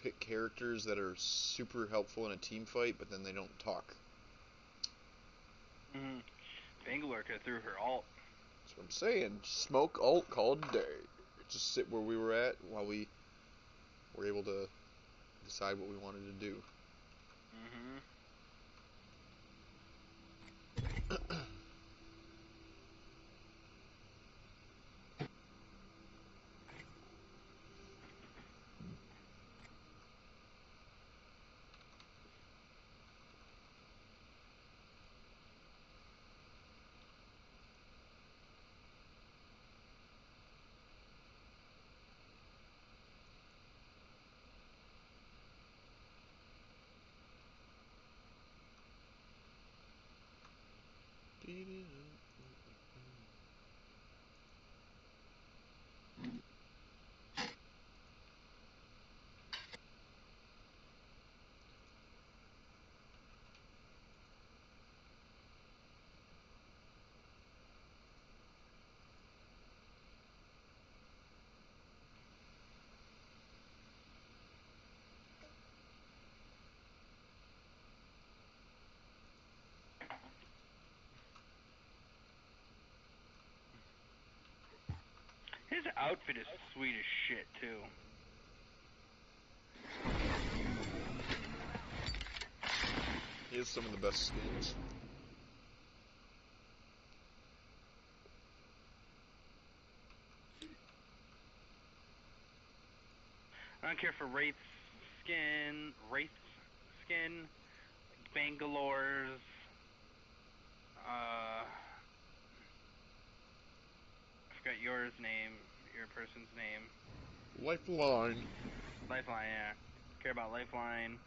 pick characters that are super helpful in a team fight, but then they don't talk. Bangalore could have threw her ult. That's what I'm saying. Smoke ult, call it a day. Just sit where we were at while we were able to decide what we wanted to do. His outfit is sweet as shit, too. He has some of the best skins. I don't care for Wraith's skin, Bangalore's, I forgot your person's name. Lifeline. Lifeline, yeah. Care about Lifeline.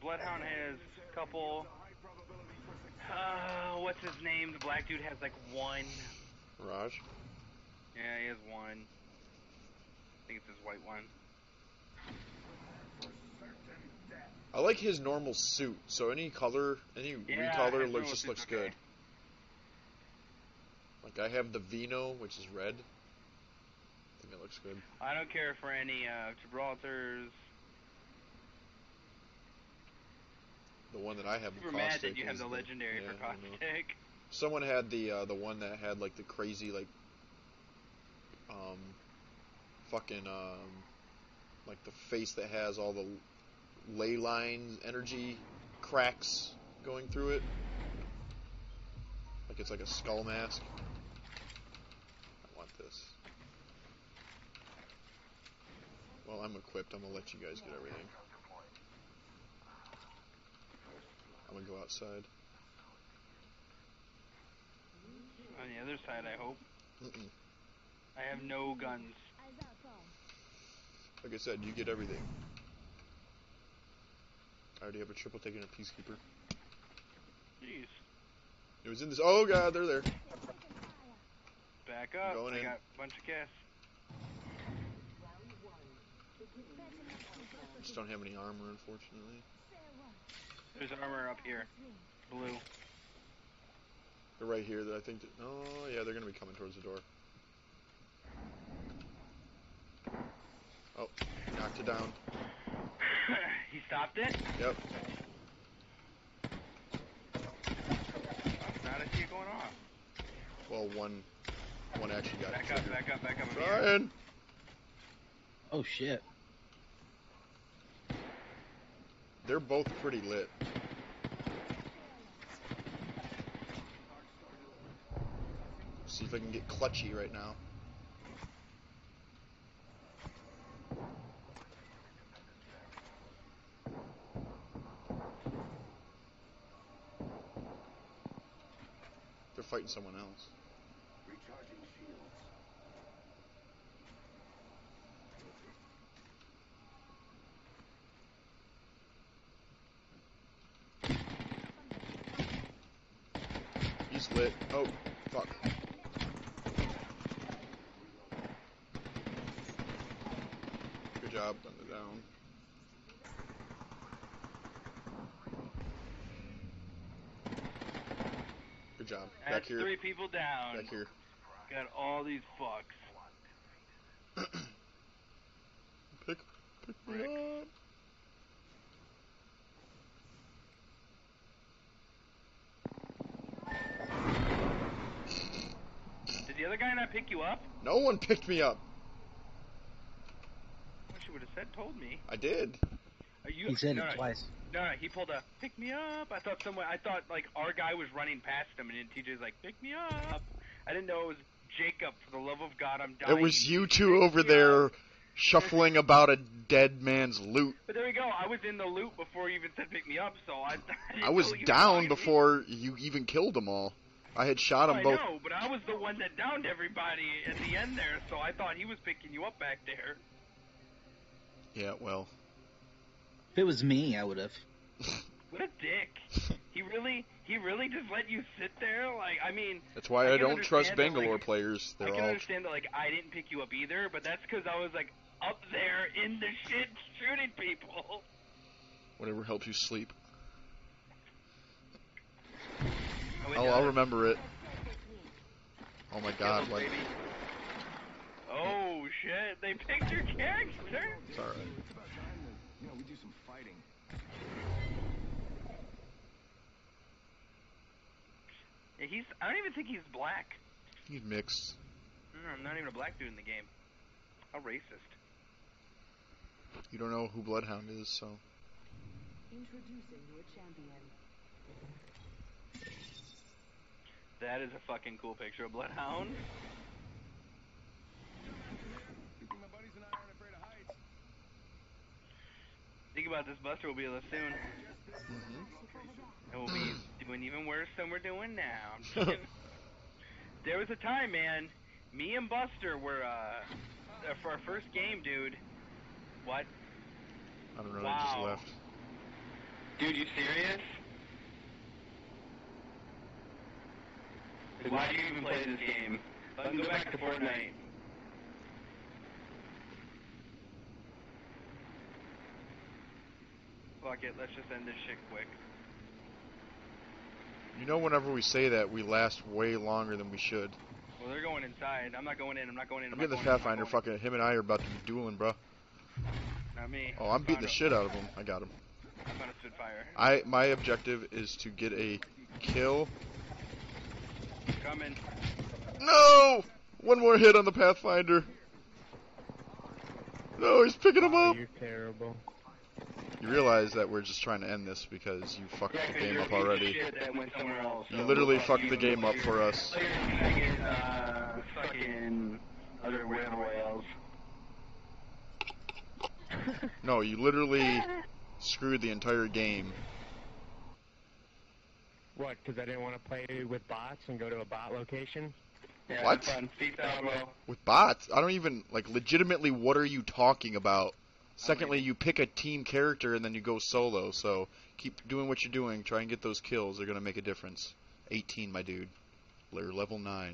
Bloodhound has a couple. What's his name? The black dude has like one. Raj? Yeah, he has one. I think it's his white one. I like his normal suit, so any color, recolor looks good. Like I have the Vino, which is red. I think it looks good. I don't care for any Gibraltar's. The one that I have, We're mad that you have the legendary for caustic. Someone had the one that had like the crazy like the face that has all the ley line energy cracks going through it. Like it's like a skull mask. I want this. Well, I'm equipped. I'm gonna let you guys get everything. I'm gonna go outside. On the other side, I hope. Mm-mm. I have no guns. Like I said, you get everything. I already have a triple taking a Peacekeeper. Jeez. It was in this. Oh god, they're there. Back up. Going I in. got a bunch of gas. Just don't have any armor, unfortunately. There's armor up here. Blue. They're right here. That I think. Oh yeah, they're gonna be coming towards the door. Oh, knocked it down. He stopped it? Yep. Now I see it going off. Well, one actually got back it. Back up. Ryan! Oh shit. They're both pretty lit. See if I can get clutchy right now. They're fighting someone else. Recharging shields. He's lit. Oh, fuck. Good job, thunder down. Good job. That's Back here. 3 people down. Back here. Got all these fucks. Pick me up. Did the other guy not pick you up? No one picked me up. I wish you would have told me. I did. He said it twice. No, he pulled a pick me up. I thought like our guy was running past him, and then TJ's like, pick me up. I didn't know it was Jacob. For the love of God, I'm dying. It was you two over there shuffling about a dead man's loot. But there we go. I was in the loot before he even said pick me up, so I was down before you even killed them all. I had shot them both. I know, but I was the one that downed everybody at the end there, so I thought he was picking you up back there. Yeah, well. If it was me, I would have. What a dick. He really just let you sit there? Like, I mean... That's why I don't trust Bangalore players. I can understand that, like, I didn't pick you up either, but that's because I was, like, up there in the shit shooting people. Whatever helps you sleep. Oh, I'll remember it. Oh my god, what? Oh shit, they picked your character? It's alright. You know, we do some fighting. Yeah, I don't even think he's black. He's mixed. I'm not even a black dude in the game. How racist. You don't know who Bloodhound is, so... Introducing your champion. That is a fucking cool picture of Bloodhound. Good thing my buddies and I aren't afraid of heights. Think about this, Buster will be with us soon. And we'll be doing even worse than we're doing now. There was a time, man, me and Buster were, for our first game, dude. What? I don't know, I just left. Dude, you serious? Like, why do you even play this game? Let me go back to Fortnite. Fuck it, let's just end this shit quick. You know, whenever we say that, we last way longer than we should. Well, they're going inside. I'm not going in, I'm not going in, I'm getting the Pathfinder, fucking him and I are about to be dueling, bro. Not me. Oh, I'm beating the shit out of him. I got him. I found a Spitfire. My objective is to get a kill. Coming. No! One more hit on the Pathfinder. No, he's picking him up. You're terrible. You realize that we're just trying to end this because you fucked the game up already. You literally fucked the game up for us. Fucking other whales. No, you literally screwed the entire game. What, because I didn't want to play with bots and go to a bot location? Yeah, What? Fun. Peace out, bro. With bots? I don't even, like, legitimately, what are you talking about? Secondly, you pick a team character and then you go solo, so keep doing what you're doing. Try and get those kills. They're going to make a difference. 18, my dude. You're level 9. I'm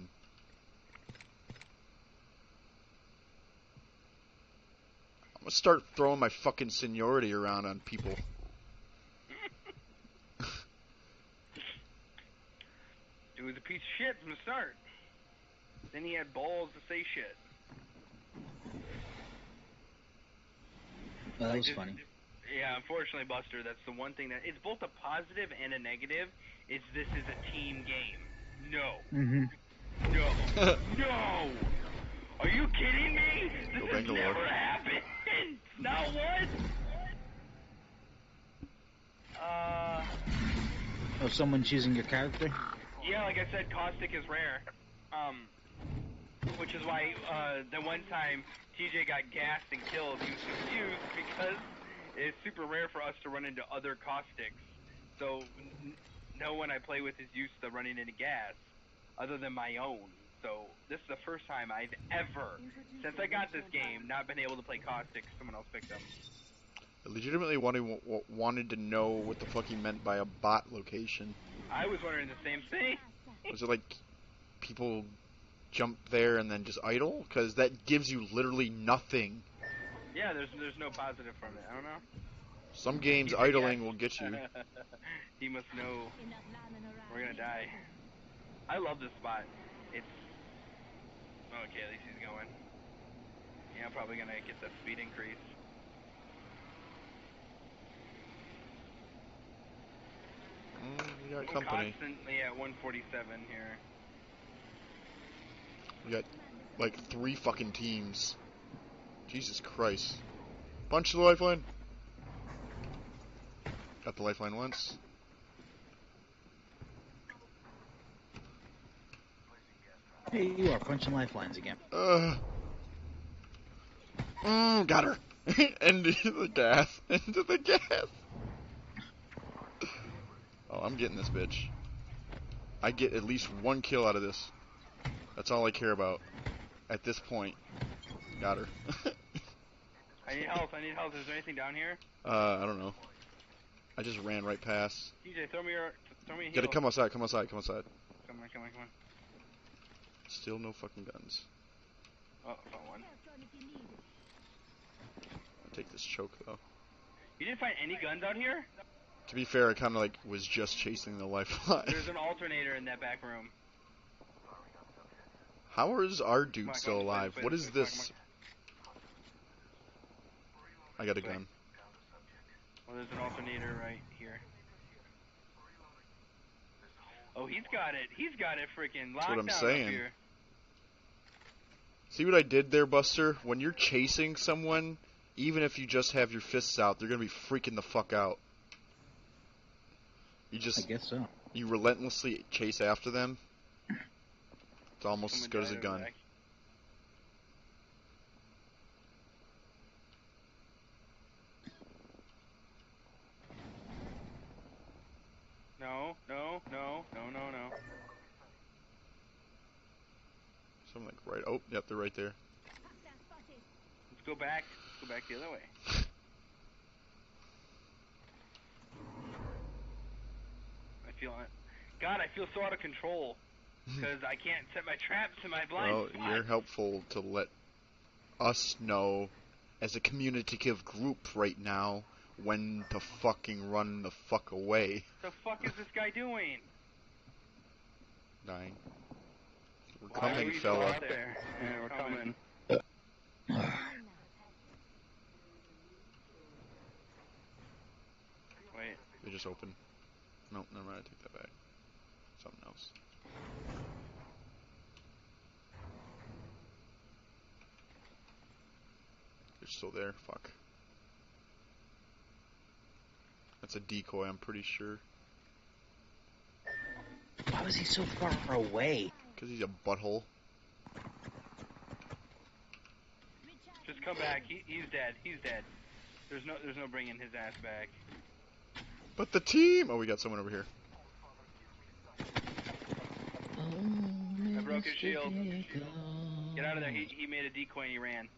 going to start throwing my fucking seniority around on people. Dude was a piece of shit from the start. Then he had balls to say shit. Well, that was funny. Yeah, unfortunately, Buster, that's the one thing that... It's both a positive and a negative. Is this is a team game. No. No. No! Are you kidding me? This has never happened! Not once! Oh, someone choosing your character? Yeah, like I said, Caustic is rare. Which is why, the one time TJ got gassed and killed, he was confused because it's super rare for us to run into other Caustics. So, no one I play with is used to running into gas, other than my own. So, this is the first time I've ever, since I got this game, not been able to play Caustic. Someone else picked them. I legitimately wanted to know what the fuck he meant by a bot location. I was wondering the same thing. Was it like people jump there and then just idle? Because that gives you literally nothing. Yeah, there's no positive from it. I don't know. Some games idling will get you. He must know we're gonna die. I love this spot. It's okay. At least he's going. Yeah, I'm probably gonna get that speed increase. got I'm company. constantly at 147 here. We got like 3 fucking teams. Jesus Christ. Punch the lifeline. Got the lifeline once. Hey, you are punching lifelines again. Got her. Into the gas. Into the gas. Oh, I'm getting this bitch. I get at least 1 kill out of this. That's all I care about at this point. Got her. I need health. I need health. Is there anything down here? I don't know. I just ran right past. DJ, throw me a heal. Gotta come outside, come outside, come outside. Come on. Still no fucking guns. Oh, found one. I'll take this choke though. You didn't find any guns out here? To be fair, I kind of like was just chasing the lifeline. There's an alternator in that back room. How is our dude Come on, still come on, alive? this way, What this is way, come on, this? come I got a This way. gun. Well, there's an alternator right here. Oh, he's got it. He's got it freaking locked what I'm down saying. up here. See what I did there, Buster? When you're chasing someone, even if you just have your fists out, they're gonna be freaking the fuck out. You I just, guess so. you relentlessly chase after them. It's almost as good as a gun. Back. No. Something like right. Oh, yep, they're right there. Let's go back. Let's go back the other way. I feel it. God, I feel so out of control because I can't set my traps in my blind Well, spot. you're helpful to let us know as a communicative group right now when to fucking run the fuck away. What the fuck is this guy doing? Dying. We're Why coming, are you fella. out there? Yeah, we're coming. Wait. They just opened. Nope, never mind. I take that back. Something else. They're still there. Fuck. That's a decoy, I'm pretty sure. Why was he so far away? Because he's a butthole. Just come back. He's dead. He's dead. There's no bringing his ass back. But the team! Oh, we got someone over here. I broke his shield. Get out of there. He made a decoy and he ran.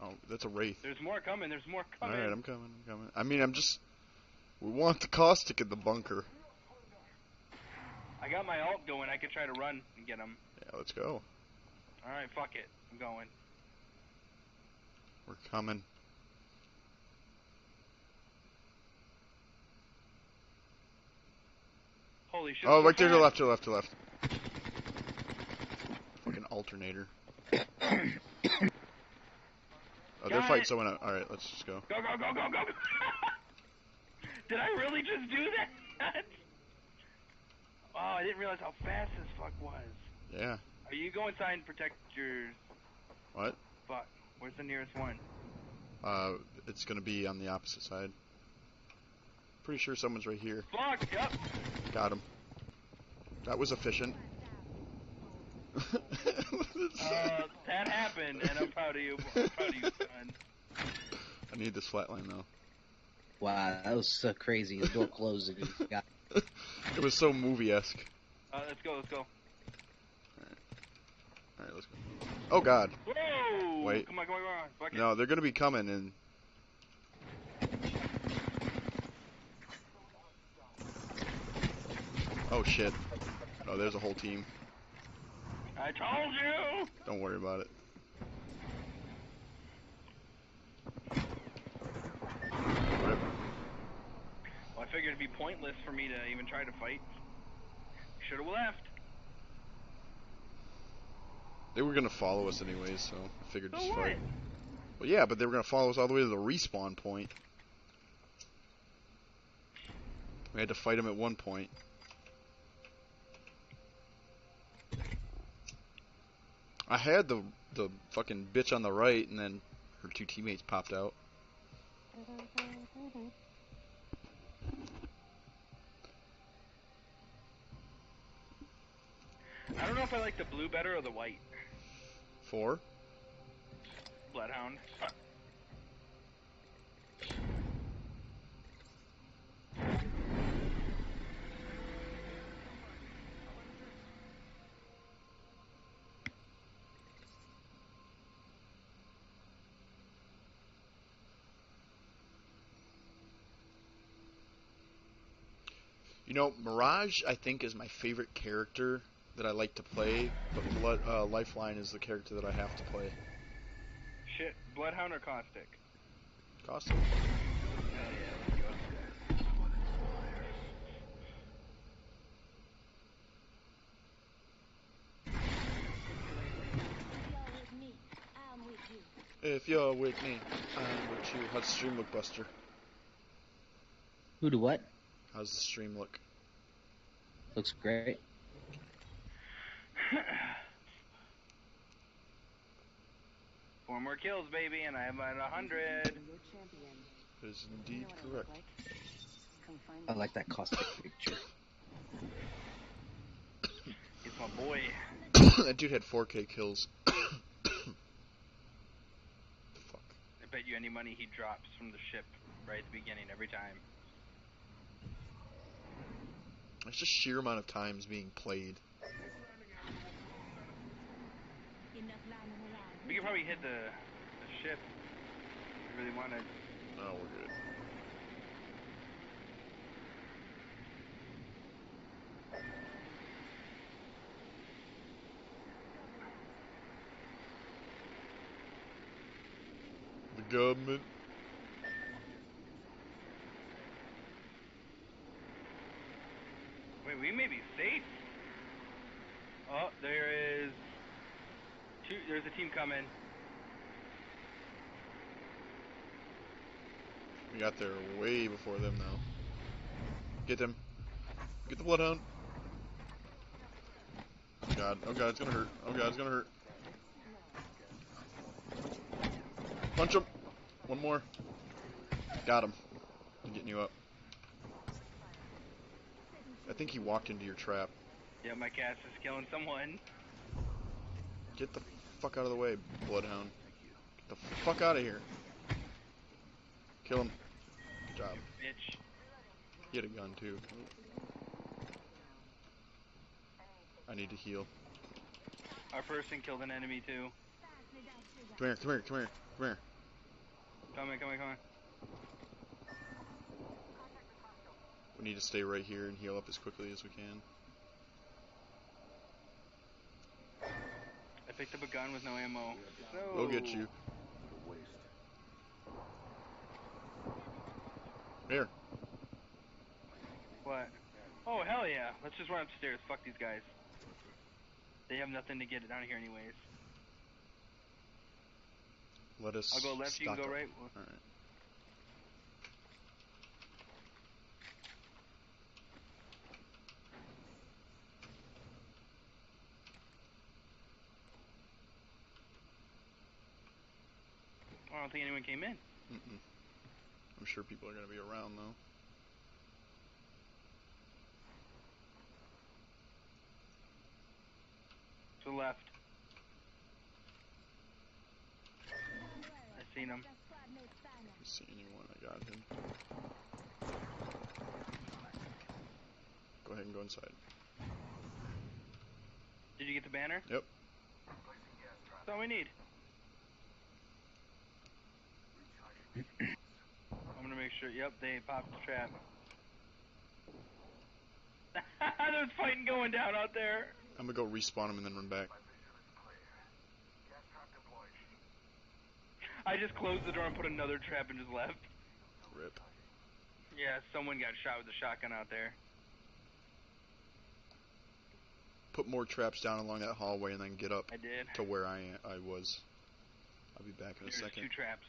Oh, that's a wraith. There's more coming. There's more coming. Alright, I'm coming. I mean, we want the caustic in the bunker. I got my ult going. I could try to run and get him. Yeah, let's go. Alright, fuck it. I'm going. We're coming. Holy shit. Oh, so right there to fast. left. Fucking alternator. Oh, they're Got fighting it. someone out. Alright, let's just go. Go. Did I really just do that? Oh, I didn't realize how fast this fuck was. Yeah. Are you go inside and protect your... What? Fuck. Where's the nearest one? It's gonna be on the opposite side. Pretty sure someone's right here. Fuck, yep. Got him. That was efficient. That happened, and I'm proud of you. I'm proud of you, son. I need this flatline though. Wow, that was so crazy. His door closed and he got... It was so movie-esque. Let's go. Alright, let's go. Oh god. Whoa! Wait. Come on. Fuck it. No, they're gonna be coming and... Oh shit. Oh, there's a whole team. I told you! Don't worry about it. Rip. Well, I figured it'd be pointless for me to even try to fight. Should've left. They were gonna follow us anyways, so I figured just So what? fight. Well, yeah, but they were gonna follow us all the way to the respawn point. We had to fight them at one point. I had the fucking bitch on the right, and then her two teammates popped out. I don't know if I like the blue better or the white. 4. Bloodhound. You know, Mirage, I think, is my favorite character that I like to play, but Lifeline is the character that I have to play. Shit, Bloodhound or Caustic? Caustic. If you're with me, I'm with you. How's the stream look, Buster? Who to what? How's the stream look? Looks great. 4 more kills, baby, and I'm at 100. That is indeed correct. I like that caustic picture. It's my boy. That dude had 4K kills. Fuck. I bet you any money he drops from the ship right at the beginning every time. It's just sheer amount of times being played. We could probably hit the ship if we really wanted. No, we're good. The government. Wait, we may be safe. Oh, there is there's a team coming. We got there way before them, though. Get them. Get the bloodhound. Oh god, it's gonna hurt. Oh god, it's gonna hurt. Punch him. One more. Got him. I'm getting you up. I think he walked into your trap. Yeah, my cast is killing someone. Get the fuck out of the way, bloodhound. Get the fuck out of here. Kill him. Good job. Bitch. He had a gun too. I need to heal. Our person killed an enemy too. Come here, come here, come here, come here. Coming. We need to stay right here and heal up as quickly as we can. I picked up a gun with no ammo. So... We'll get you. Here. What? Oh, hell yeah. Let's just run upstairs. Fuck these guys. They have nothing to get it down here anyways. Let us. I'll go left, you can go stock up. right. Alright. I don't think anyone came in. Mm-mm. I'm sure people are going to be around, though. To the left. I seen him. I see anyone, I got him. Go ahead and go inside. Did you get the banner? Yep. That's all we need. I'm gonna make sure. Yep, they popped the trap. There's fighting going down out there. I'm going to go respawn him and then run back. I just closed the door and put another trap and just left. Rip. Yeah, someone got shot with a shotgun out there. Put more traps down along that hallway and then get up I did. to where I was. I'll be back in a There's second. 2 traps.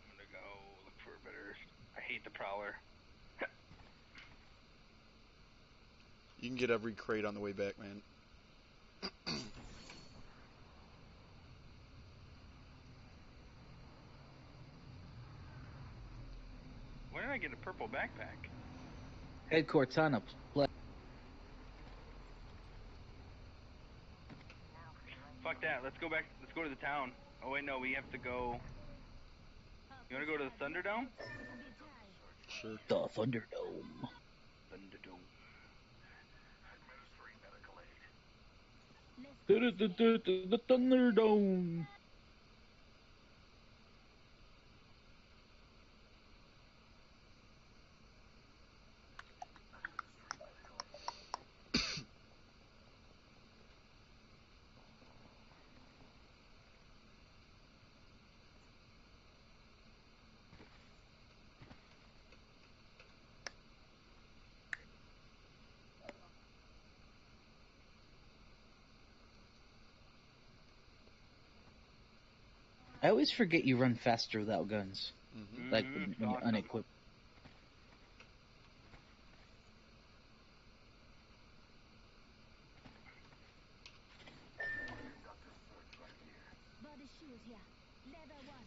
I'm gonna go look for a better... I hate the Prowler. You can get every crate on the way back, man. Where did I get a purple backpack? Head Cortana. Fuck that. Let's go back. Let's go to the town. Oh wait, no. We have to go. You wanna go to the Thunderdome? Sure. The Thunderdome. Thunderdome. The Thunderdome. I always forget you run faster without guns. Mm-hmm. Like Mhm, when you're awesome. unequipped. Body shoes here. Leather one.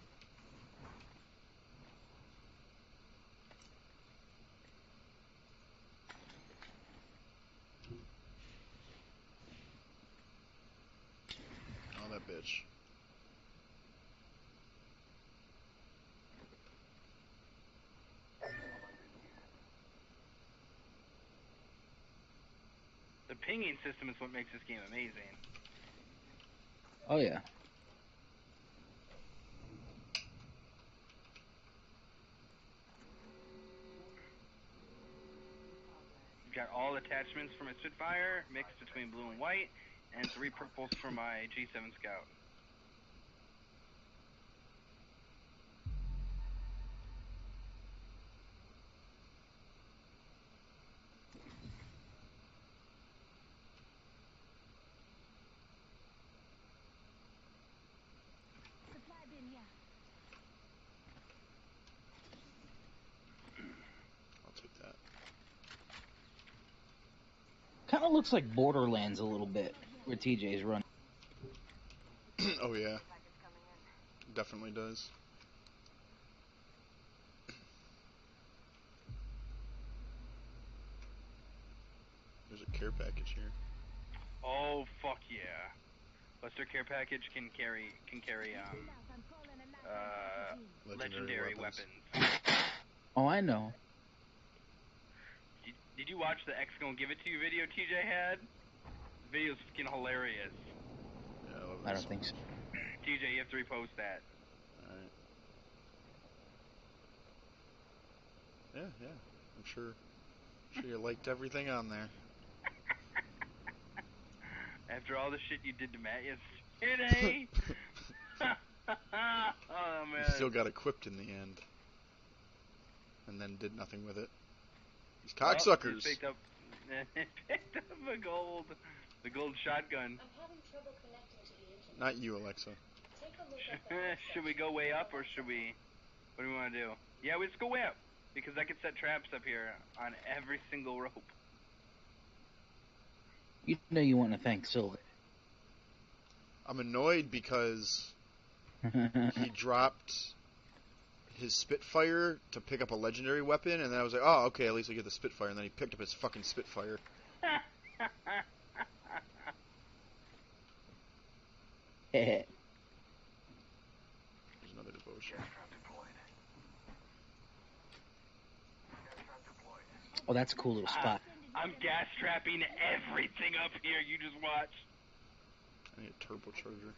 Oh, that bitch. The pinging system is what makes this game amazing. Oh yeah. You've got all attachments for my Spitfire, mixed between blue and white, and 3 purples for my G7 Scout. Supply bin here. I'll take that. Kind of looks like Borderlands a little bit, where TJ's running. Oh yeah. Definitely does. There's a care package here. Oh fuck yeah! Buster Care Package can carry legendary weapons. Oh, I know. Did you watch the X Gon Give It To You video TJ had? The video's fucking hilarious. Yeah, I love I this don't think so. TJ, you have to repost that. Alright. Yeah. I'm sure you liked everything on there. After all the shit you did to Matt yesterday. Oh man. He still got equipped in the end. And then did nothing with it. These cocksuckers! He picked up the gold shotgun. I'm having trouble connecting to the internet. Not you, Alexa. Take a look at the headset. Should we go way up or should we? What do we want to do? Yeah, let's go way up because I could set traps up here on every single rope. You know you want to thank Silver. I'm annoyed because he dropped his Spitfire to pick up a legendary weapon, and then I was like, oh, okay, at least I get the Spitfire, and then he picked up his fucking Spitfire. There's another devotion. Oh, that's a cool little spot. I'm gas trapping everything up here. You just watch. I need a turbocharger.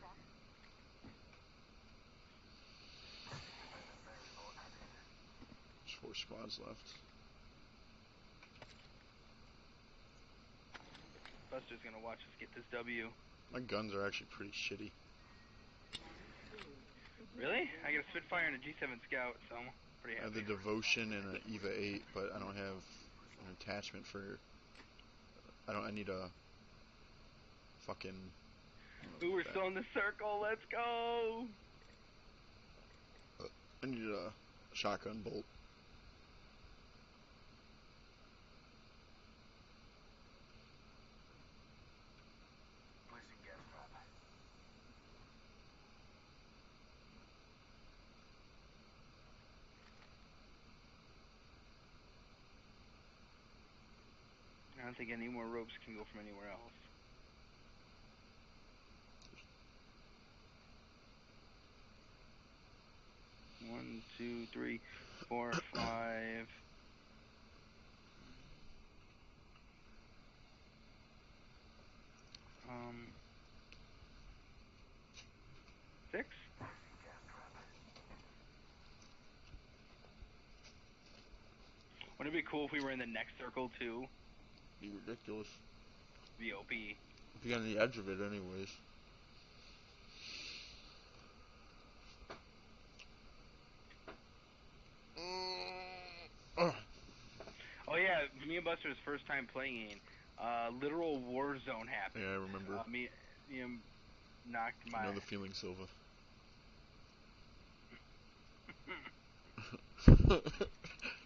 There's 4 squads left. Buster's gonna watch us get this W. My guns are actually pretty shitty. Really? I got a Spitfire and a G7 Scout, so I'm pretty I have happy. the Devotion and an EVA 8, but I don't have an attachment for... I need a fucking... Ooh, we're still in the circle. Let's go. I need a shotgun bolt. Placing gas trap. don't think any more ropes can go from anywhere else. One, two, three, four, five. Six? Wouldn't it be cool if we were in the next circle too? Be ridiculous. VOP. If you're on the edge of it, anyways. Oh yeah, me and Buster's first time playing. Literal war zone happened. Yeah, I remember. Me knocked my. I know the feeling, Silva.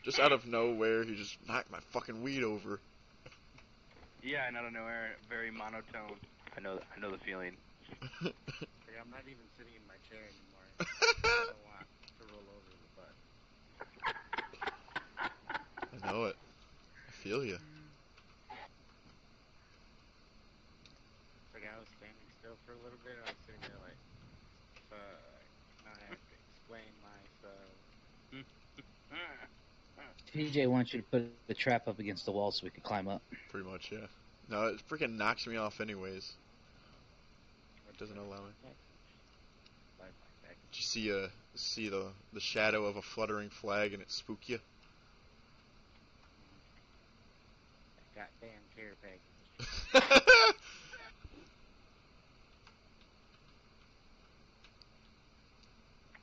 Just out of nowhere, he just knocked my fucking weed over. Yeah, and out of nowhere, very monotone. I know the feeling. Like, I'm not even sitting in my chair anymore. I don't want to roll over the butt. I know it. I feel you. Like, I was standing still for a little bit, I was sitting there like, fuck, now I have to explain myself. TJ wants you to put the trap up against the wall so we can climb up. Pretty much, yeah. No, it freaking knocks me off anyways. It doesn't allow me. Did you see the shadow of a fluttering flag and it spook you? That goddamn care package.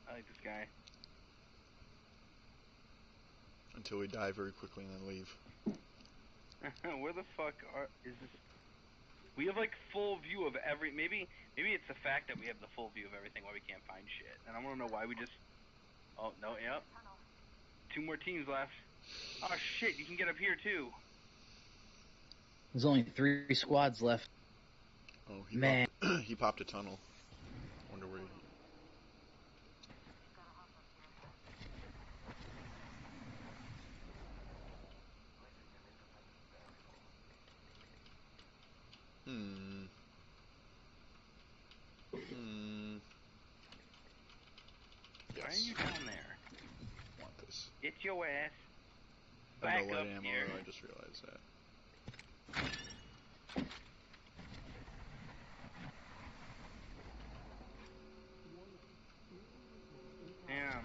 I like this guy. Until we die very quickly and then leave. Where the fuck is this? We have like full view of every. Maybe it's the fact that we have the full view of everything why we can't find shit. And I want to know why we just. Oh no, yep. 2 more teams left. Oh shit, you can get up here too. There's only 3 squads left. Oh, Man. He popped a tunnel. Wonder where he... Yes. Why are you down there? Want this. Get your ass I have back no up light ammo, here. I just realized that. Damn.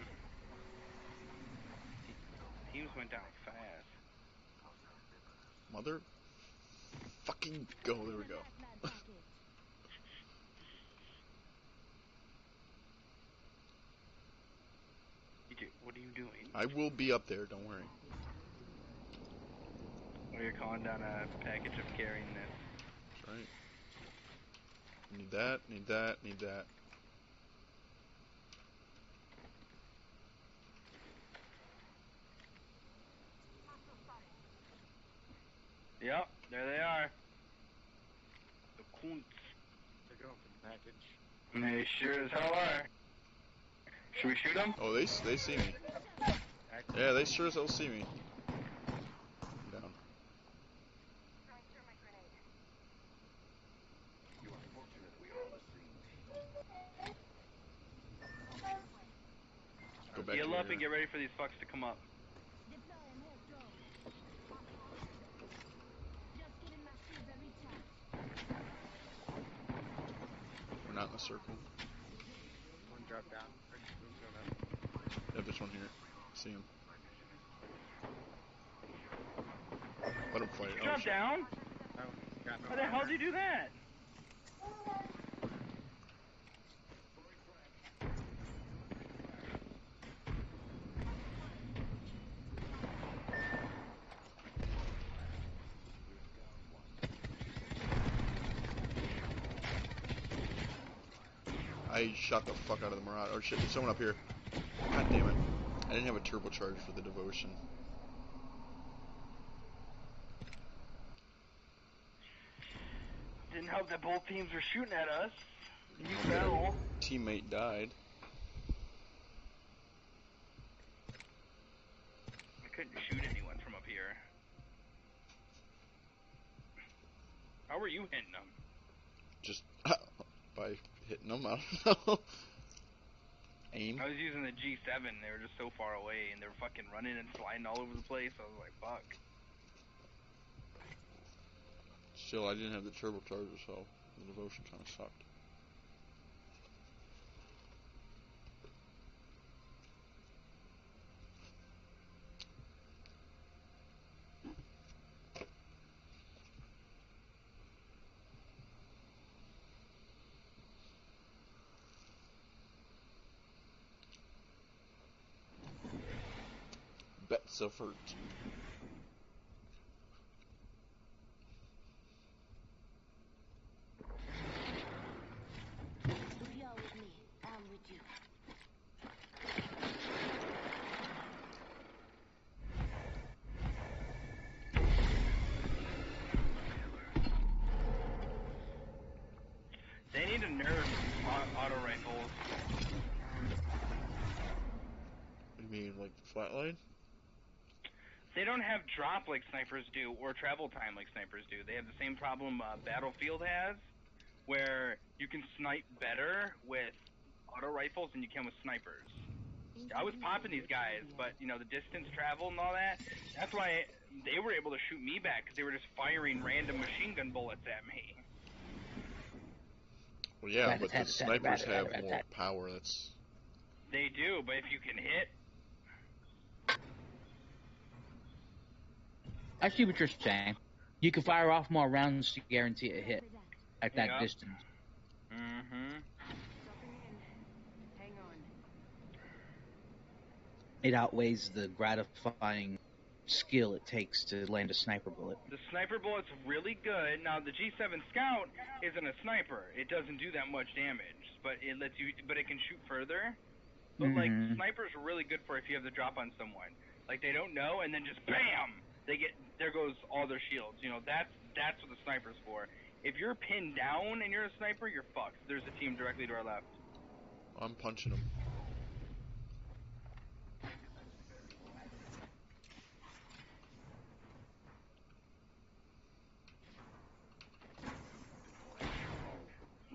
Teams went down fast. Mother... Fucking go, there we go. What are you doing? I will be up there, don't worry. Or you're calling down a package of carrying this. That's right. Need that, need that, need that. Yep, there they are. The Kunts. They're going for the package. And they sure as hell are. Should we shoot them? Oh, they see me. Yeah, they sure as hell see me. I'm down. Go back Heal to up here. and get ready for these fucks to come up. Deploying health drone. Just giving my shields a recharge. We're not in the circle. One drop down. Who's going up? Yeah, there's one here. See him. Let him fight. Did you Oh, drop shit. down? Oh, he's got no How the hell did you do that? I shot the fuck out of the Marauder. Oh shit, there's someone up here. God damn it. I didn't have a turbocharge for the devotion. Didn't help that both teams were shooting at us. You fell. Teammate died. I couldn't shoot anyone from up here. were you hitting them? Just by hitting them, I don't know. Aim. I was using the G7. They were just so far away, and they were fucking running and sliding all over the place. I was like, fuck. Still, I didn't have the turbocharger, so the devotion kind of sucked. Bets of hurt. If you're with me, I'm with you. They need to nerf auto rifles. What do you mean, like flatline? They don't have drop like snipers do, or travel time like snipers do. They have the same problem Battlefield has, where you can snipe better with auto rifles than you can with snipers. I was popping these guys, but you know the distance travel and all that. That's why they were able to shoot me back, because they were just firing random machine gun bullets at me. Well, yeah, but the snipers have more power. That's. They do, but if you can hit, I see what you're saying. You can fire off more rounds to guarantee a hit at that Yeah. distance. mm-hmm. Hang on. It outweighs the gratifying skill it takes to land a sniper bullet. The sniper bullet's really good. Now the G7 Scout isn't a sniper. It doesn't do that much damage, but it lets you. But it can shoot further. But like Mhm. snipers are really good for if you have the drop on someone. Like they don't know, and then just bam, there goes all their shields. You know that's what the sniper's for. If you're pinned down and you're a sniper, you're fucked. There's a team directly to our left. I'm punching him.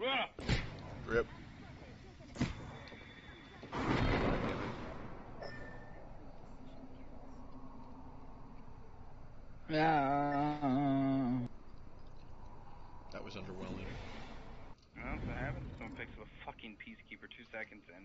Ah! Rip. That was underwhelming. Well, that's what happens. Someone picks up a fucking peacekeeper 2 seconds in.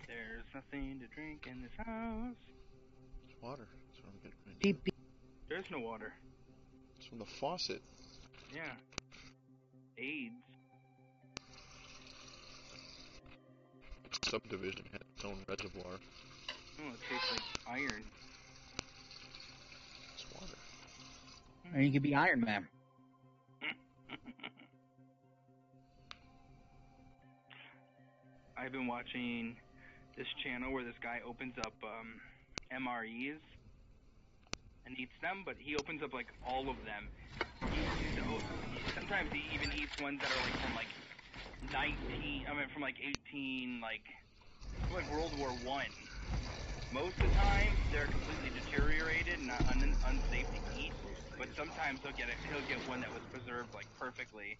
There's nothing to drink in this house. It's water. That's what I'm getting right now. Beep, beep. There's no water. It's from the faucet. Yeah. AIDS. Subdivision had its own reservoir. Oh, it tastes like iron. It's water. Or you could be Iron Man. I've been watching this channel where this guy opens up MREs and eats them, but he opens up like all of them. Sometimes he even eats ones that are like from like 18, like World War I. Most of the time, they're completely deteriorated and unsafe to eat, but sometimes he'll get one that was preserved like perfectly.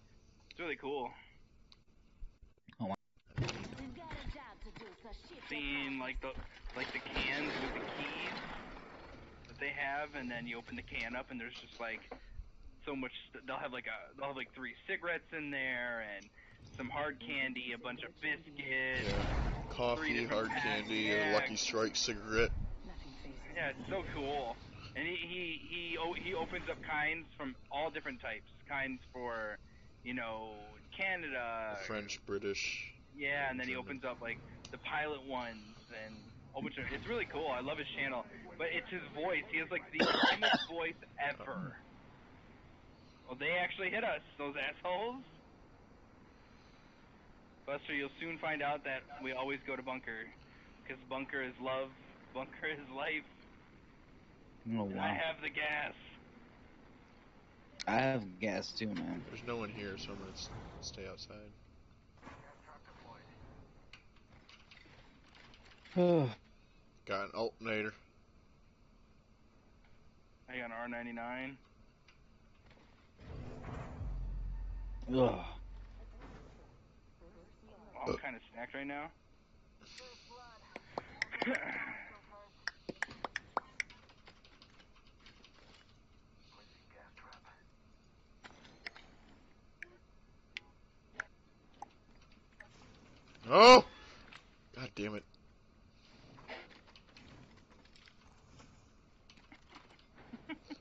It's really cool. We've got a job to do, so shit. Seeing like the cans with the keys that they have, and then you open the can up and there's just like so much. They'll have like 3 cigarettes in there and some hard candy, a bunch of biscuits. Yeah. Coffee, hard candy, a Lucky Strike cigarette. Yeah, it's so cool. And he opens up kinds from all different types. Kinds for, you know, Canada. French, British. Yeah, and then he German. opens up like the pilot ones and a whole bunch of. It's really cool. I love his channel, but it's his voice. He has like the calmest voice ever. Well, they actually hit us, those assholes. Buster, you'll soon find out that we always go to bunker, because bunker is love, bunker is life. Oh, And wow. I have the gas. I have gas too, man. There's no one here, so I'm gonna stay outside. Got an alternator. I got an R99. Ugh. I'm kind of stacked right now. Oh! God damn it.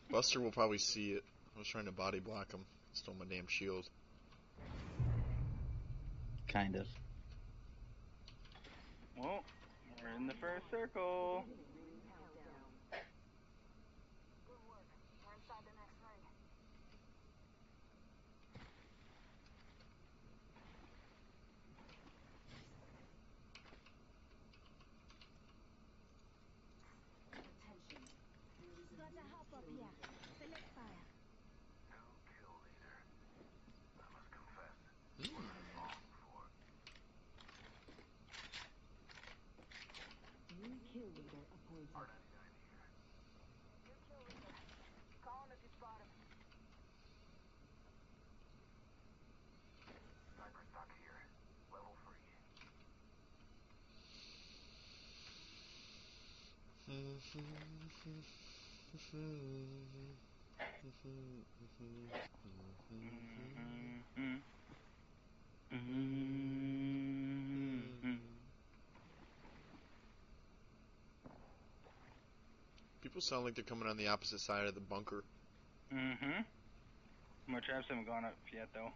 Buster will probably see it. I was trying to body block him. Stole my damn shield. Kind of. Well, we're in the first circle. Good work. We're inside the next ring. Got a hop up here. Select fire. New kill leader. I must confess, what I long for. New kill leader appointed. R99 here. New kill leader. Call him if you spot him. Sniper stock here. Level 3. People sound like they're coming on the opposite side of the bunker. My traps haven't gone up yet, though.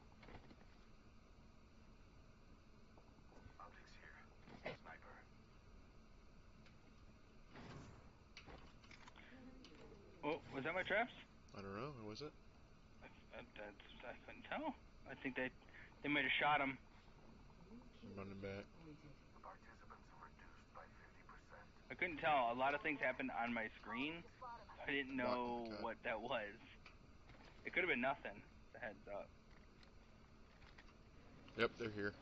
Optics here. Sniper. Oh, was that my traps? I don't know. Was it? I couldn't tell. I think they might have shot him. I'm running back. Participants reduced by 50%. I couldn't tell. A lot of things happened on my screen. I didn't know God. what that was. It could have been nothing. Just a heads up. Yep, they're here.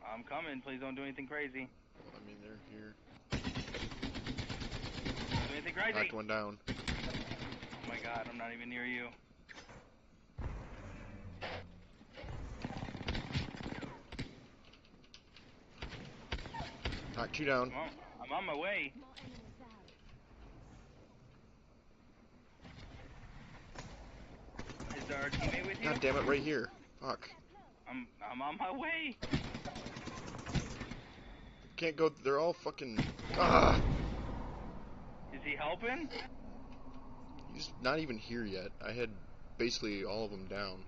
I'm coming. Please don't do anything crazy. Well, I mean, they're here. Don't do anything crazy. Knocked one down. Oh my god, I'm not even near you. Knocked two down. I'm on my way. More enemies out. Is our teammate with you? God damn it, right here. Fuck. I'm on my way. Can't go. They're all fucking. Ah! Is he helping? He's not even here yet. I had basically all of them down.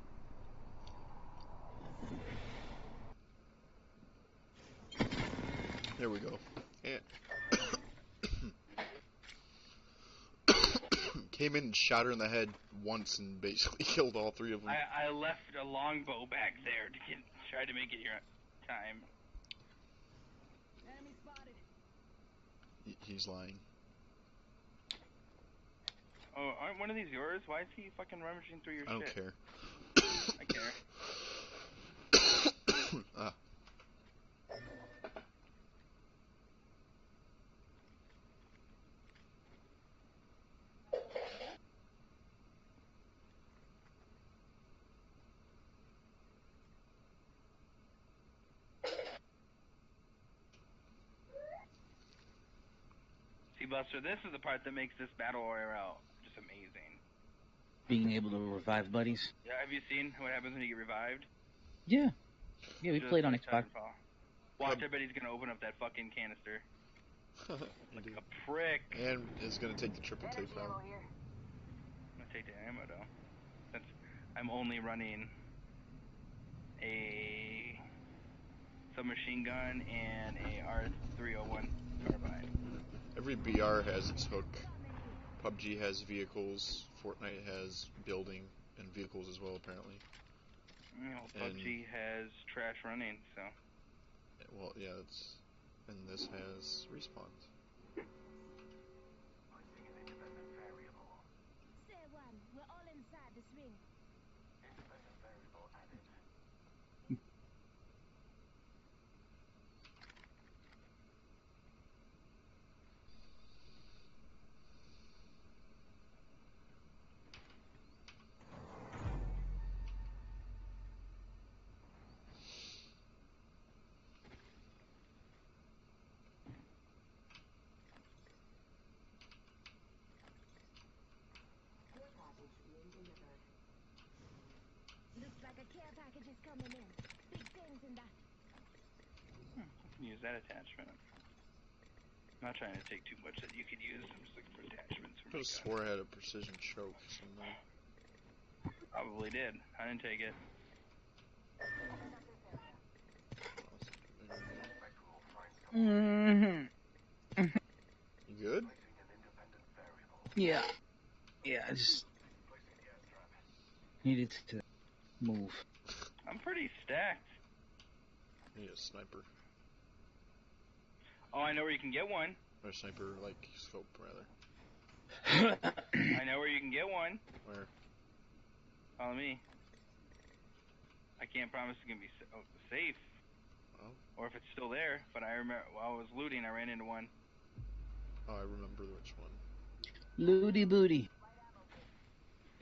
There we go. And came in and shot her in the head once and basically killed all three of them. I left a longbow back there to try to make it here on time. Enemy spotted. He's lying. Oh, aren't one of these yours? Why is he fucking rummaging through your I don't shit? care. I care. Ah. See, Buster, this is the part that makes this battle royale just amazing. Being able to revive buddies. Yeah, have you seen what happens when you get revived? Yeah. Yeah, we Just played on like Xbox. Titanfall. Watch, I bet he's gonna open up that fucking canister. He Like did. a prick. And is gonna take the triple Energy takedown. ammo here. I'm gonna take the ammo though. Since I'm only running a submachine gun and a R301 carbine. Every BR has its hook. PUBG has vehicles. Fortnite has building and vehicles as well, apparently. You know, And- PUBG has trash running, so. Well, yeah, it's. And this has respawns. Placing an independent variable. Say one. We're all inside this ring. like a care package is coming in. Big things in that. I can use that attachment. I'm not trying to take too much that you could use. I'm just looking for attachments for I my could have gun. swore I had a precision choke somewhere. Probably did. I didn't take it. Mm-hmm. You good? Yeah. Yeah, I just needed to move. I'm pretty stacked. I need a sniper. Oh, I know where you can get one. Or a sniper, like, scope, rather. I know where you can get one. Where? Follow me. I can't promise it's gonna be safe, Oh. or if it's still there. But I remember while I was looting, I ran into one. Oh, I remember which one. Looty booty.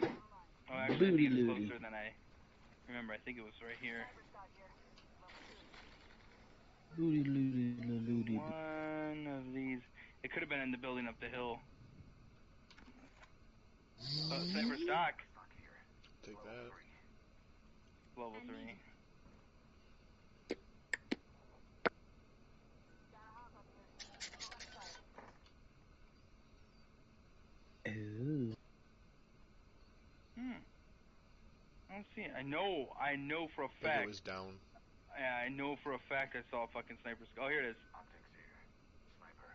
Oh, actually, Booty I think it's looty. closer than I remember. I think it was right here. Looty looty looty. One of these. It could have been in the building up the hill. Oh, sniper stock. Take that. Level 3. Ooh. I don't see it. I know for a I think fact. it was down. Yeah, I know for a fact I saw a fucking sniper. Oh, here it is. Optics here. Sniper.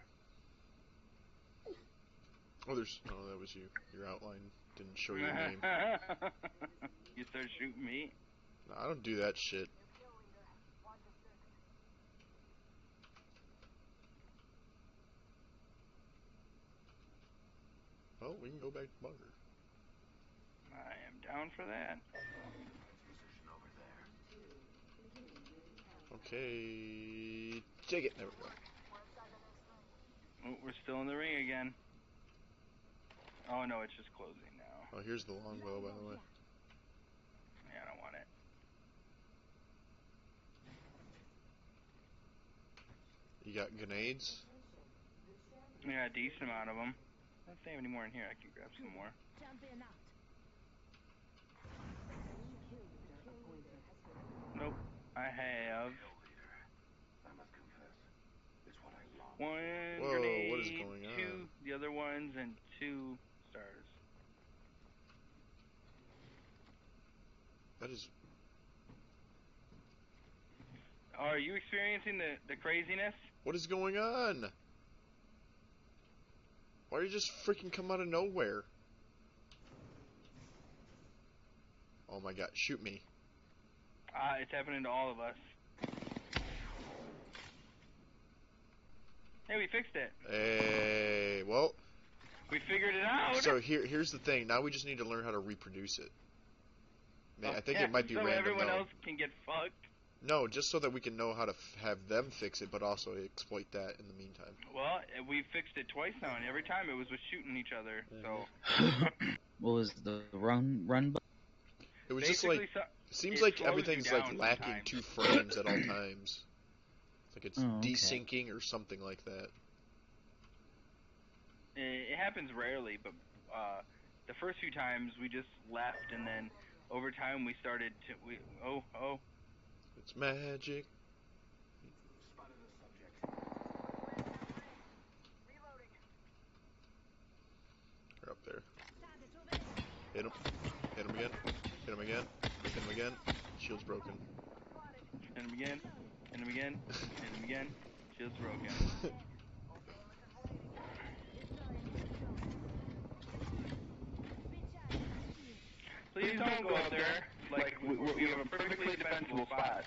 Oh, there's. Oh, that was you. Your outline didn't show your name. You start shooting me. No, I don't do that shit. Well, we can go back to bunker. I am down for that. Transposition over there. Okay. Take it. There we go. Oh, we're still in the ring again. Oh no, it's just closing now. Oh, here's the longbow, by the way. Yeah, I don't want it. You got grenades? Yeah, a decent amount of them. I don't think I have any more in here. I can grab some more. Jumping out. Nope. I have I must confess, it's what I long. one Whoa, grenade, what is going two on? the other ones, and 2 stars. That is. Are you experiencing the craziness? What is going on? Why did you just freaking come out of nowhere? Oh my god, shoot me. It's happening to all of us. Hey, we fixed it. Hey, well, We figured it out. so here's the thing. Now we just need to learn how to reproduce it. Man, I think Yeah, it might be so random everyone though. else can get fucked. No, just so that we can know how to have them fix it, but also exploit that in the meantime. Well, we fixed it twice now, and every time it was with shooting each other. So What was the run button? It was just basically, like, seems it like slows you everything's like down lacking sometimes. 2 frames at all times. It's like it's Oh, okay. desyncing or something like that. It happens rarely, but the first few times we just left, and then over time we started to oh. It's magic. Spotted a subject. Reloading. They're up there. Target over there. Hit him. Hit him again. Hit him again. Hit him again. Shield's broken. Hit him again. Hit him again. Hit him again. Shield's broken. Please don't go out there. Like we have a perfectly defensible spot.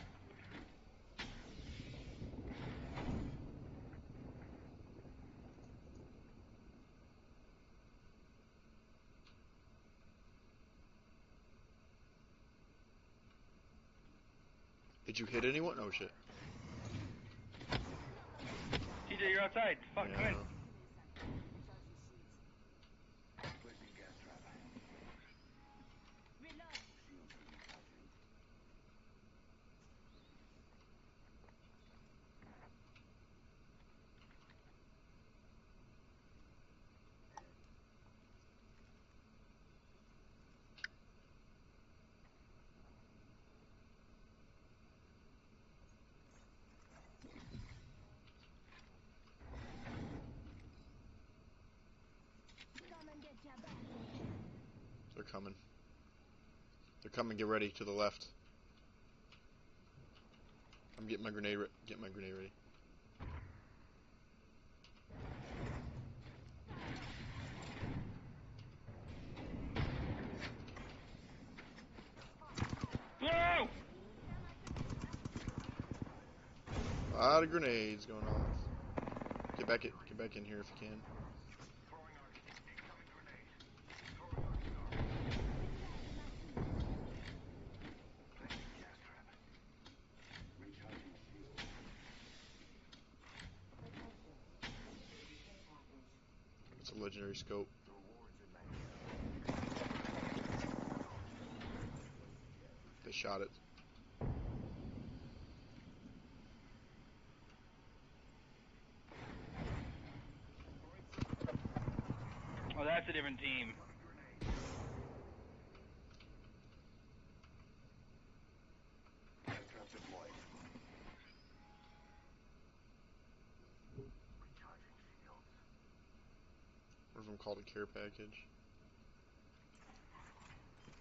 Did you hit anyone? Oh shit. TJ, you're outside. Fuck, come in. Placing gas trap. Reload. Shields recharging. coming. They're coming. Get ready to the left. I'm getting my grenade. Get my grenade ready. Whoa! A lot of grenades going off. Get back in here if you can. Throwing out incoming grenade. Throwing out star. Placing gas trap. Recharging shield. It's a legendary scope. Rewards in They shot it. Oh, that's a different team. gas trap deployed. Recharging shields. One of them called a care package.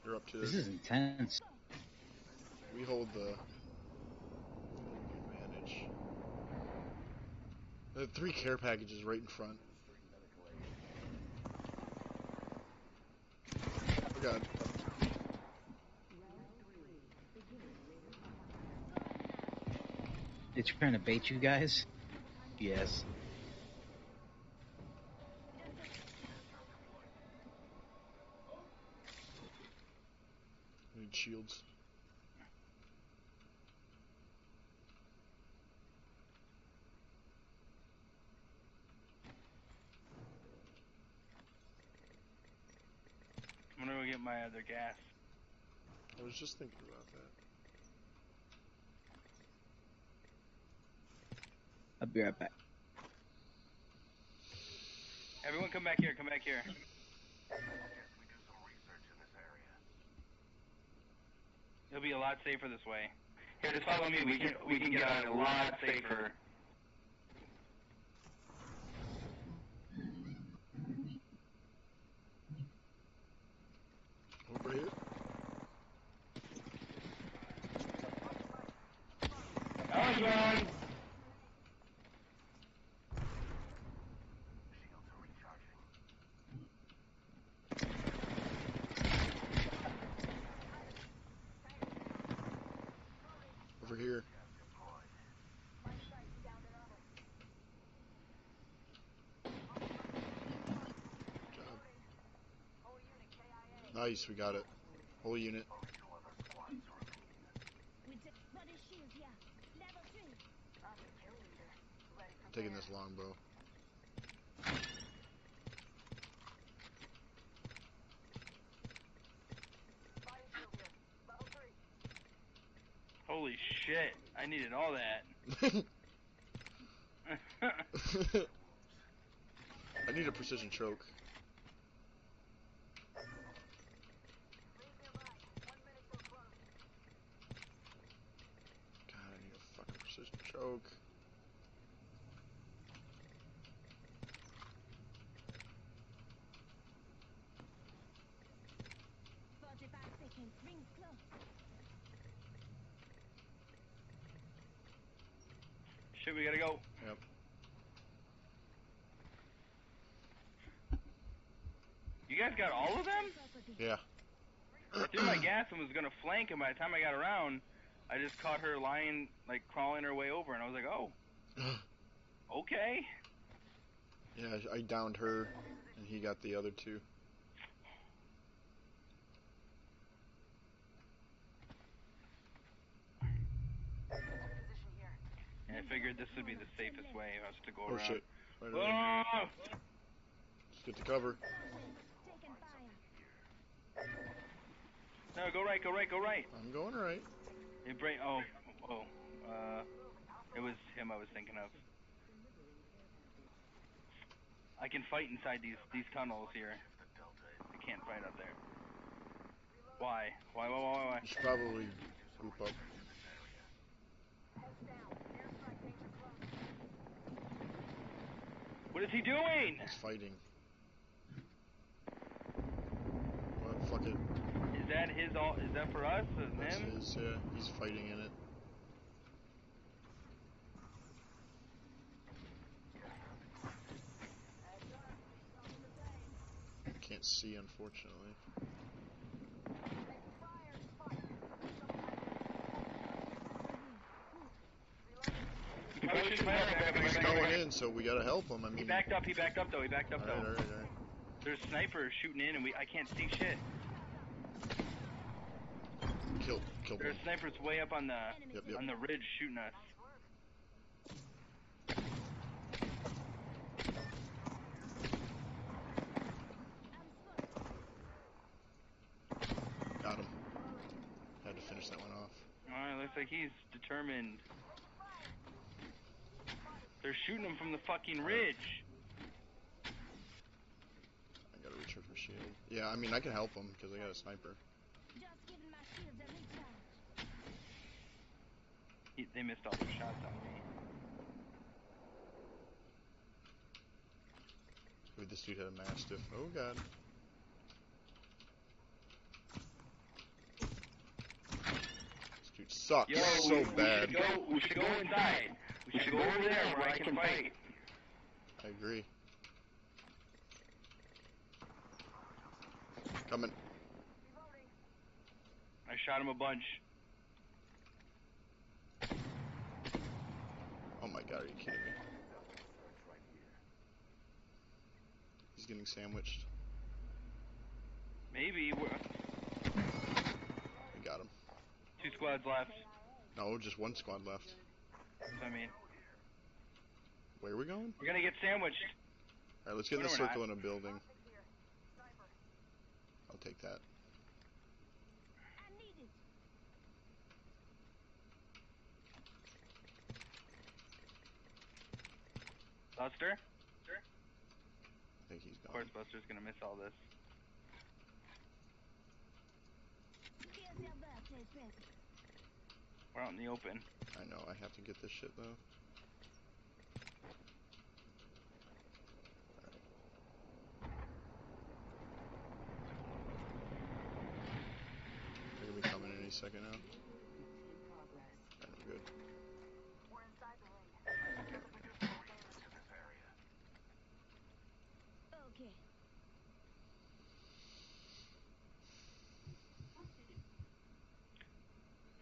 You're up to This it. is intense. We hold the advantage. There are 3 care packages right in front. Oh god. It's trying to bait you guys? Yes. Need shields. I'm gonna go get my other gas. I was just thinking about that. I'll be right back. Everyone come back here, come back here. I suggest we do some research in this area. It'll be a lot safer this way. Here, just follow me. We can get out a lot safer. Over here. Nice one. Shields are recharging. Over here. Gas deployed. Good job. Nice, we got it. Whole unit. Only 2 other squads remain. We take body shield here. Level 3. I'm taking this longbow. Holy shit! I needed all that. I need a precision choke. God, I need a fucking precision choke. Rings close. Shit, we gotta go. Yep. You guys got all of them? Yeah. I threw my gas and was gonna flank, and by the time I got around, I just caught her lying, like crawling her way over, and I was like, oh, okay. Yeah, I downed her, and he got the other 2. And I figured this would be the safest way for us to go Oh around. shit. Right away. Oh! Let's get to cover. Taking fire. No, go right, go right, go right. I'm going right. It it was him I was thinking of. I can fight inside these tunnels here. I can't fight up there. Why? Why? You should probably group up. What is he doing? He's fighting. Well, fuck it. that his all? Is that for us? That's Him? his, yeah. He's fighting in it. Can't see, unfortunately. He's going in, so we gotta help him. I mean, He backed up though. Alright. There's snipers shooting in, and I can't see shit. Killed There's one. snipers way up on the Yep. on the ridge shooting us. Got him. Had to finish that one off. Alright, looks like he's determined. They're shooting him from the fucking ridge. I gotta return for shield. Yeah, I mean, I can help him because I got a sniper. Just giving my shields a recharge. They missed all their shots on me. Ooh, this dude had a mastiff. Oh god. This dude sucks so bad. We should go inside. We should go over there where I can fight. I agree. Coming. I shot him a bunch. Oh my god, are you kidding me? He's getting sandwiched. Maybe. I got him. 2 squads left. No, just one squad left. I mean, Where are we going? we're gonna get sandwiched. Alright, let's get in No, the we're circle not. in a building. I'll take that. I need it. Buster? I think he's Of gone. course, Buster's gonna miss all this. Here's your birthday present. We're out in the open. I know, I have to get this shit though. They're gonna be coming any second now. Alright, I'm good. We're inside the ring. Okay.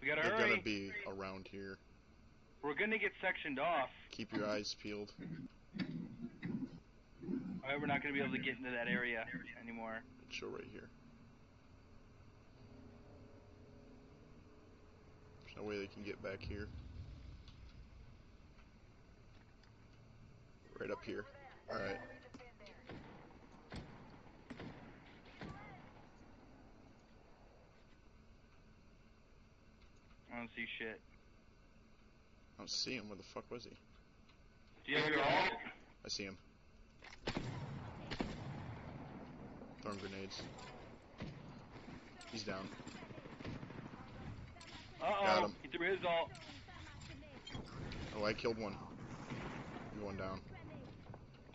We gotta They're hurry. gonna be around here. We're gonna get sectioned off. Keep your eyes peeled. Alright, we're not gonna be able to get into that area anymore. Show right here. There's no way they can get back here. Right up here. Alright. I don't see shit. I don't see him. Where the fuck was he? Do you have your ult? I see him. Throwing grenades. He's down. Got Uh-oh. him. He threw his ult. Oh, I killed one. I'm going down.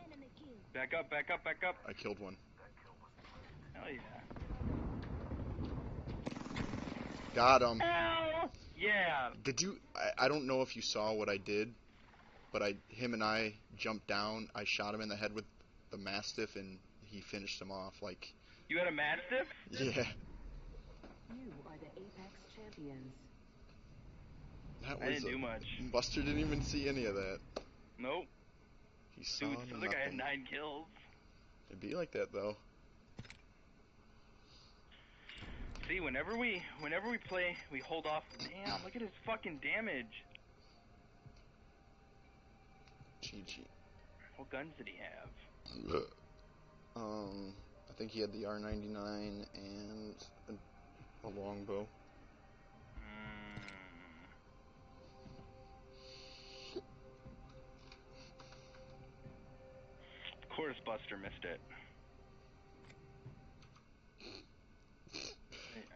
Enemy kill. Back up, back up, back up. I killed one. Hell yeah. Got him. Hell yeah. Did you? I don't know if you saw what I did, but him and I jumped down. I shot him in the head with the Mastiff, and he finished him off. Like, You had a Mastiff? yeah. You are the Apex champions. That I was didn't do much. Buster didn't even see any of that. Nope. He saw Dude, this other guy had nothing. 9 kills. It'd be like that though. See, whenever we play, we hold off. Damn, look at his fucking damage. GG. What guns did he have? I think he had the R99 and a longbow. Of course, Buster missed it.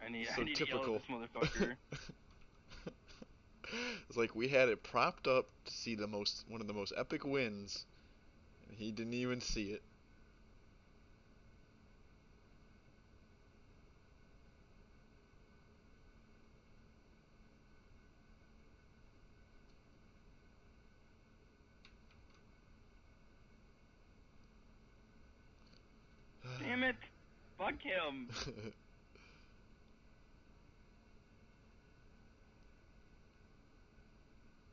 I need So to yell typical. at this motherfucker. It's like we had it propped up to see one of the most epic wins, and he didn't even see it. him.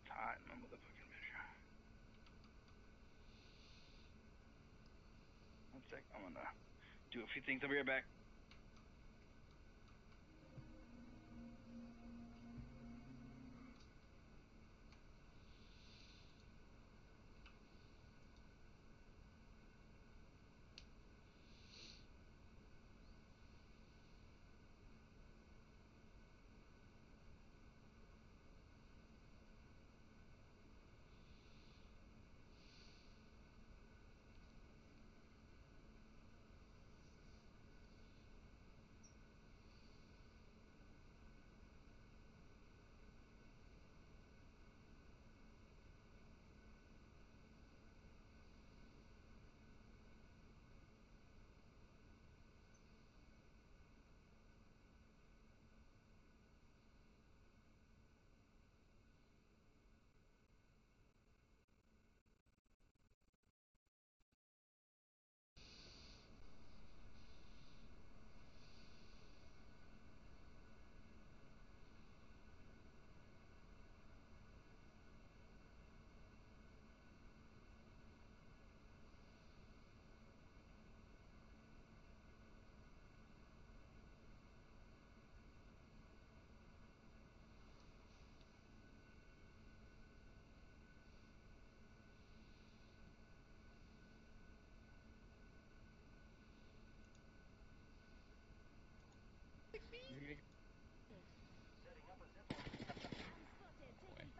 Hot in my motherfucking measure. One sec, I'm gonna do a few things. I'll be right back.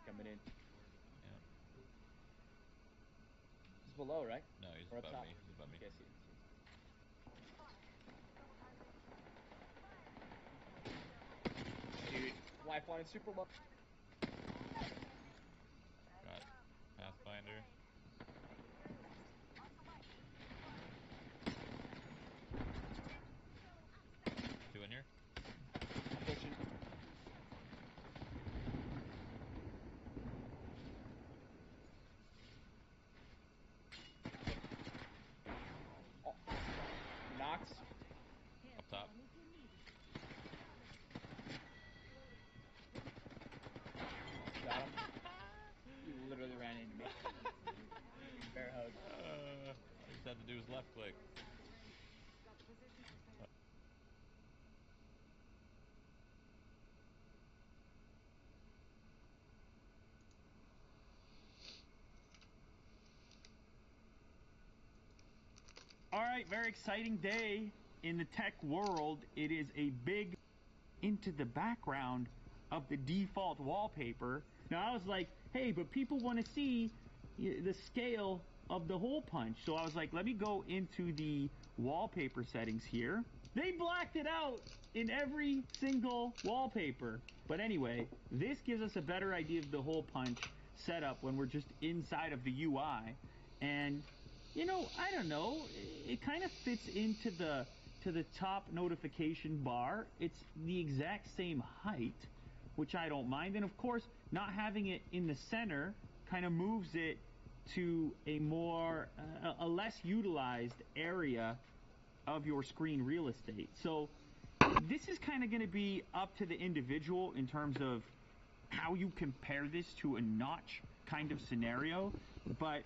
Coming in. Yeah. He's below, right? No, he's or above top? me. He's above me. Okay, I see it. Dude, lifeline is super low. Got Pathfinder. Two in here. I'm pushing. Oh. Knocks. Up top. Got him. He literally ran into me. Bear hug. All he just had to do was left click. All right, very exciting day in the tech world. It is a big into the background of the default wallpaper. Now I was like, hey, but people want to see the scale of the hole punch. So I was like, let me go into the wallpaper settings here. They blacked it out in every single wallpaper. But anyway, this gives us a better idea of the hole punch setup when we're just inside of the UI. And you know, I don't know. It kind of fits into the top notification bar. It's the exact same height, which I don't mind. And of course, not having it in the center kind of moves it to a more a less utilized area of your screen real estate. So this is kind of going to be up to the individual in terms of how you compare this to a notch kind of scenario, but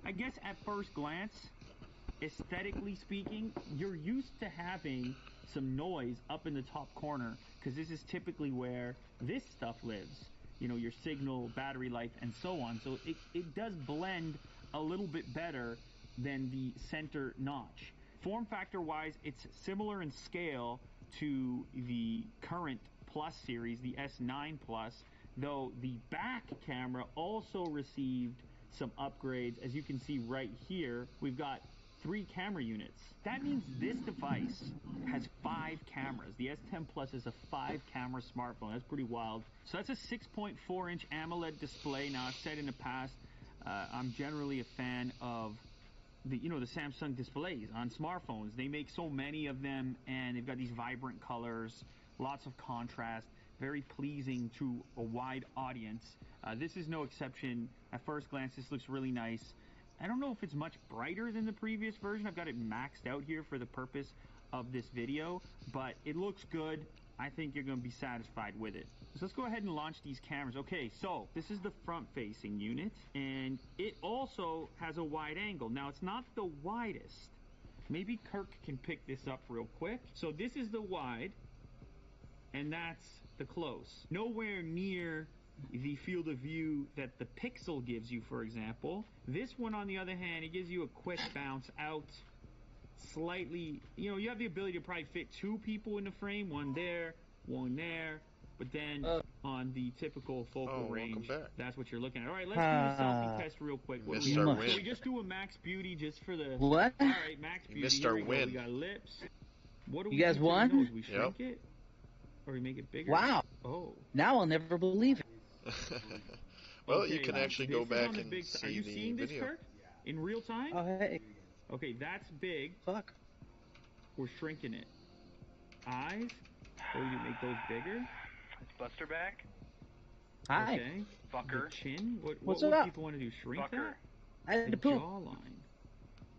I guess at first glance, aesthetically speaking, you're used to having some noise up in the top corner because this is typically where this stuff lives. You know, your signal, battery life, and so on. So it does blend a little bit better than the center notch. Form factor wise, it's similar in scale to the current Plus series, the S9 Plus, though the back camera also received some upgrades. As you can see right here, we've got 3 camera units. That means this device has 5 cameras. The S10 Plus is a 5-camera smartphone. That's pretty wild. So that's a 6.4-inch AMOLED display. Now, I've said in the past, I'm generally a fan of the Samsung displays on smartphones. They make so many of them, and they've got these vibrant colors, lots of contrast, very pleasing to a wide audience. This is no exception. At first glance, this looks really nice. I don't know if it's much brighter than the previous version. I've got it maxed out here for the purpose of this video, but it looks good. I think you're going to be satisfied with it. So let's go ahead and launch these cameras. Okay, so this is the front-facing unit, and it also has a wide angle. Now, it's not the widest. Maybe Kirk can pick this up real quick. So this is the wide, and that's the close. Nowhere near the field of view that the Pixel gives you, for example. This one, on the other hand, it gives you a quick bounce out. Slightly, you have the ability to probably fit 2 people in the frame, one there, but then on the typical focal range, that's what you're looking at. All right, let's do a selfie test real quick. What do we have? So we just do a max beauty just for the... What? All right, max beauty. Missed our win. We got lips. What do you we guys do to won? the nose? We shrink it? Or we make it bigger? Wow. Oh. Now I'll never believe it. Well, Okay, you can actually go back and see Are you the seeing this, video. Kirk? In real time? Oh, hey. Okay, that's big. Fuck. We're shrinking it. Eyes? Or you make those bigger? It's Buster back. Hi. Okay. Fucker. The chin? What What's would up? people want to do? Shrink Fucker. I had that? to The poop. jawline.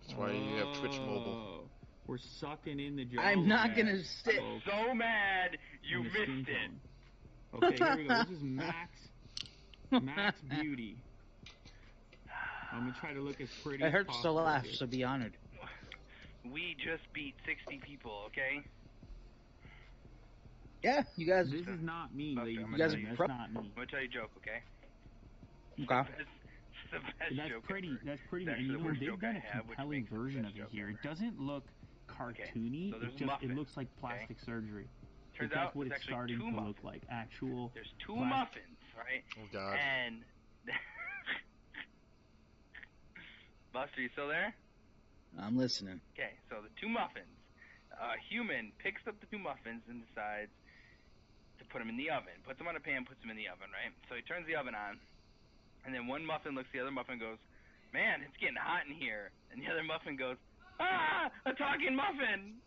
That's why you have Twitch Mobile. Oh, we're sucking in the jawline. I'm not gonna sit. So mad you And the missed skin it. tone. Okay, here we go. This is max beauty. I'm gonna try to look as pretty It as hurts to possible laugh, here. so be honored. We just beat 60 people, okay? Yeah, you guys. This is not me, Buster, ladies I'm and gonna gentlemen. tell That's you- not me. I'm gonna tell you a joke, okay? Okay. It's the best That's joke pretty. ever. That's pretty. It's And actually the worst they've joke done I a have, which compelling makes it the version best of it joke here. ever. It doesn't look cartoony. so there's it muffins, looks like plastic surgery. Turns But that's out what it's it's actually starting 2 to muffins. look like. Actual. There's 2 plastic- muffins, right? Oh, God. And Buster, you still there? I'm listening. Okay, so the 2 muffins. A human picks up the 2 muffins and decides to put them in the oven. Puts them on a pan, puts them in the oven, right? So he turns the oven on, and then one muffin looks at the other muffin and goes, "Man, it's getting hot in here." And the other muffin goes, "Ah, a talking muffin!"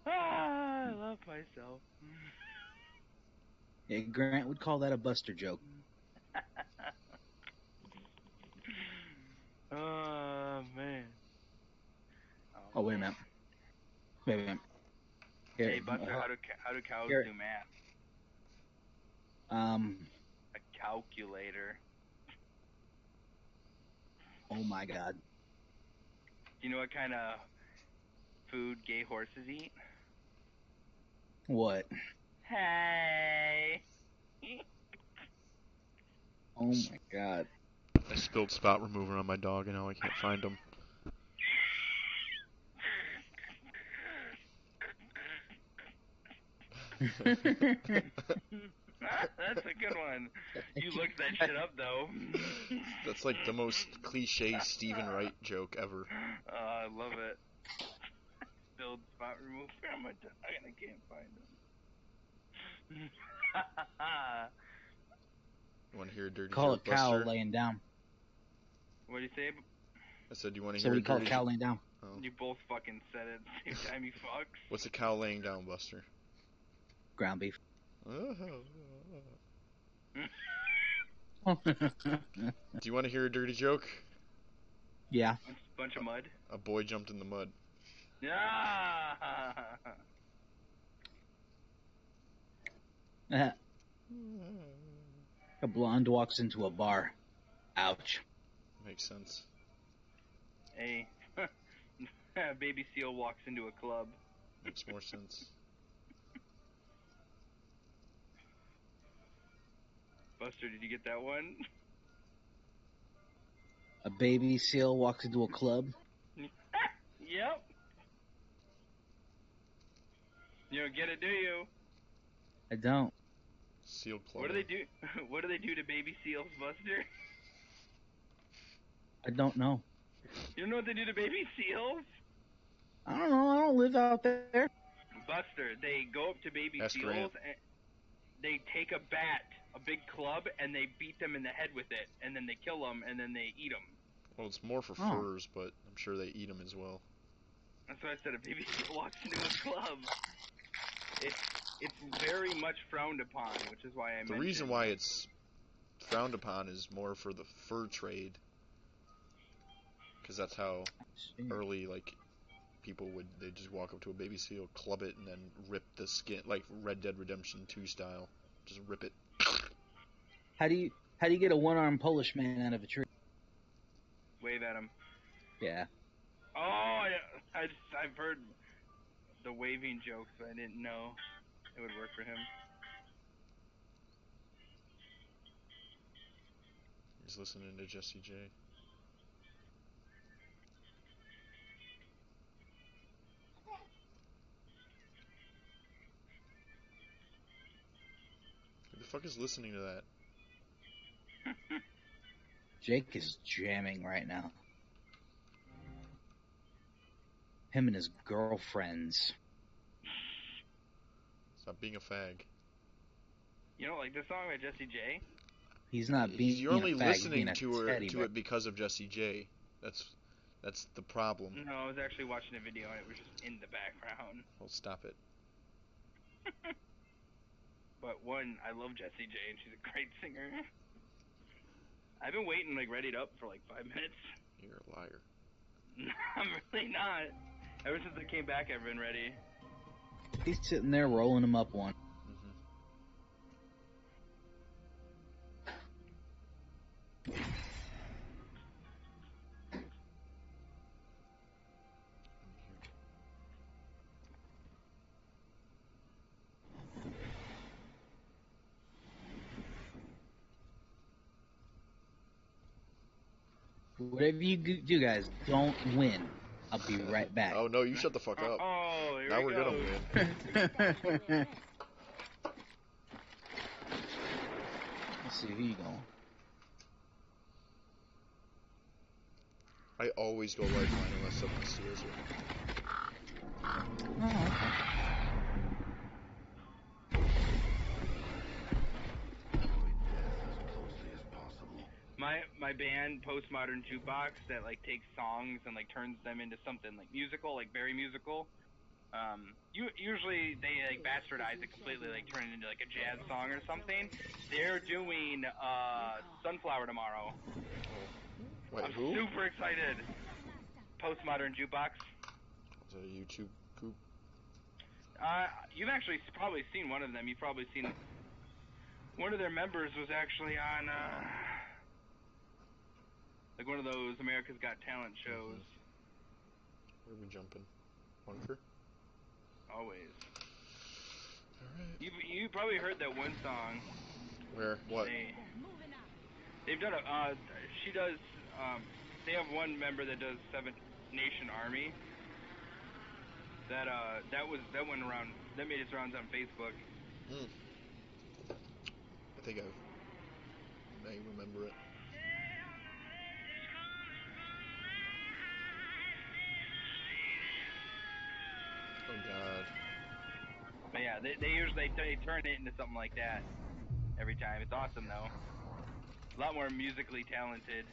I love myself. Yeah, Grant would call that a Buster joke. Oh, man. Oh, wait a minute. Wait a minute. Here, Hey, Buster, how do cows here. do math? A calculator. Oh my God. Do you know what kind of food gay horses eat? What? Hey. Oh my God. I spilled spot remover on my dog and now I can't find him. That's a good one. You looked that shit up, though. That's like the most cliche Stephen Wright joke ever. I love it. Spilled spot remover on my dog and I can't find him. You want to hear a dirty Call joke, it Cal Buster? laying down. What do you say? I said, do you want to So hear we a call dirty it Cal joke? laying down. Oh. You both fucking said it at the same time, you fucks. What's a cow laying down, Buster? Ground beef. Do you want to hear a dirty joke? Yeah. Bunch of mud. A boy jumped in the mud. Yeah. A blonde walks into a bar. Ouch. Makes sense. Hey. Baby seal walks into a club. Makes more sense. Buster, did you get that one? A baby seal walks into a club. Yep. You don't get it, do you? I don't. Seal club. What do they do? What do they do to baby seals, Buster? I don't know. You don't know what they do to baby seals? I don't know. I don't live out there. Buster, they go up to baby Ask seals Grant. and they take a bat, a big club, and they beat them in the head with it, and then they kill them, and then they eat them. Well, it's more for Oh. furs, but I'm sure they eat them as well. That's why I said a baby seal walks into a club. It's very much frowned upon, which is why I The mentioned. reason why it's frowned upon is more for the fur trade, because that's how early like people would they just walk up to a baby seal, club it, and then rip the skin like Red Dead Redemption 2 style. Just rip it. How do you get a one-armed Polish man out of a tree? Wave at him. Yeah. Oh, I've heard the waving jokes, but I didn't know it would work for him. He's listening to Jesse J. Who the fuck is listening to that? Jake is jamming right now. Him and his girlfriends. Stop being a fag. You don't like this song by Jesse J? He's not being You're only a fag, listening being a to teddy bear. it because of Jesse J. That's the problem. No, I was actually watching a video and it was just in the background. Well, stop it. But one, I love Jessie J and she's a great singer. I've been waiting like readied up for like 5 minutes. You're a liar. I'm really not. Ever since I came back, I've been ready. He's sitting there rolling him up one. Whatever you do, guys, don't win. I'll be right back. Oh no, you shut the fuck up. Oh, here now we we're go. gonna win. Let's see, who you going? I always go lifeline unless someone steals it. Oh, okay. My band, Postmodern Jukebox, that like takes songs and like turns them into something like musical, like very musical. Usually they like bastardize it completely, like turn it into like a jazz song or something. They're doing Sunflower tomorrow. Wait, I'm who? super excited. Postmodern Jukebox. Is that a YouTube group? You've actually probably seen one of them. You've probably seen one of their members was actually on like one of those America's Got Talent shows. Where are we jumping? Bunker? Always. Alright. You probably heard that one song. Where? What? They've done a she does they have one member that does Seven Nation Army. That went around, that made its rounds on Facebook. I think I may remember it. Oh god. But yeah, they usually they turn it into something like that every time. It's awesome though. A lot more musically talented.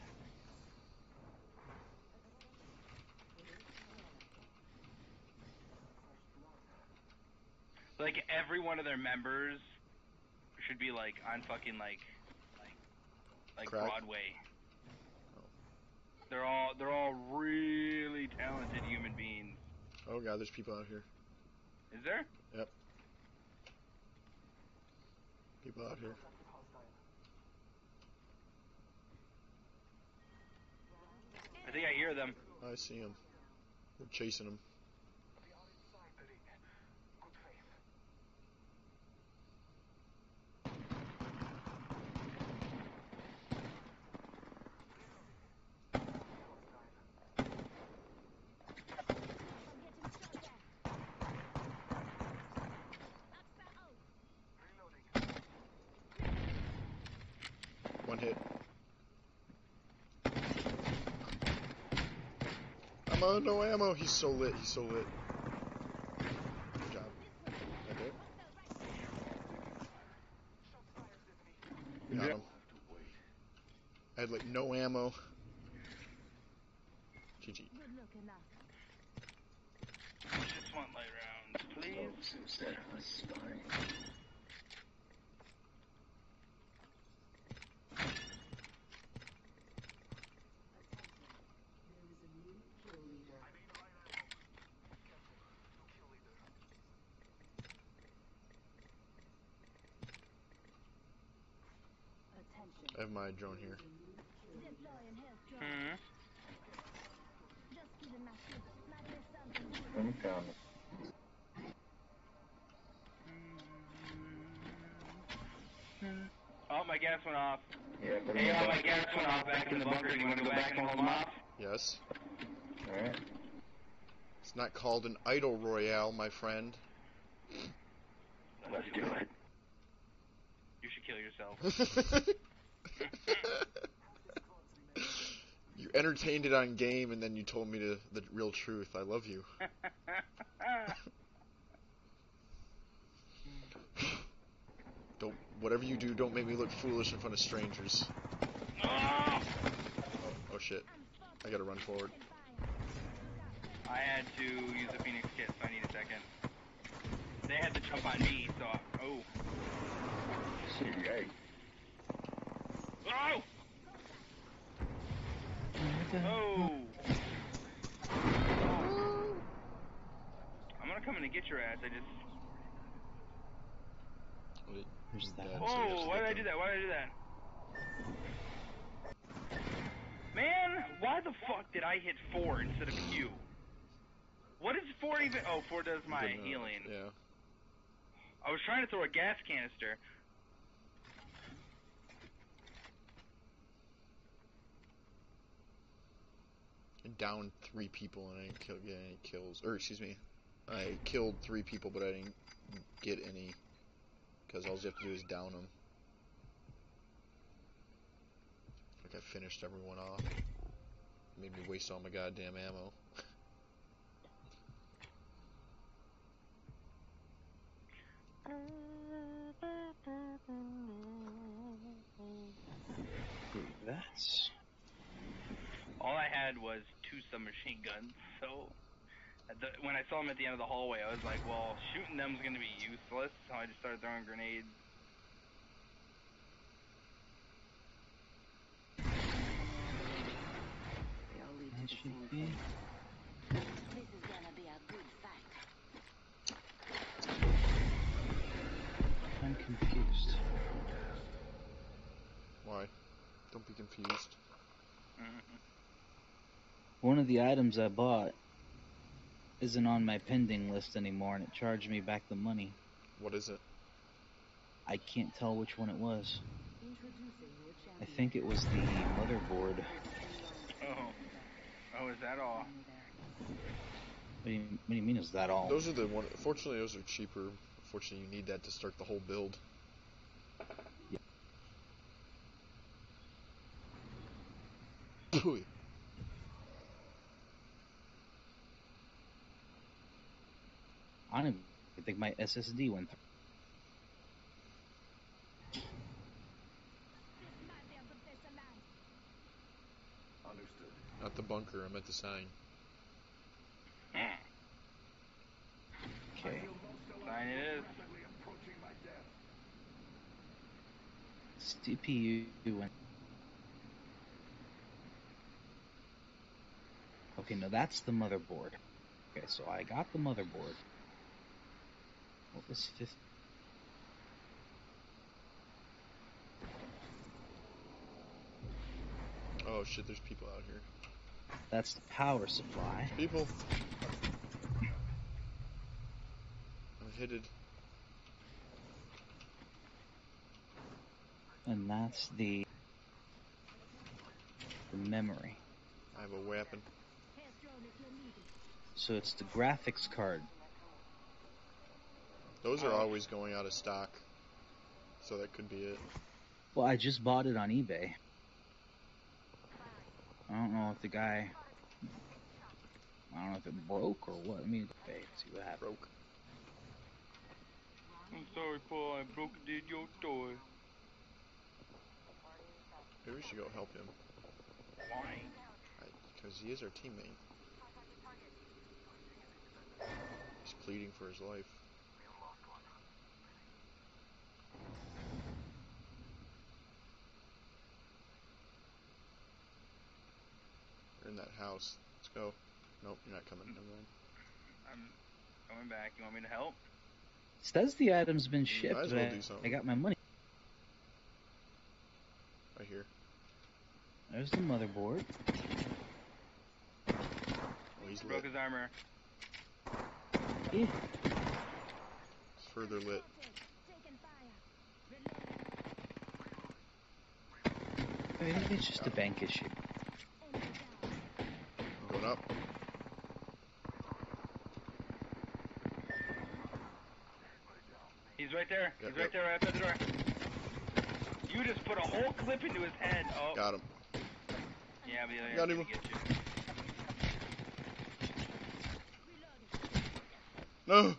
Like every one of their members should be like on fucking like Crack? Broadway. They're all really talented human beings. Oh god, there's people out here. Is there? Yep. People out here. I think I hear them. I see them. We're chasing them. One hit. I'm on no ammo. He's so lit. He's so lit. Good job. Right there. Got him. I had like no ammo. GG. Just want light rounds, please. Instead of a spine. I have my drone here. Deploying health drone. Hmm. Just giving my ship. Might be something here. I'm coming. Oh, my gas went off. Yeah, put Hey, him oh, in my gas went off back in the bunker. Do you want to go back and hold them off? Yes. Alright. It's not called an idle royale, my friend. Let's do it. You should kill yourself. You entertained it on game, and then you told me the real truth. I love you. Don't, whatever you do, don't make me look foolish in front of strangers. Oh shit. I gotta run forward. I had to use a Phoenix kit, so I need a second. They had to jump on me, so oh. Yikes. Oh! Oh! I'm gonna come in and get your ass. I just. There's that. Oh! Why did I do that? Why did I do that? Man, why the fuck did I hit 4 instead of Q? What is 4 even? Oh, 4 does my healing. Yeah. I was trying to throw a gas canister. I downed 3 people and I didn't get any kills. Or, excuse me, I killed 3 people, but I didn't get any. Because all you have to do is down them. Like I finished everyone off. Made me waste all my goddamn ammo. That's... All I had was 2 submachine guns, so when I saw them at the end of the hallway, I was like, well, shooting them's gonna be useless, so I just started throwing grenades. They all lead to the same be. place. This is gonna be a good fight. I'm confused. Why? Don't be confused. One of the items I bought isn't on my pending list anymore, and it charged me back the money. What is it? I can't tell which one it was. Introducing your I champion. think it was the motherboard. Oh, is that all? What do you mean, is that all? Those are the one. Fortunately, those are cheaper. Fortunately, you need that to start the whole build. Yeah. Pooey. I don't even think my SSD went through. This might be a good place to land. Understood. Not the bunker. I'm at the sign. Okay. Fine it is. CPU went. Okay, no, that's the motherboard. Okay, so I got the motherboard. What was 50? Oh shit, there's people out here. That's the power supply. People. I'm hitted. And that's the memory. I have a weapon. Health drone if you need it. So it's the graphics card. Those are always going out of stock. So that could be it. Well, I just bought it on eBay. I don't know if the guy... I don't know if it broke or what. Let me go eBay and see what happened. Broke. I'm sorry, Paul. I broke your toy. Maybe we should go help him. Why? Because he is our teammate. He's pleading for his life. We're in that house. Let's go. Nope, you're not coming. Never mind. I'm going back. You want me to help? It says the item's been You shipped, might as but well do something. I got my money. Right here. There's the motherboard. Oh, he's lit. Broke his armor. Yeah. It's further lit. I think it's just a bank issue. I'm going up. He's right there. Yep, He's right there, right outside the door. You just put a whole clip into his head. Oh. Got him. Yeah, but Got gonna him. get you. No!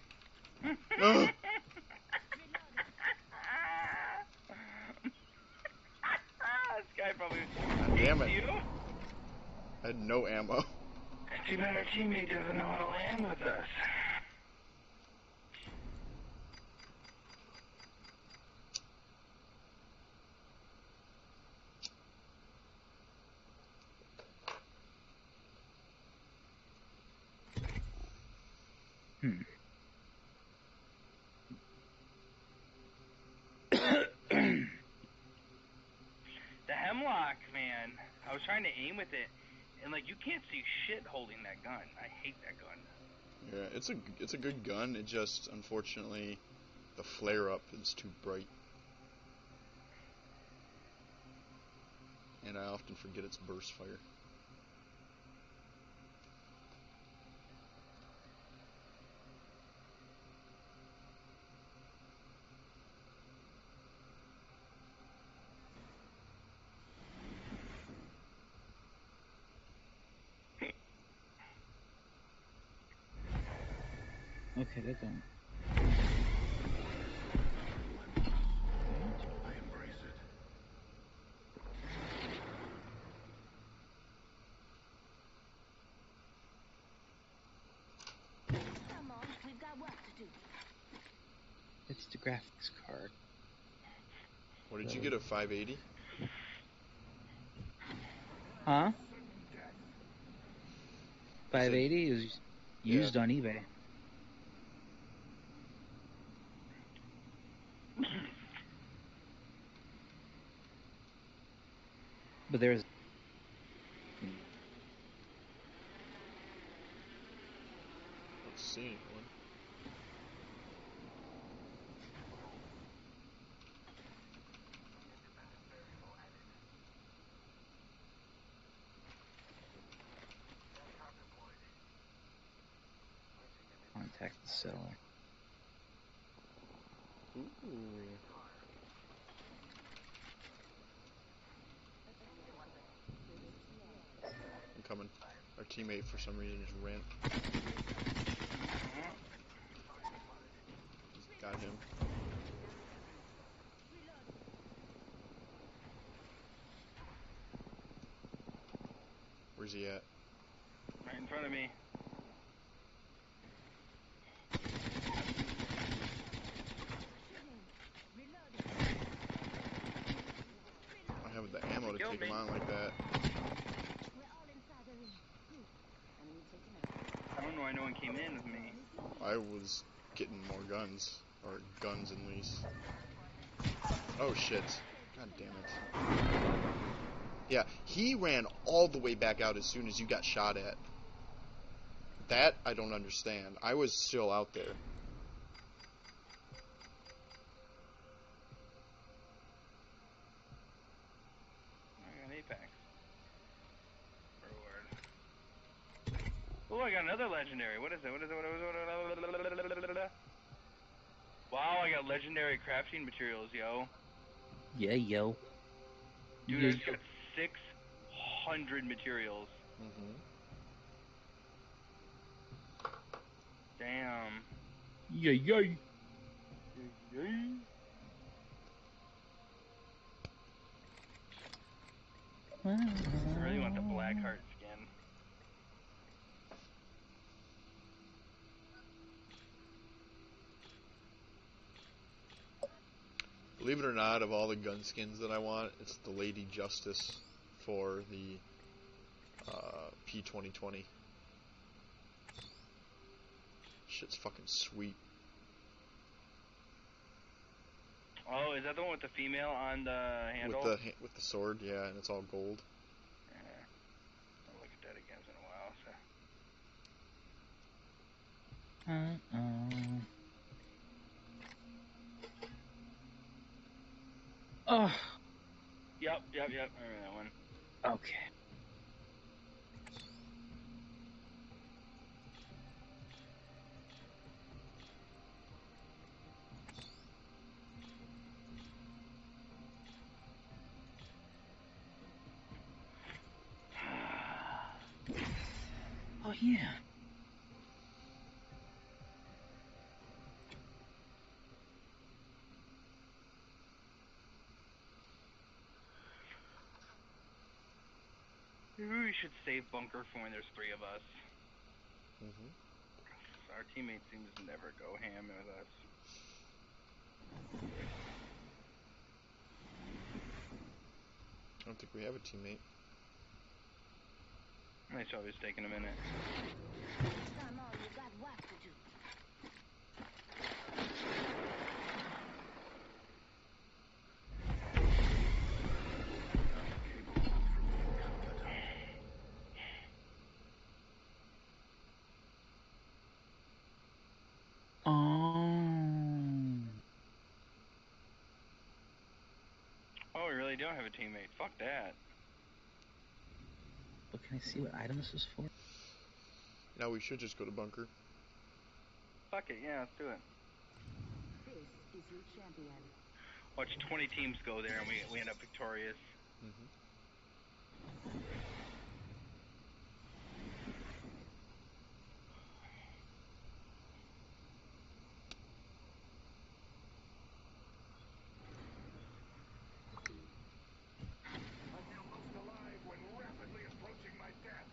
No! This guy probably God damn it. you. I had no ammo. Too bad our teammate doesn't know how to land with us. The hemlock, man. I was trying to aim with it, and like you can't see shit holding that gun. I hate that gun. Yeah, it's a good gun. It just, unfortunately, the flare up is too bright. And I often forget its burst fire. Okay, they're done. Come on, we've got work to do. It's the graphics card. What did you get, a 580? Huh? 580 is used on eBay. But there's Let's see. contact the seller. Ooh. I'm coming. Our teammate, for some reason, just ran. Got him. Where's he at? Right in front of me. I have the ammo to take him on like that. I don't know why no one came in with me. I was getting more guns. Or guns, at least. Oh, shit. God damn it. Yeah, he ran all the way back out as soon as you got shot at. That, I don't understand. I was still out there. I got Apex. Reward. Oh, I got another legendary. What is it? What is it? What is it? Wow, I got legendary crafting materials, yo. Yeah, yo. Dude, Yeah, I just got 600 materials. Mm-hmm. Damn. Yeah, yeah. I really want the black heart skin. Believe it or not, of all the gun skins that I want, it's the Lady Justice for the P2020. Shit's fucking sweet. Oh, is that the one with the female on the handle? With the sword, yeah, and it's all gold. Oh, Yep. I remember that one. okay. Oh yeah. Maybe we should save bunker for when there's 3 of us. Mm-hmm. Our teammates seem to never go ham with us. I don't think we have a teammate. Nice job, just taking a minute. Come on, you got work to do. Oh, we really don't have a teammate. Fuck that. But can I see what item this is for? Now we should just go to bunker. Fuck it, yeah, let's do it. This is your champion. Watch 20 teams go there and we end up victorious. Mm-hmm. I feel most alive when rapidly approaching my death.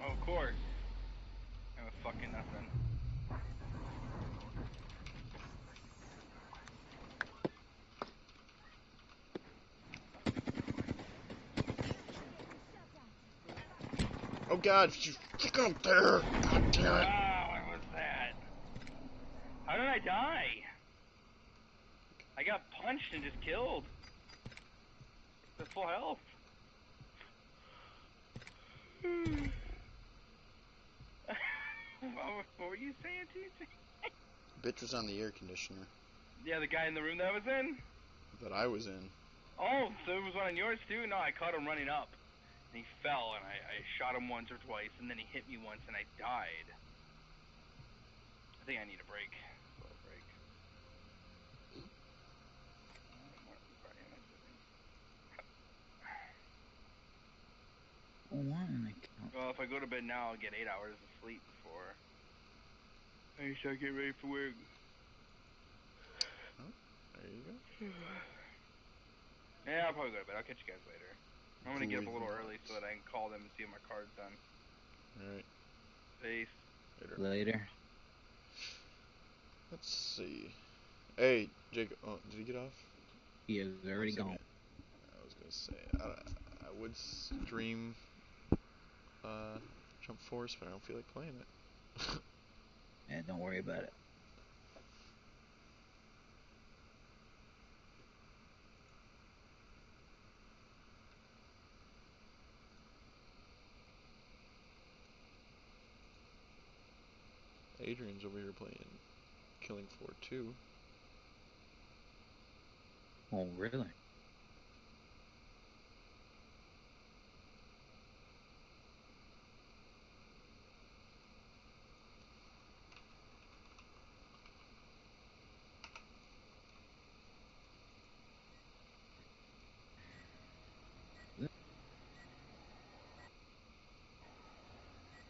Oh, of course. I have a fucking nothing. Oh God! She's fucking up there! God damn it! Wow, what was that? How did I die? I got punched and just killed. The full health. What were you saying, TJ? Bitch was on the air conditioner Yeah, the guy in the room that I was in? that I was in. Oh, so it was one of yours too? No, I caught him running up. And he fell, and I shot him once or twice, and then he hit me once, and I died. I think I need a break. A little break. What party am I sitting? One account. Well, if I go to bed now, I'll get 8 hours of sleep before I start getting ready for work. Oh, there you go. Yeah, I'll probably go to bed. I'll catch you guys later. I'm gonna get up a little early so that I can call them and see if my card's done. Alright. Peace. Later. Let's see. Hey, Jake. Oh, did he get off? He is already gone. I was gonna say I would stream Jump Force, but I don't feel like playing it. Yeah, don't worry about it. Adrian's over here playing Killing Floor 2. Oh, really?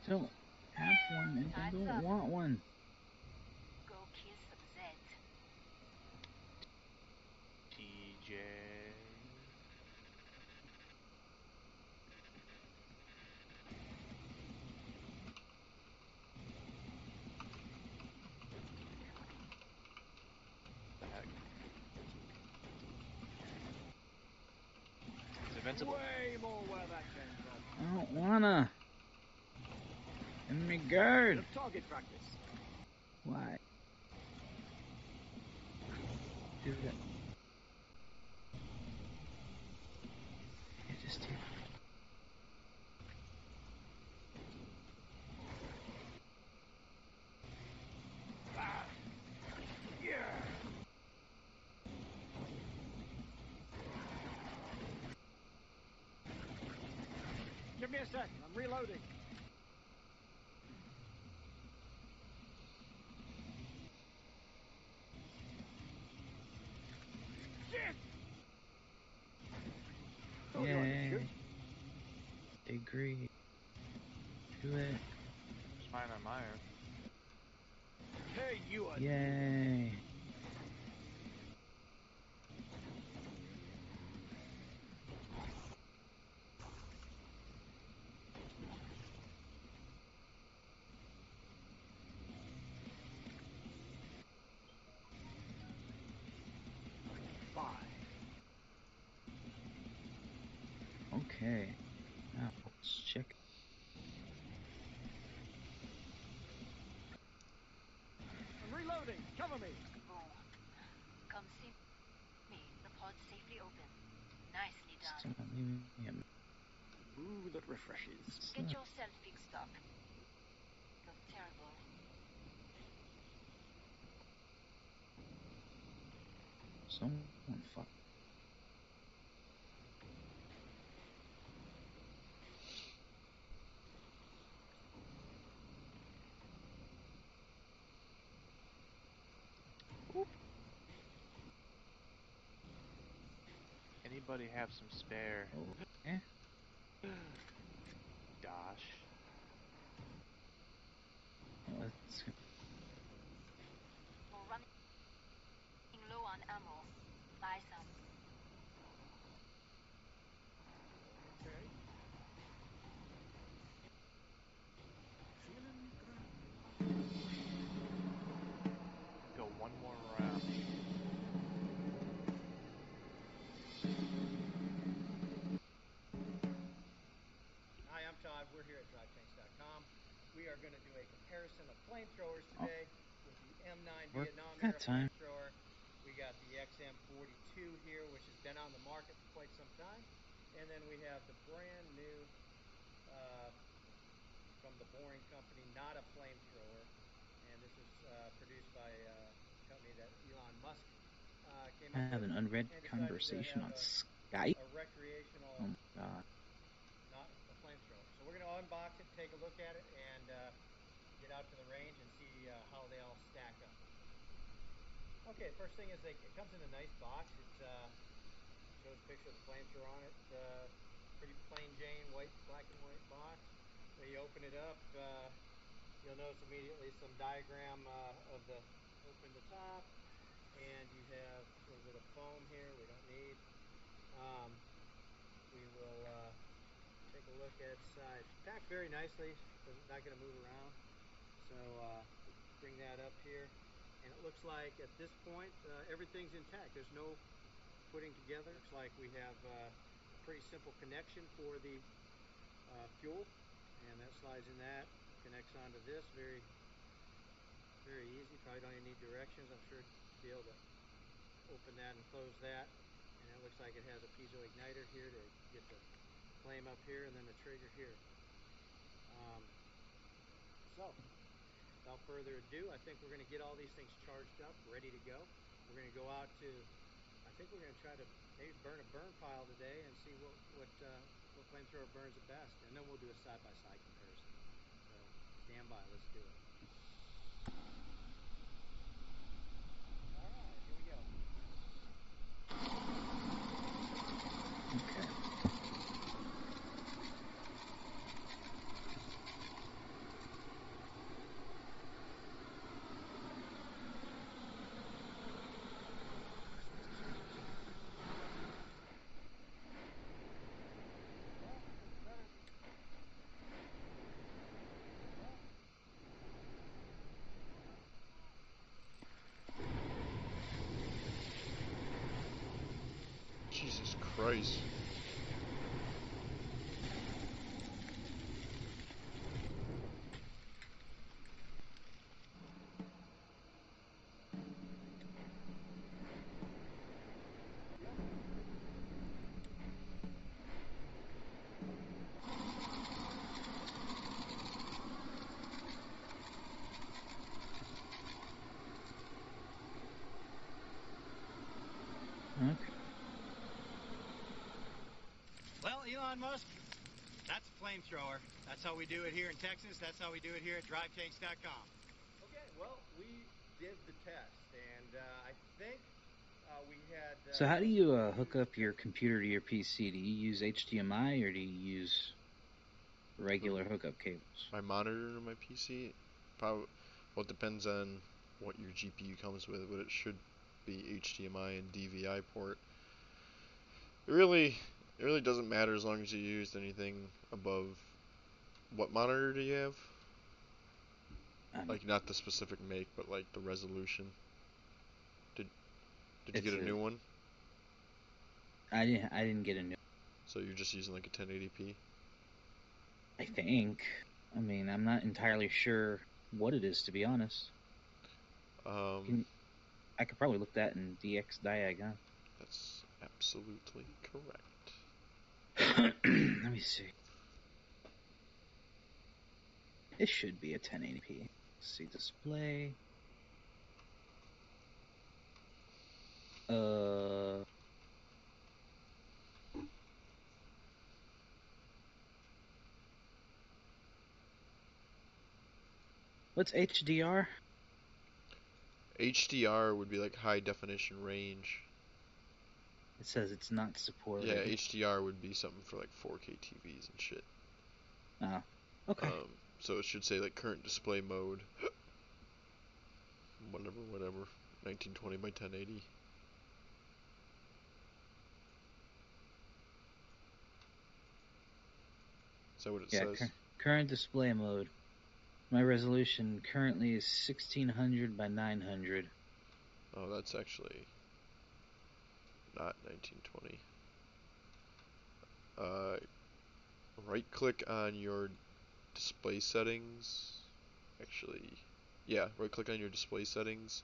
Don't have one and I don't want one. Go kiss some Zeds. TJ. The heck? invincible. Way more where that came from. I don't wanna. In my guard. Bit of target practice. Why? Do that. It just Yeah. Give me a sec. I'm reloading. Shit! Thought you had to shoot. Agree. Do it. It's mine on my end. Hey, you are. Yay. Okay. Now let's check. I'm reloading. Cover me. Come see me. The pod's safely open. Nicely done. Still not leaving him. Ooh, that refreshes. Get yourself fixed up. Look terrible. Someone fuck. Anybody have some spare? Oh, eh? Dosh. Let's. We're running low on ammo. Buy some. Okay. Feeling grand. Go one more round. Hi, I'm Todd. We're here at DriveTanks.com. We are going to do a comparison of flamethrowers today with the M9 Vietnam era flamethrower. We got the XM42 here, which has been on the market for quite some time. And then we have the brand new from the Boring Company, not a flamethrower. And this is produced by a company that Elon Musk came up with. I have an unread conversation on Skype. A recreational, oh my god. not a flamethrower. So we're going to unbox it, take a look at it, and get out to the range and see how they all stack up. Okay, first thing is it comes in a nice box. It shows a picture of the flamethrower on it. Pretty plain Jane, black and white box. When you open it up, you'll notice immediately some diagram of the open the top, and you have a little bit of foam here we don't need. We will take a look at size. Packed very nicely, so it's not going to move around. So bring that up here, and it looks like at this point everything's intact. There's no putting together. Looks like we have a pretty simple connection for the fuel, and that slides in that, connects onto this. Very easy. Probably don't even need directions. I'm sure to be able to open that and close that. And it looks like it has a piezo igniter here to get the flame up here, and then the trigger here. So without further ado, I think we're going to get all these things charged up, ready to go. We're going to go out to, I think we're going to try to maybe burn a burn pile today and see what flamethrower burns the best, and then we'll do a side-by-side comparison. So stand by, let's do it. All right, here we go. Okay. Jesus Christ. Elon Musk? That's a flamethrower. That's how we do it here in Texas. That's how we do it here at DriveTanks.com. Okay, well, we did the test, and I think we had... So how do you hook up your computer to your PC? Do you use HDMI or do you use regular hookup cables? My monitor to my PC, probably. Well, it depends on what your GPU comes with, but it should be HDMI and DVI port. It really doesn't matter as long as you used anything above. What monitor do you have? Like not the specific make, but like the resolution. Did you get a new one? I didn't get a new. So you're just using like a 1080p? I think. I mean, I'm not entirely sure what it is, to be honest. I could probably look that in DX Diag, huh? That's absolutely correct. Let me see. It should be a 1080p. Let's see, display. What's HDR? HDR would be like high definition range. It says it's not supported. Yeah, HDR would be something for like 4K TVs and shit. Oh, okay. So it should say like current display mode. Whatever. 1920 by 1080. Is that what it says? Current display mode. My resolution currently is 1600 by 900. Oh, that's actually not 1920. Right click on your display settings. Actually, yeah, right click on your display settings.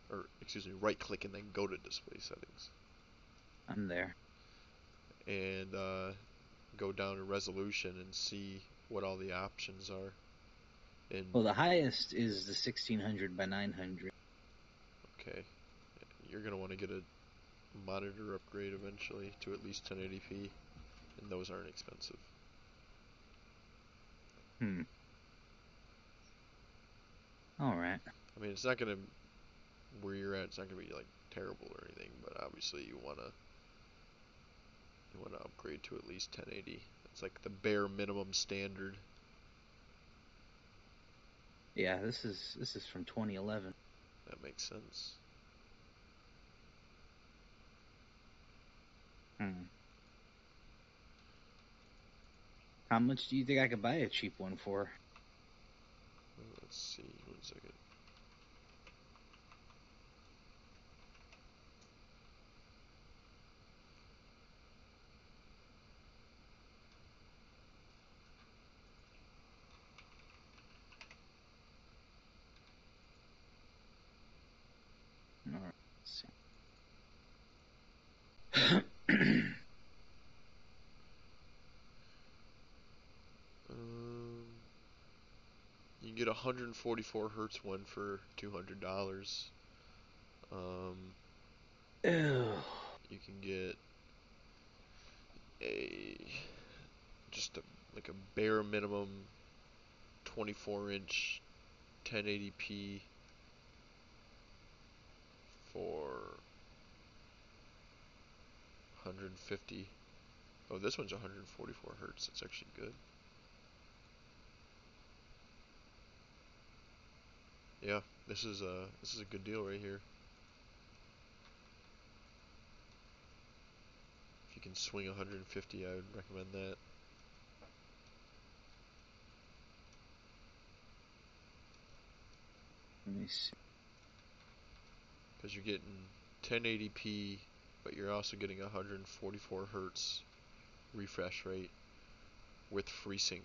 Or, excuse me, right click and then go to display settings. I'm there. And go down to resolution and see what all the options are. Well, the highest is the 1600 by 900. Okay. You're going to want to get a monitor upgrade eventually to at least 1080p, and those aren't expensive. Alright. I mean, it's not going to, where you're at, it's not going to be like terrible or anything, but obviously you want to upgrade to at least 1080. It's like the bare minimum standard. Yeah, this is from 2011. That makes sense. How much do you think I could buy a cheap one for? Let's see, 1 second. Alright, let's see. You can get a 144 hertz one for $200. Ew. You can get like a bare minimum 24-inch 1080p for 150. Oh, this one's 144 hertz. It's actually good. Yeah, this is a good deal right here. If you can swing 150, I would recommend that. Let me see. Because you're getting 1080p, but you're also getting 144 hertz refresh rate with FreeSync.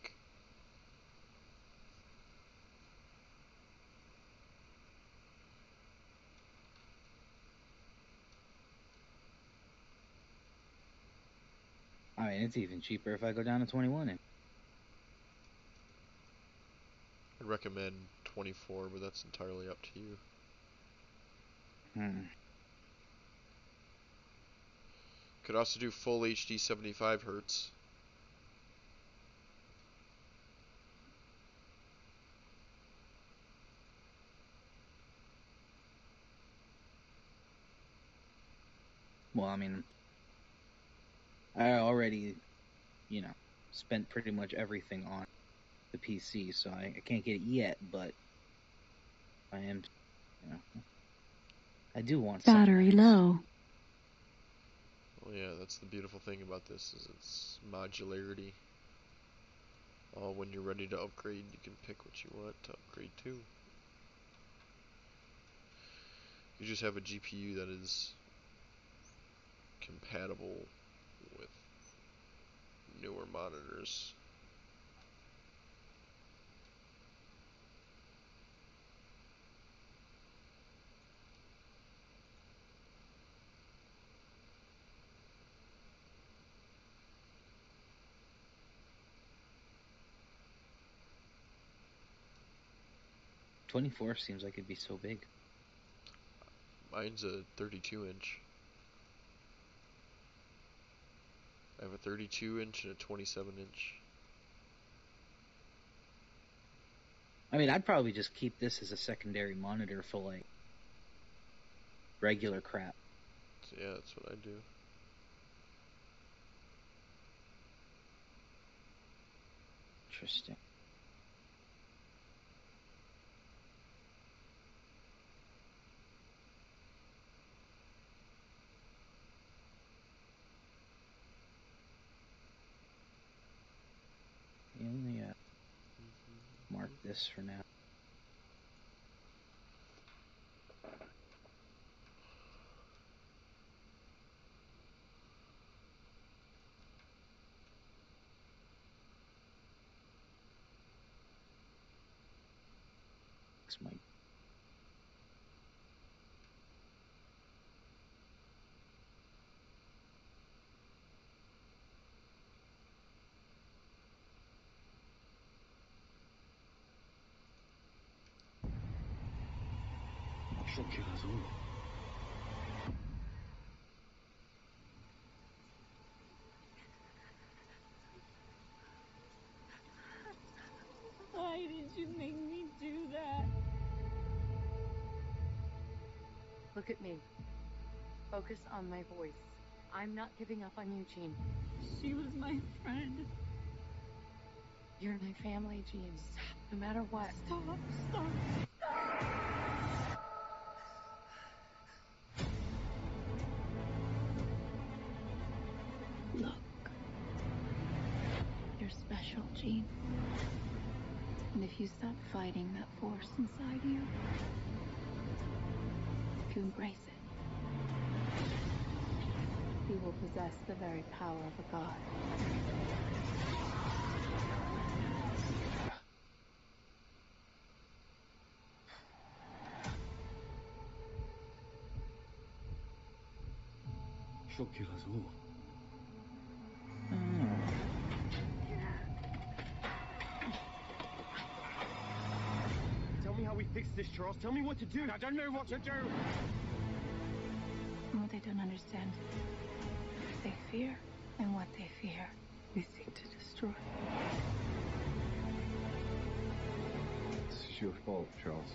I mean, it's even cheaper if I go down to 21 inch. I'd recommend 24, but that's entirely up to you. Could also do full HD 75 hertz. Well, I mean, I already, spent pretty much everything on the PC, so I can't get it yet, but I am, I do want Battery something nice. low. Well, yeah, that's the beautiful thing about this, is its modularity. When you're ready to upgrade, you can pick what you want to upgrade to. You just have a GPU that is compatible with newer monitors. .24 seems like it'd be so big. Mine's a 32-inch. I have a 32-inch and a 27-inch. I mean, I'd probably just keep this as a secondary monitor for, like, regular crap. So, yeah, that's what I do. Interesting. Yeah, mark this for now. This might. Why did you make me do that? Look at me. Focus on my voice. I'm not giving up on you, Jean. She was my friend. You're my family, Jean. No matter what. Stop. Look. You're special, Jean. And if you stop fighting that force inside you, if you embrace it, you will possess the very power of a god. Tell me how we fix this, Charles. Tell me what to do. I don't know what to do. No, they don't understand. They fear, and what they fear, they seek to destroy. This is your fault, Charles.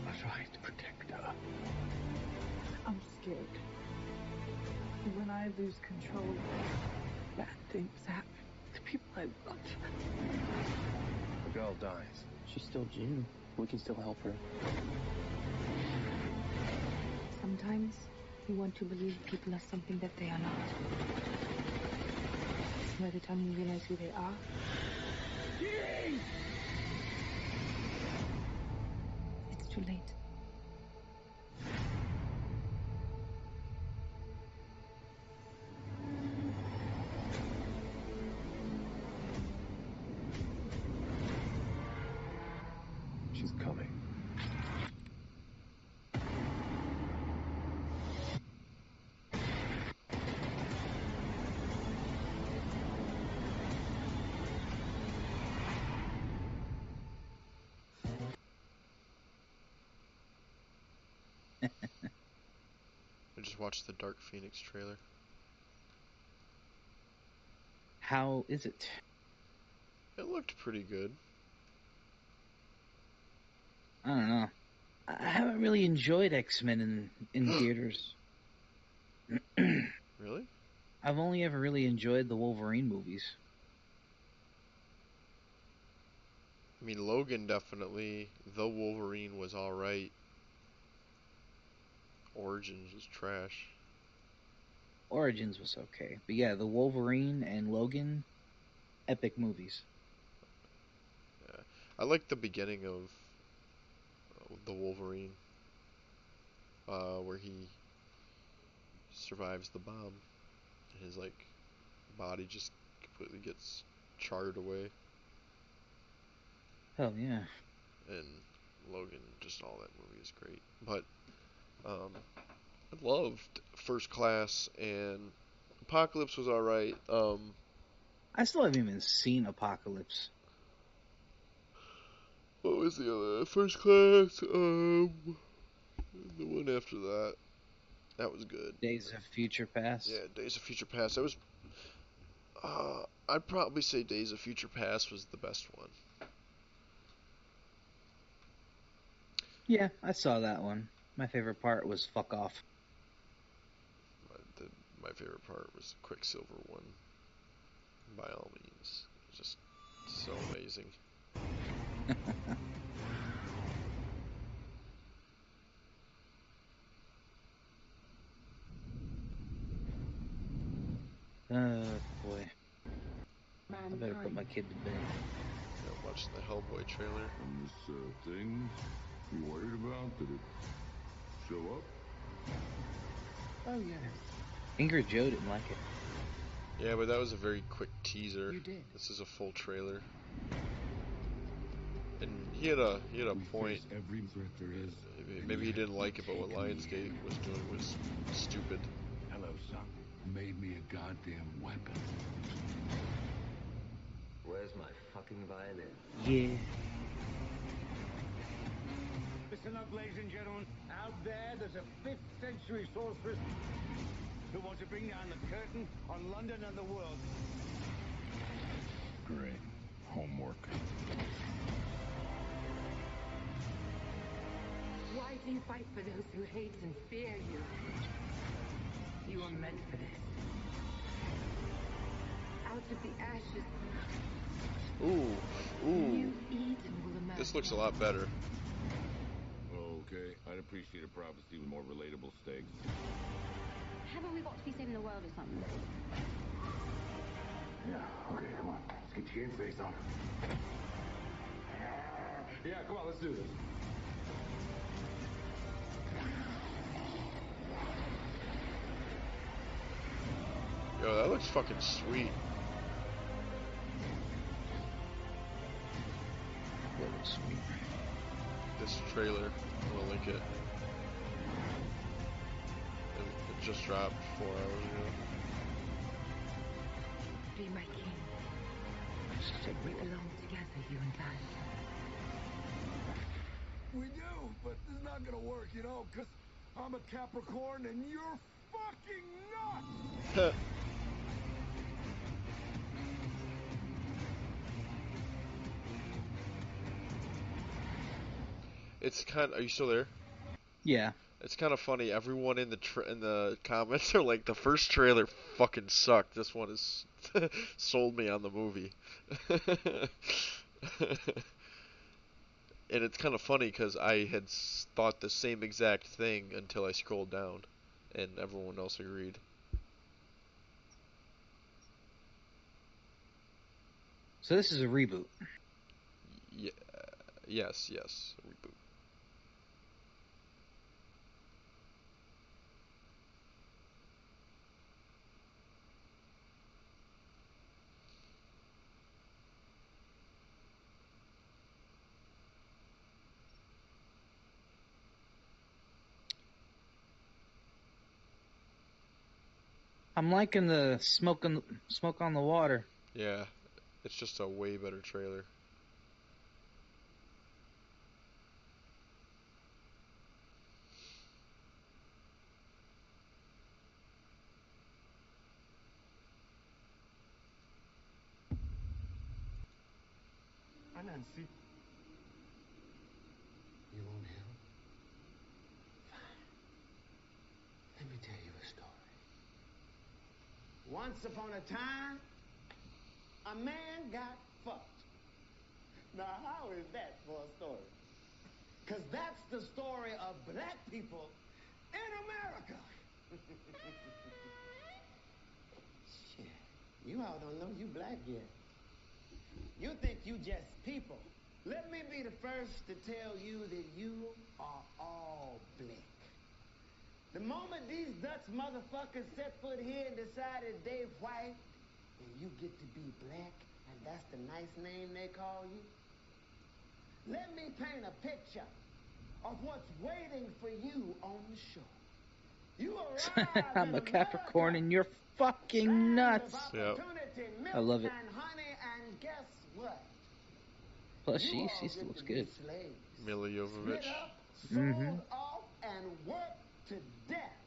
I tried to protect her. I'm scared. When I lose control, bad things happen to people I love. The girl dies. She's still Jean. We can still help her. Sometimes you want to believe people are something that they are not. By the time you realize who they are, it's too late. She's coming. I just watched the Dark Phoenix trailer. How is it? It looked pretty good. I don't know. I haven't really enjoyed X-Men in theaters. Really? I've only ever really enjoyed the Wolverine movies. I mean, Logan definitely. The Wolverine was alright. Origins was trash. Origins was okay. But yeah, the Wolverine and Logan, epic movies. Yeah. I like the beginning of the Wolverine. Where he survives the bomb. And his, like, body just completely gets charred away. Hell yeah. And Logan, just all that movie is great. But, I loved First Class, and Apocalypse was alright. I still haven't even seen Apocalypse. What was the other? First Class, the one after that. That was good. Days of Future Past? Yeah, Days of Future Past. That was, I'd probably say Days of Future Past was the best one. Yeah, I saw that one. My favorite part was fuck off. My favorite part was the Quicksilver one. By all means. Just so amazing. Oh, boy. I better put my kid to bed. Yeah, watch the Hellboy trailer. And this thing you worried about, did it show up? Oh, yeah. Ingrid Joe didn't like it. Yeah, but that was a very quick teaser. You did. This is a full trailer. And he had a point. Every threat there is. Maybe he didn't like it, but what Lionsgate was doing was stupid. Hello, son. Made me a goddamn weapon. Where's my fucking violin? Yeah. Listen up, ladies and gentlemen. Out there's a 5th century sorceress who wants to bring down the curtain on London and the world. Great. Homework. Why do you fight for those who hate and fear you? You were meant for this. Out of the ashes, Ooh. new Eden will emerge. This looks a lot better. Okay, I'd appreciate a prophecy with more relatable stakes. Haven't we got to be saving the world or something? Yeah, okay, come on. Let's get your game face on. Yeah, come on, let's do this. Yo, that looks fucking sweet. That looks sweet. This trailer, I'm gonna link it. It just dropped 4 hours ago. Be my king. We belong together, you and I. We do, but this is not gonna work, you know, because I'm a Capricorn and you're fucking nuts! It's kind of, are you still there? Yeah. It's kind of funny. Everyone in the comments are like, the first trailer fucking sucked. This one is sold me on the movie. And it's kind of funny because I had thought the same exact thing until I scrolled down, and everyone else agreed. So this is a reboot. Yeah, yes, reboot. I'm liking the smoke on the water. Yeah, it's just a way better trailer. Hi, Nancy. You won't help? Fine. Let me tell you a story. Once upon a time, a man got fucked. Now, how is that for a story? Because that's the story of black people in America. Shit, you all don't know you black yet. You think you just people. Let me be the first to tell you that you are all black. The moment these Dutch motherfuckers set foot here and decided they white, and you get to be black, and that's the nice name they call you, let me paint a picture of what's waiting for you on the shore. You arrive I'm a Capricorn and you're fucking nuts. Yep. I love it. And honey, and guess what? Plus, You she all still get looks to be good. slaves. Mila Jovovich. Split up, sold off, and worked to death.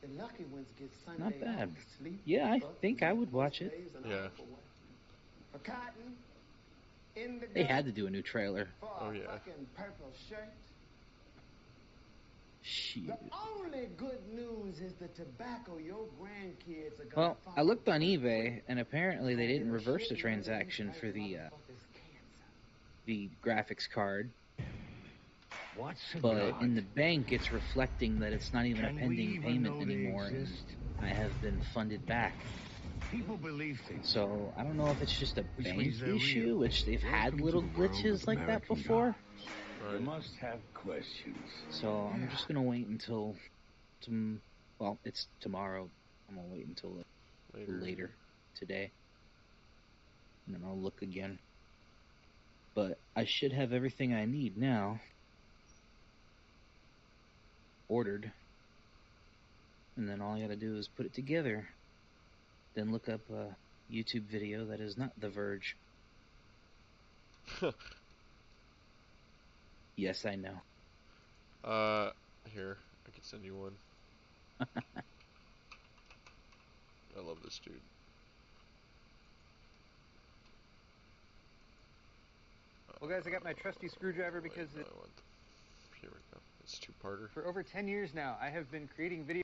The lucky ones get Sunday Not bad. off to sleep. Yeah, I fuck, think I would more watch it. slaves than I Yeah. ever was. For cotton, indigo, They had to do a new trailer. for Oh, a yeah. fucking purple shirt. Shit. The only good news is the tobacco your grandkids are gonna Well, follow. I looked on eBay, and apparently they didn't reverse the transaction for the graphics card. What's a But god? in the bank, it's reflecting that it's not even a Can we pending even payment know they anymore, and exist? I have been funded back. People believe things. So I don't know if it's just a Which bank means they're issue, real. which they've had Welcome little to the world glitches of like that American before. You Right. must have questions. So I'm just gonna wait until, well, it's tomorrow. I'm gonna wait until later today, and then I'll look again. But I should have everything I need now ordered, and then all I gotta do is put it together. Then look up a YouTube video that is not The Verge. Yes, I know. Here, I can send you one. I love this dude. Well, guys, I got my trusty screwdriver because Wait, no, I want here we go. It's two-parter. for over 10 years now, I have been creating videos.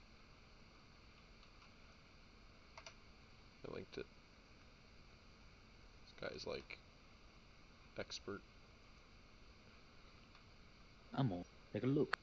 I linked it. This guy's like expert. I'm gonna take a look.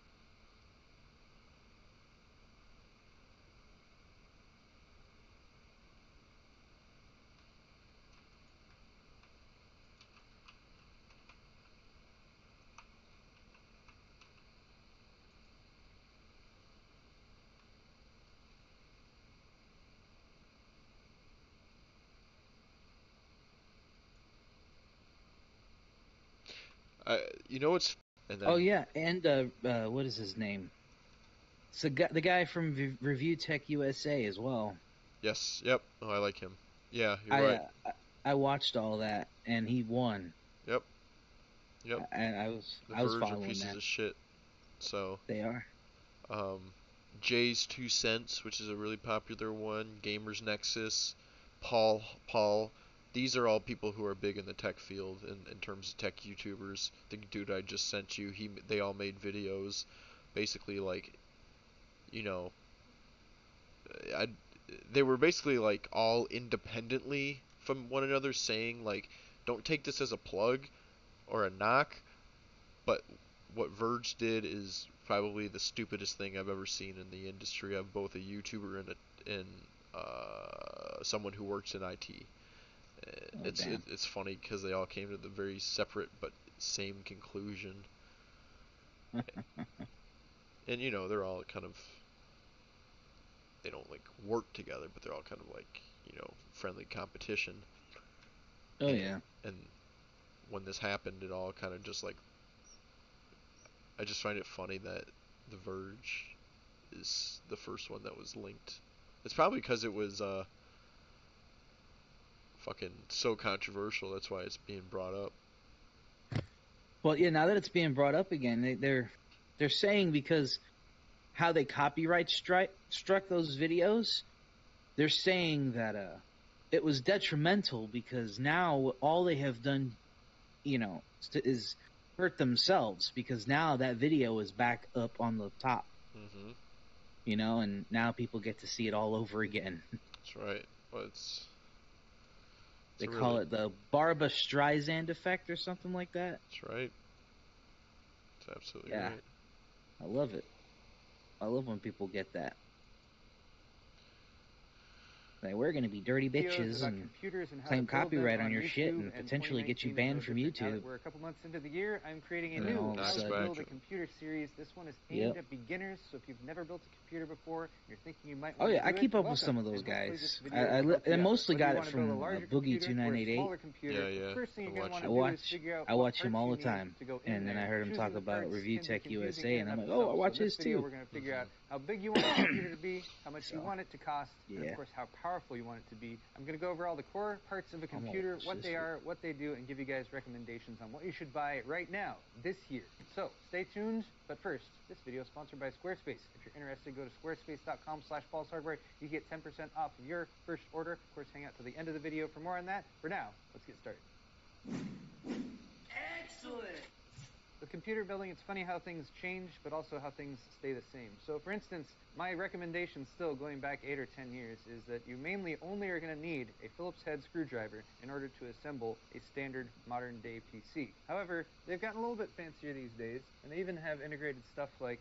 You know what's and then, Oh yeah, and what is his name? It's the guy from Review Tech USA as well. Yes, yep. Oh, I like him. Yeah, you're right. I watched all that, and he won. Yep. And I was Verge are following pieces that. of shit. So They are. Jay's 2 Cents, which is a really popular one. Gamers Nexus, Paul. These are all people who are big in the tech field in terms of tech YouTubers. The dude I just sent you, they all made videos, basically like, you know, they were basically like all independently from one another, saying like, don't take this as a plug or a knock, but what Verge did is probably the stupidest thing I've ever seen in the industry of both a YouTuber and someone who works in IT. It's funny because they all came to the very separate but same conclusion. And you know, they're all kind of, they don't like work together, but they're all kind of like, you know, friendly competition. Oh yeah. And when this happened, it all kind of just like, I just find it funny that The Verge is the first one that was linked. It's probably because it was fucking so controversial. That's why it's being brought up. Well, yeah. Now that it's being brought up again, they're saying because how they copyright struck those videos, they're saying that it was detrimental because now all they have done is hurt themselves, because now that video is back up on the top. And now people get to see it all over again. That's right. But they call it the Barbra Streisand effect or something like that. That's right. That's absolutely right. I love it. I love when people get that. Like, we're going to be dirty bitches and claim copyright on your shit and potentially get you banned from YouTube. We're a couple months into the year. I'm creating a And new all of a How to sudden- Build a Computer series. This one is aimed at beginners, so if you've never built a computer before, you're thinking you might Oh want yeah, to I do keep it, up with some of welcome. those And hopefully guys. this video will help I you out. mostly Whether got you it want to build from a larger Boogie computer or a 2988. smaller computer, the first thing you're going to want I to do is watch figure out I what watch him parts all you the need time, to go in and then there. I heard him Choosing talk the about parts Review can be Tech confusing USA, in and I'm and like, of oh, I itself. watch So in his this video, too. we're going to figure out how big you want your computer to be, how much you want it to cost, and Yeah. of course how powerful you want it to be. I'm going to go over all the core parts of a computer, what they are, what they do, and give you guys recommendations on what you should buy right now, this year. So stay tuned, but first, this video is sponsored by Squarespace. If you're interested, go to squarespace.com/ballshardware. You get 10% off of your first order. Of course, hang out till the end of the video for more on that. For now, let's get started. Excellent! With computer building, it's funny how things change, but also how things stay the same. So for instance, my recommendation still, going back 8 or 10 years, is that you mainly only are going to need a Phillips head screwdriver in order to assemble a standard modern day PC. However, they've gotten a little bit fancier these days, and they even have integrated stuff like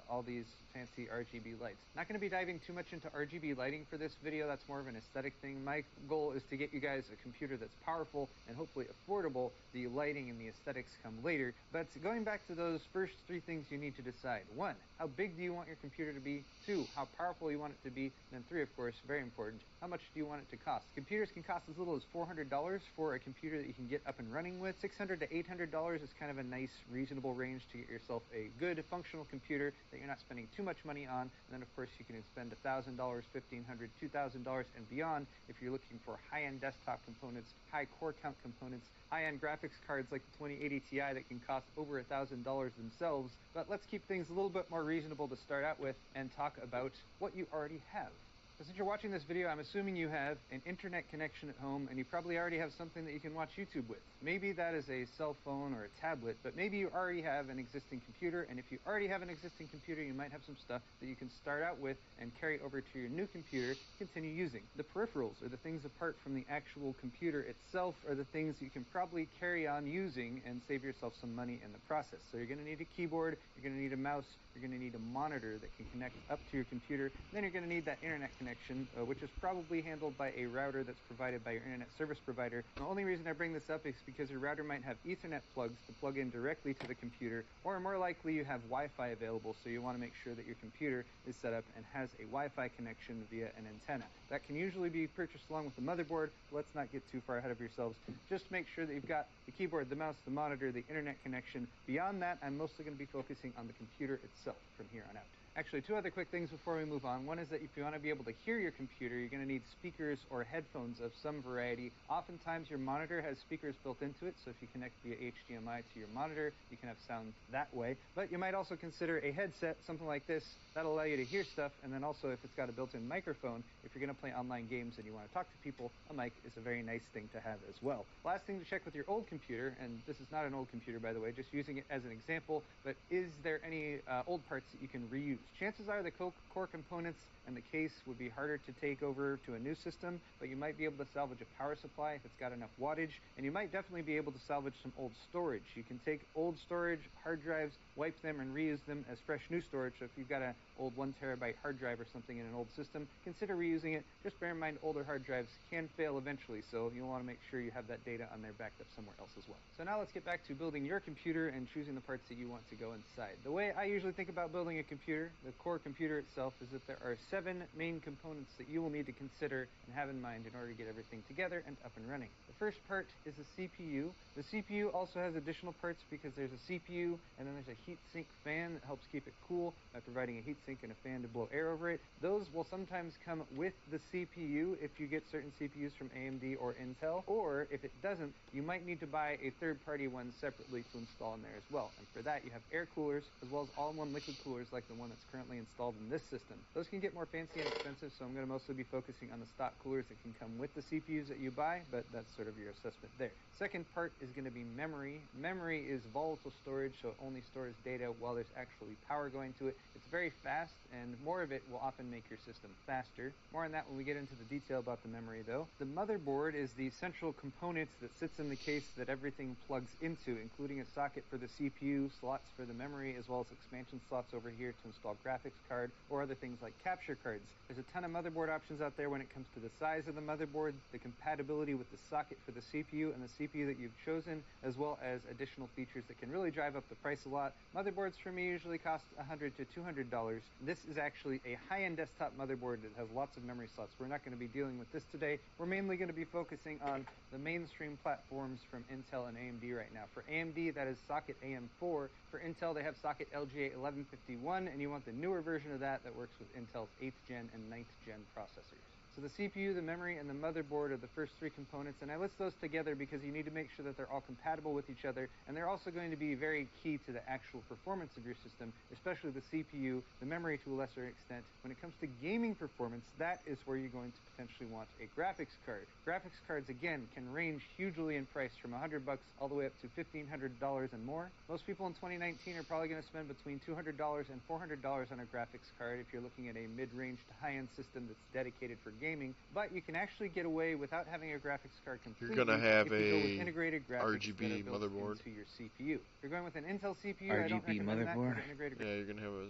all these fancy RGB lights. Not going to be diving too much into RGB lighting for this video, that's more of an aesthetic thing. My goal is to get you guys a computer that's powerful and hopefully affordable. The lighting and the aesthetics come later, but going back to those first 3 things you need to decide. 1, how big do you want your computer to be? 2, how powerful you want it to be? And then 3, of course, very important, how much do you want it to cost? Computers can cost as little as $400 for a computer that you can get up and running with. $600 to $800 is kind of a nice, reasonable range to get yourself a good, functional computer that you're not spending too much money on. And then, of course, you can spend $1,000, $1,500, $2,000 and beyond if you're looking for high-end desktop components, high core count components, high-end graphics cards like the 2080 Ti that can cost over $1,000 themselves. But let's keep things a little bit more reasonable to start out with and talk about what you already have. So since you're watching this video, I'm assuming you have an internet connection at home, and you probably already have something that you can watch YouTube with. Maybe that is a cell phone or a tablet, but maybe you already have an existing computer, and if you already have an existing computer, you might have some stuff that you can start out with and carry over to your new computer, continue using. The peripherals, or the things apart from the actual computer itself, are the things you can probably carry on using and save yourself some money in the process. So you're going to need a keyboard, you're going to need a mouse, you're going to need a monitor that can connect up to your computer, then you're going to need that internet connection, which is probably handled by a router that's provided by your internet service provider. The only reason I bring this up is because your router might have Ethernet plugs to plug in directly to the computer, or more likely you have Wi-Fi available, so you want to make sure that your computer is set up and has a Wi-Fi connection via an antenna. That can usually be purchased along with the motherboard, but let's not get too far ahead of yourselves. Just make sure that you've got the keyboard, the mouse, the monitor, the internet connection. Beyond that, I'm mostly going to be focusing on the computer itself from here on out. Actually, 2 other quick things before we move on. One is that if you want to be able to hear your computer, you're going to need speakers or headphones of some variety. Oftentimes, your monitor has speakers built into it, so if you connect via HDMI to your monitor, you can have sound that way. But you might also consider a headset, something like this. That'll allow you to hear stuff, and then also if it's got a built-in microphone, if you're going to play online games and you want to talk to people, a mic is a very nice thing to have as well. Last thing to check with your old computer, and this is not an old computer, by the way, just using it as an example, but is there any old parts that you can reuse? Chances are the core components and the case would be harder to take over to a new system, but you might be able to salvage a power supply if it's got enough wattage, and you might definitely be able to salvage some old storage. You can take old storage, hard drives, wipe them, and reuse them as fresh new storage. So if you've got an old 1 terabyte hard drive or something in an old system, consider reusing it. Just bear in mind older hard drives can fail eventually, so you'll want to make sure you have that data on there backed up somewhere else as well. So now let's get back to building your computer and choosing the parts that you want to go inside. The way I usually think about building a computer, the core computer itself, is that there are 7 main components that you will need to consider and have in mind in order to get everything together and up and running. The first part is the CPU. The CPU also has additional parts because there's a CPU and then there's a heatsink fan that helps keep it cool by providing a heatsink and a fan to blow air over it. Those will sometimes come with the CPU if you get certain CPUs from AMD or Intel, or if it doesn't, you might need to buy a third-party one separately to install in there as well. And for that, you have air coolers as well as all-in-one liquid coolers like the one that that's currently installed in this system. Those can get more fancy and expensive, so I'm going to mostly be focusing on the stock coolers that can come with the CPUs that you buy, but that's sort of your assessment there. Second part is going to be memory. Memory is volatile storage, so it only stores data while there's actually power going to it. It's very fast, and more of it will often make your system faster. More on that when we get into the detail about the memory, though. The motherboard is the central component that sits in the case that everything plugs into, including a socket for the CPU, slots for the memory, as well as expansion slots over here to install graphics card or other things like capture cards. There's a ton of motherboard options out there when it comes to the size of the motherboard, the compatibility with the socket for the CPU and the CPU that you've chosen, as well as additional features that can really drive up the price a lot. Motherboards for me usually cost $100 to $200. This is actually a high-end desktop motherboard that has lots of memory slots. We're not going to be dealing with this today. We're mainly going to be focusing on the mainstream platforms from Intel and AMD right now. For AMD, that is socket AM4. For Intel, they have socket LGA 1151, and you want the newer version of that that works with Intel's 8th gen and 9th gen processors. So the CPU, the memory, and the motherboard are the first three components, and I list those together because you need to make sure that they're all compatible with each other, and they're also going to be very key to the actual performance of your system, especially the CPU, the memory to a lesser extent. When it comes to gaming performance, that is where you're going to potentially want a graphics card. Graphics cards, again, can range hugely in price from $100 all the way up to $1,500 and more. Most people in 2019 are probably going to spend between $200 and $400 on a graphics card if you're looking at a mid-range to high-end system that's dedicated for gaming, but you can actually get away without having a graphics card completely. You're gonna have if you go with a integrated graphics RGB that are built motherboard. into your CPU. If you're going with an Intel CPU, RGB I don't recommend that motherboard. because integrated Yeah, you're gonna have a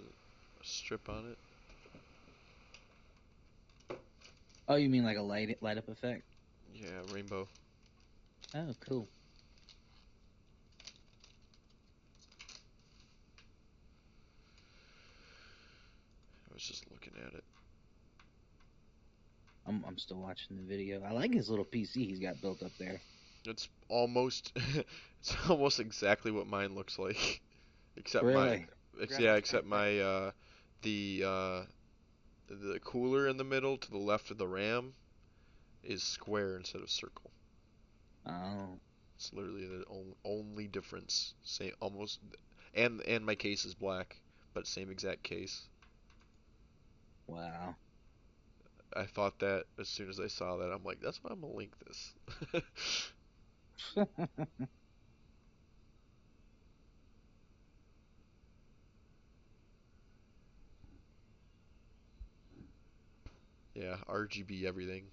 strip on it. Oh, you mean like a light up effect? Yeah, rainbow. Oh, cool. I was just looking at it. I'm still watching the video. I like his little PC he's got built up there. It's almost it's almost exactly what mine looks like, except Really? except my the cooler in the middle to the left of the RAM is square instead of circle. Oh. It's literally the only difference. Same almost, and my case is black, but same exact case. Wow. I thought that as soon as I saw that, I'm like, that's why I'm gonna link this. Yeah, RGB everything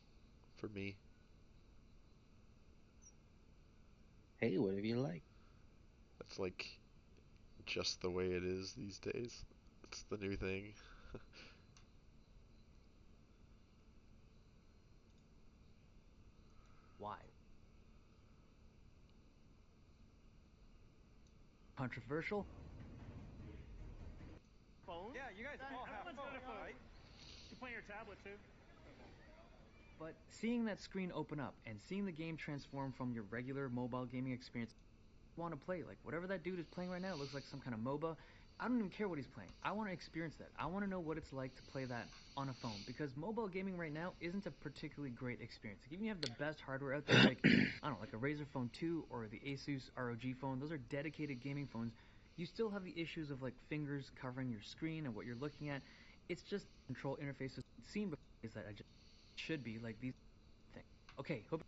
for me. Hey, whatever you like. That's like just the way it is these days. It's the new thing. Why? Controversial? Phone? Yeah, you guys all have phones, right? You play your tablet too. But seeing that screen open up and seeing the game transform from your regular mobile gaming experience, you want to play. Like, whatever that dude is playing right now, it looks like some kind of MOBA. I don't even care what he's playing. I want to experience that. I want to know what it's like to play that on a phone, because mobile gaming right now isn't a particularly great experience. Like, even if you have the best hardware out there, like, I don't know, like a Razer Phone 2 or the Asus ROG phone, those are dedicated gaming phones. You still have the issues of, like, fingers covering your screen and what you're looking at. It's just control interfaces seen before is that I just should be like these things. Okay, hope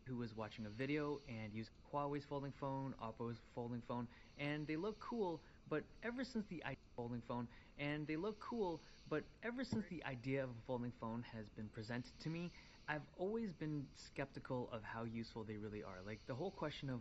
who was watching a video and used Huawei's folding phone, Oppo's folding phone, and they look cool, but ever since the idea of a folding phone, of a folding phone has been presented to me, I've always been skeptical of how useful they really are. Like, the whole question of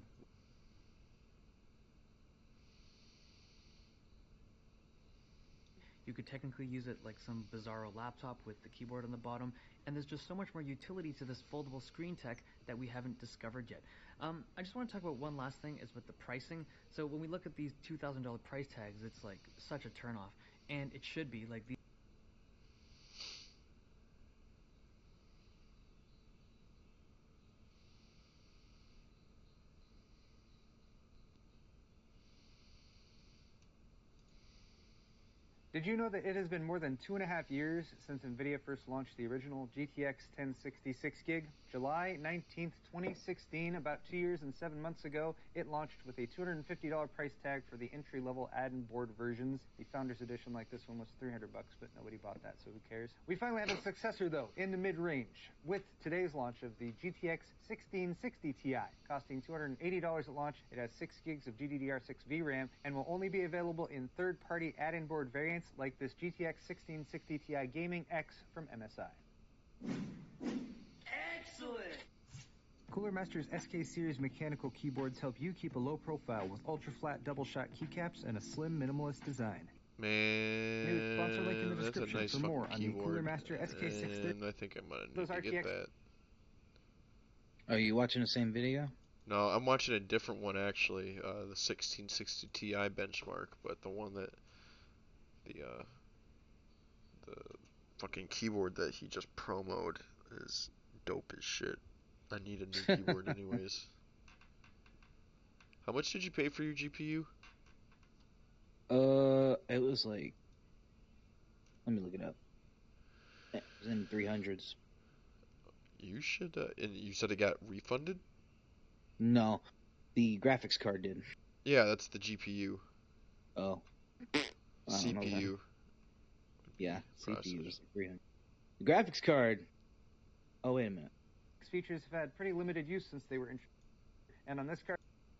you could technically use it like some bizarro laptop with the keyboard on the bottom, and there's just so much more utility to this foldable screen tech that we haven't discovered yet. I just want to talk about one last thing, is with the pricing. So when we look at these $2,000 price tags, it's like such a turnoff, and it should be like these. Did you know that it has been more than 2.5 years since Nvidia first launched the original GTX 1066 gig? July 19th, 2016, about 2 years and 7 months ago, it launched with a $250 price tag for the entry-level add-in board versions. The Founders Edition like this one was $300, but nobody bought that, so who cares? We finally have a successor, though, in the mid-range, with today's launch of the GTX 1660 Ti. Costing $280 at launch, it has 6 gigs of GDDR6 VRAM and will only be available in third-party add-in board variants like this GTX 1660 Ti Gaming X from MSI. Excellent! Cooler Master's SK series mechanical keyboards help you keep a low profile with ultra-flat double-shot keycaps and a slim minimalist design. Man, Sponsor link in the that's a description nice for more fucking on the Cooler keyboard. Master SK630. And I think I'm gonna Those need to get RTX that. Are you watching the same video? No, I'm watching a different one actually, the 1660 Ti benchmark, but the one that the fucking keyboard that he just promoted is dope as shit. I need a new keyboard anyways. How much did you pay for your GPU? It was like, let me look it up. It was in 300s. You should, and you said it got refunded? No, the graphics card did. Yeah, that's the GPU. Oh. I don't know then. CPU. Yeah, CPU was 300. The graphics card. Oh, wait a minute. Features have had pretty limited use since they were introduced. And on this card,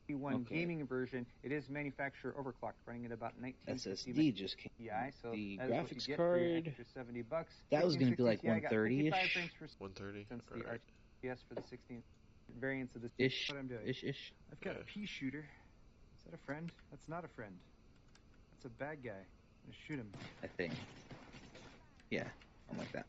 the one Okay. gaming version, it is manufacturer overclocked, running at about 1950 SSD just came. Ti. So The that is what you graphics get for your card. extra $70. That was going to be like 1660 Ti got 55 130-ish. frames per 130. since the Alright. RTS for the 16 variants of this. Ish. What I'm doing. Ish. I've got a pea shooter. Is that a friend? That's not a friend. That's a bad guy. I'm gonna shoot him. I think. Yeah, something like that.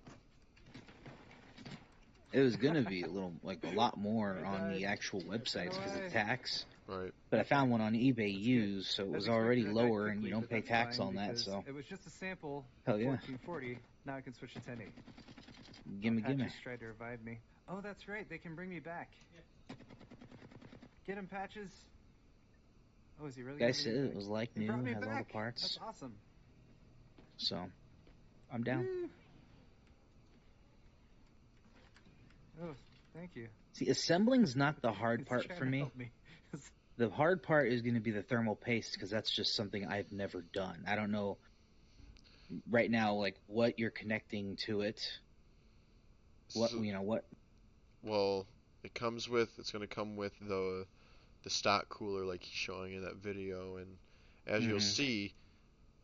It was gonna be a lot more on the actual websites because of tax. Right. But I found one on eBay used, so it was already expected that lower, and you quickly, don't but pay that's tax fine on that. because So it was just a sample. Hell yeah. 1440. Now I can switch to 1080. gimme. Patches tried to revive me. Oh, that's right. They can bring me back. Get him, Patches. Oh, is he really? Guy gonna said bring me it back? was like He new, brought me has all the back. parts. That's awesome. So I'm down. Woo. Oh, thank you. See, assembling's not the hard He's part trying for to me. help me. The hard part is going to be the thermal paste because that's just something I've never done. I don't know right now, like what you're connecting to it. What So- what? Well, it's going to come with the stock cooler like he's showing in that video, and as you'll see,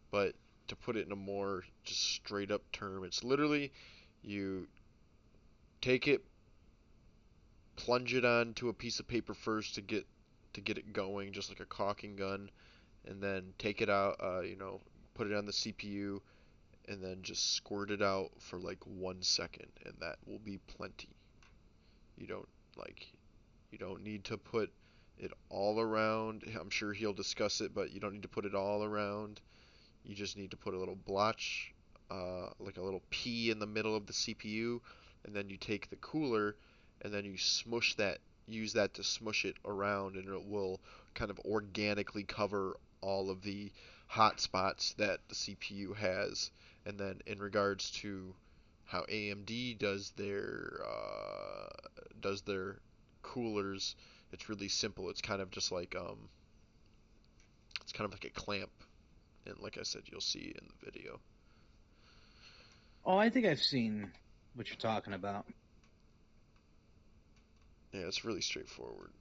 but to put it in a more just straight up term, it's literally you take it, plunge it onto a piece of paper first to get it going, just like a caulking gun, and then take it out, put it on the CPU, and then just squirt it out for like 1 second, and that will be plenty. You don't need to put it all around. I'm sure he'll discuss it, but you don't need to put it all around. You just need to put a little blotch, like a little P in the middle of the CPU, and then you take the cooler, and then you use that to smush it around, and it will kind of organically cover all of the hot spots that the CPU has. And then in regards to how AMD does their coolers, it's really simple. It's kind of just like it's kind of like a clamp, and like I said, you'll see in the video. Oh, I think I've seen what you're talking about. Yeah, it's really straightforward.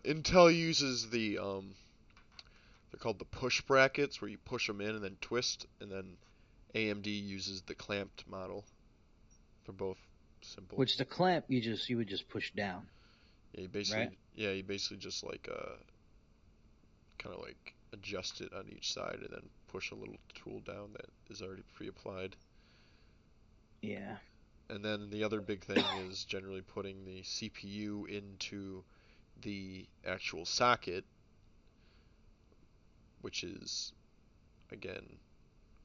Intel uses the they're called the push brackets, where you push them in and then twist, and then AMD uses the clamped model. They're both simple. Which the clamp you would just push down. Yeah, you basically Right? just like kind of like adjust it on each side and then push a little tool down that is already pre-applied. Yeah. And then the other big thing is generally putting the CPU into the actual socket, which is again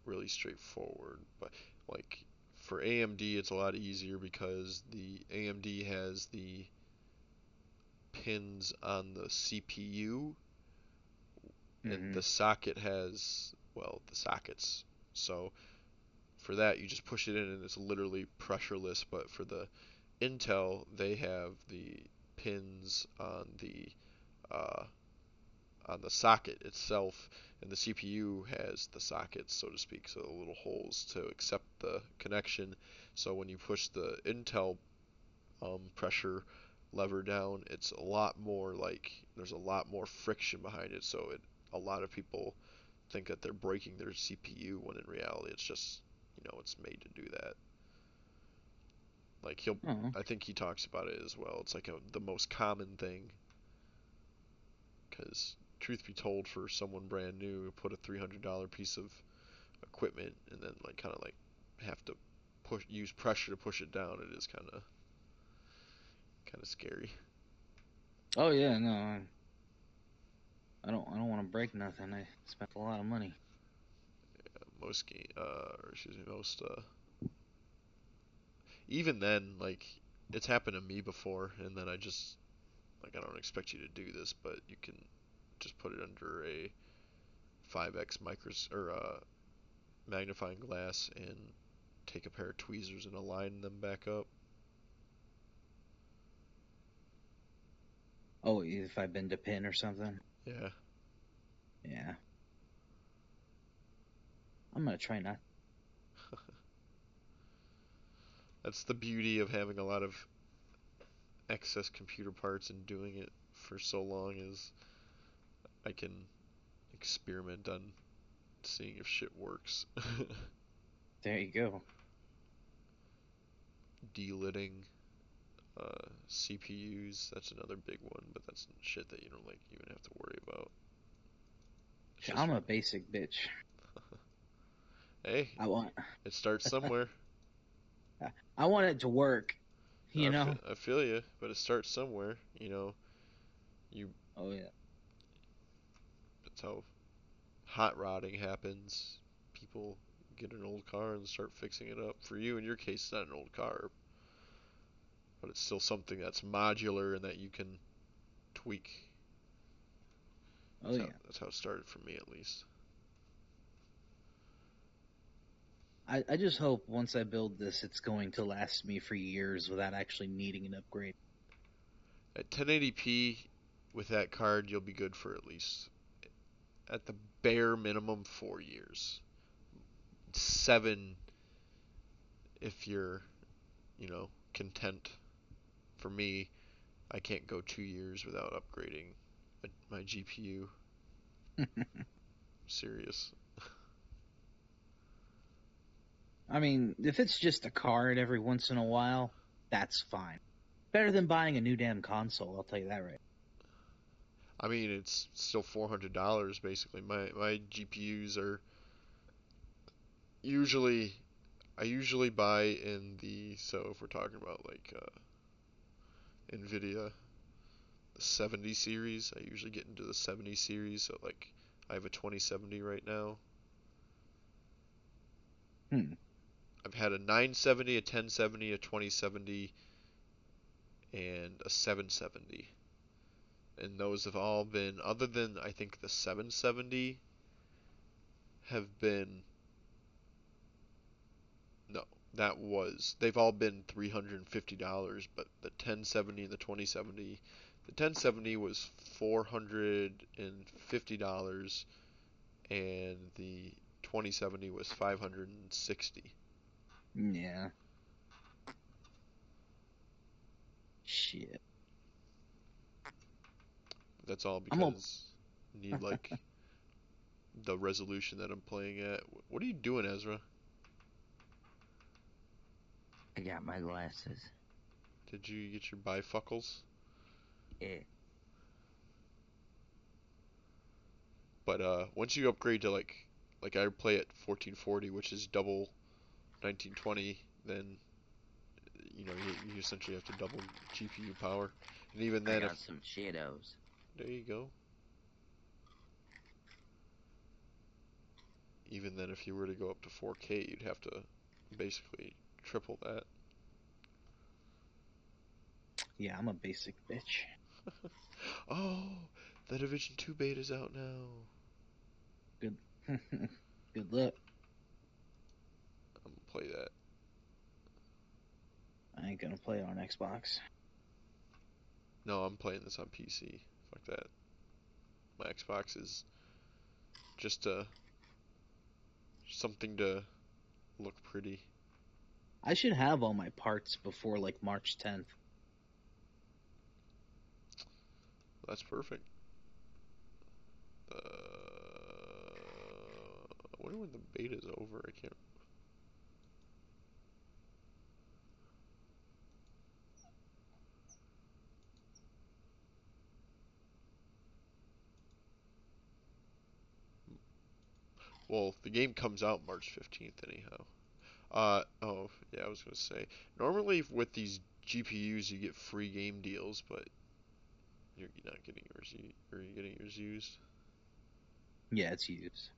really straightforward. But like for AMD, it's a lot easier because the AMD has the pins on the CPU, and Mhm. the socket has, well, the sockets. So for that, you just push it in and it's literally pressureless. But for the Intel, they have the pins uh, on the socket itself, and the CPU has the sockets, so to speak, so the little holes to accept the connection. So when you push the Intel pressure lever down, it's a lot more like there's a lot more friction behind it. So a lot of people think that they're breaking their CPU when in reality it's just, it's made to do that. Like I think he talks about it as well. It's like the most common thing. Because truth be told, for someone brand new, put a $300 piece of equipment and then kind of have to use pressure to push it down. It is kind of scary. Oh yeah, no, I don't want to break nothing. I spent a lot of money. Yeah, even then, it's happened to me before, and then I just I don't expect you to do this, but you can just put it under a 5x magnifying glass and take a pair of tweezers and align them back up. Oh, if I bend a pin or something? Yeah. Yeah. I'm gonna try not. That's the beauty of having a lot of excess computer parts and doing it for so long, is I can experiment on seeing if shit works. There you go. Delitting CPUs, that's another big one, but that's shit that you don't even have to worry about. I'm a basic bitch. Hey, it starts somewhere. I want it to work, you know? I feel you, but it starts somewhere, Oh, yeah. That's how hot rodding happens. People get an old car and start fixing it up. For you, in your case, it's not an old car, but it's still something that's modular and that you can tweak. That's how it started for me, at least. I just hope once I build this, it's going to last me for years without actually needing an upgrade. At 1080p, with that card, you'll be good for at least, at the bare minimum, 4 years. 7 if you're, content. For me, I can't go 2 years without upgrading my GPU. Serious. I mean, if it's just a card every once in a while, that's fine. Better than buying a new damn console, I'll tell you that right. I mean, it's still $400 basically. My GPUs are I usually buy in so if we're talking about Nvidia, the 70 series, I usually get into the 70 series. So I have a 2070 right now. I've had a 970, a 1070, a 2070, and a 770. And those have all been, other than I think the 770, they've all been $350, but the 1070 and the 2070, the 1070 was $450, and the 2070 was $560. Yeah. Shit. That's all because you need the resolution that I'm playing at. What are you doing, Ezra? I got my glasses. Did you get your bifocals? Yeah. But once you upgrade to like I play at 1440, which is double 1920, then you essentially have to double GPU power. And even then, I got some shadows. There you go. Even then, if you were to go up to 4K, you'd have to basically triple that. Yeah, I'm a basic bitch. Oh, the Division 2 beta's out now. Good. Good luck. I'm gonna play that. I ain't gonna play it on Xbox. No, I'm playing this on PC. Fuck that. My Xbox is just something to look pretty. I should have all my parts before like March 10th. That's perfect. I wonder when the beta's over. I can't. Well, the game comes out March 15th anyhow. Oh, yeah, I was gonna say. Normally with these GPUs you get free game deals, but you're not getting yours. Are you getting yours used? Yeah, it's used.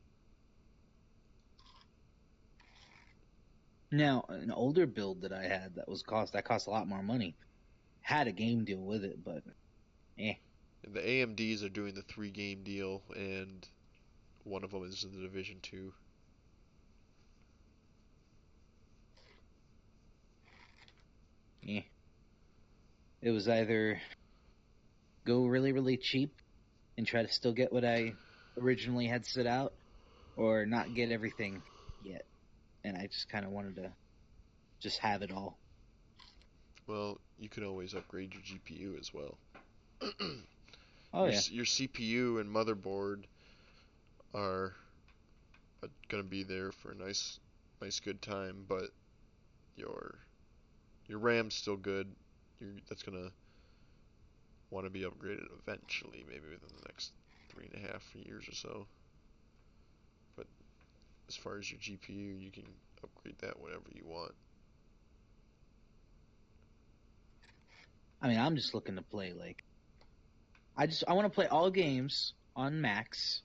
Now, an older build that I had that cost a lot more money had a game deal with it, but And the AMDs are doing the 3 game deal, and one of them is the Division 2. It was either go really, really cheap and try to still get what I originally had set out, or not get everything yet. And I just kind of wanted to just have it all. Well, you can always upgrade your GPU as well. Oh, yeah. Your CPU and motherboard are going to be there for a nice good time, but your RAM's still good. That's going to want to be upgraded eventually, maybe within the next 3.5 years or so. But as far as your GPU, you can upgrade that whenever you want. I mean, I'm just looking to play I want to play all games on max,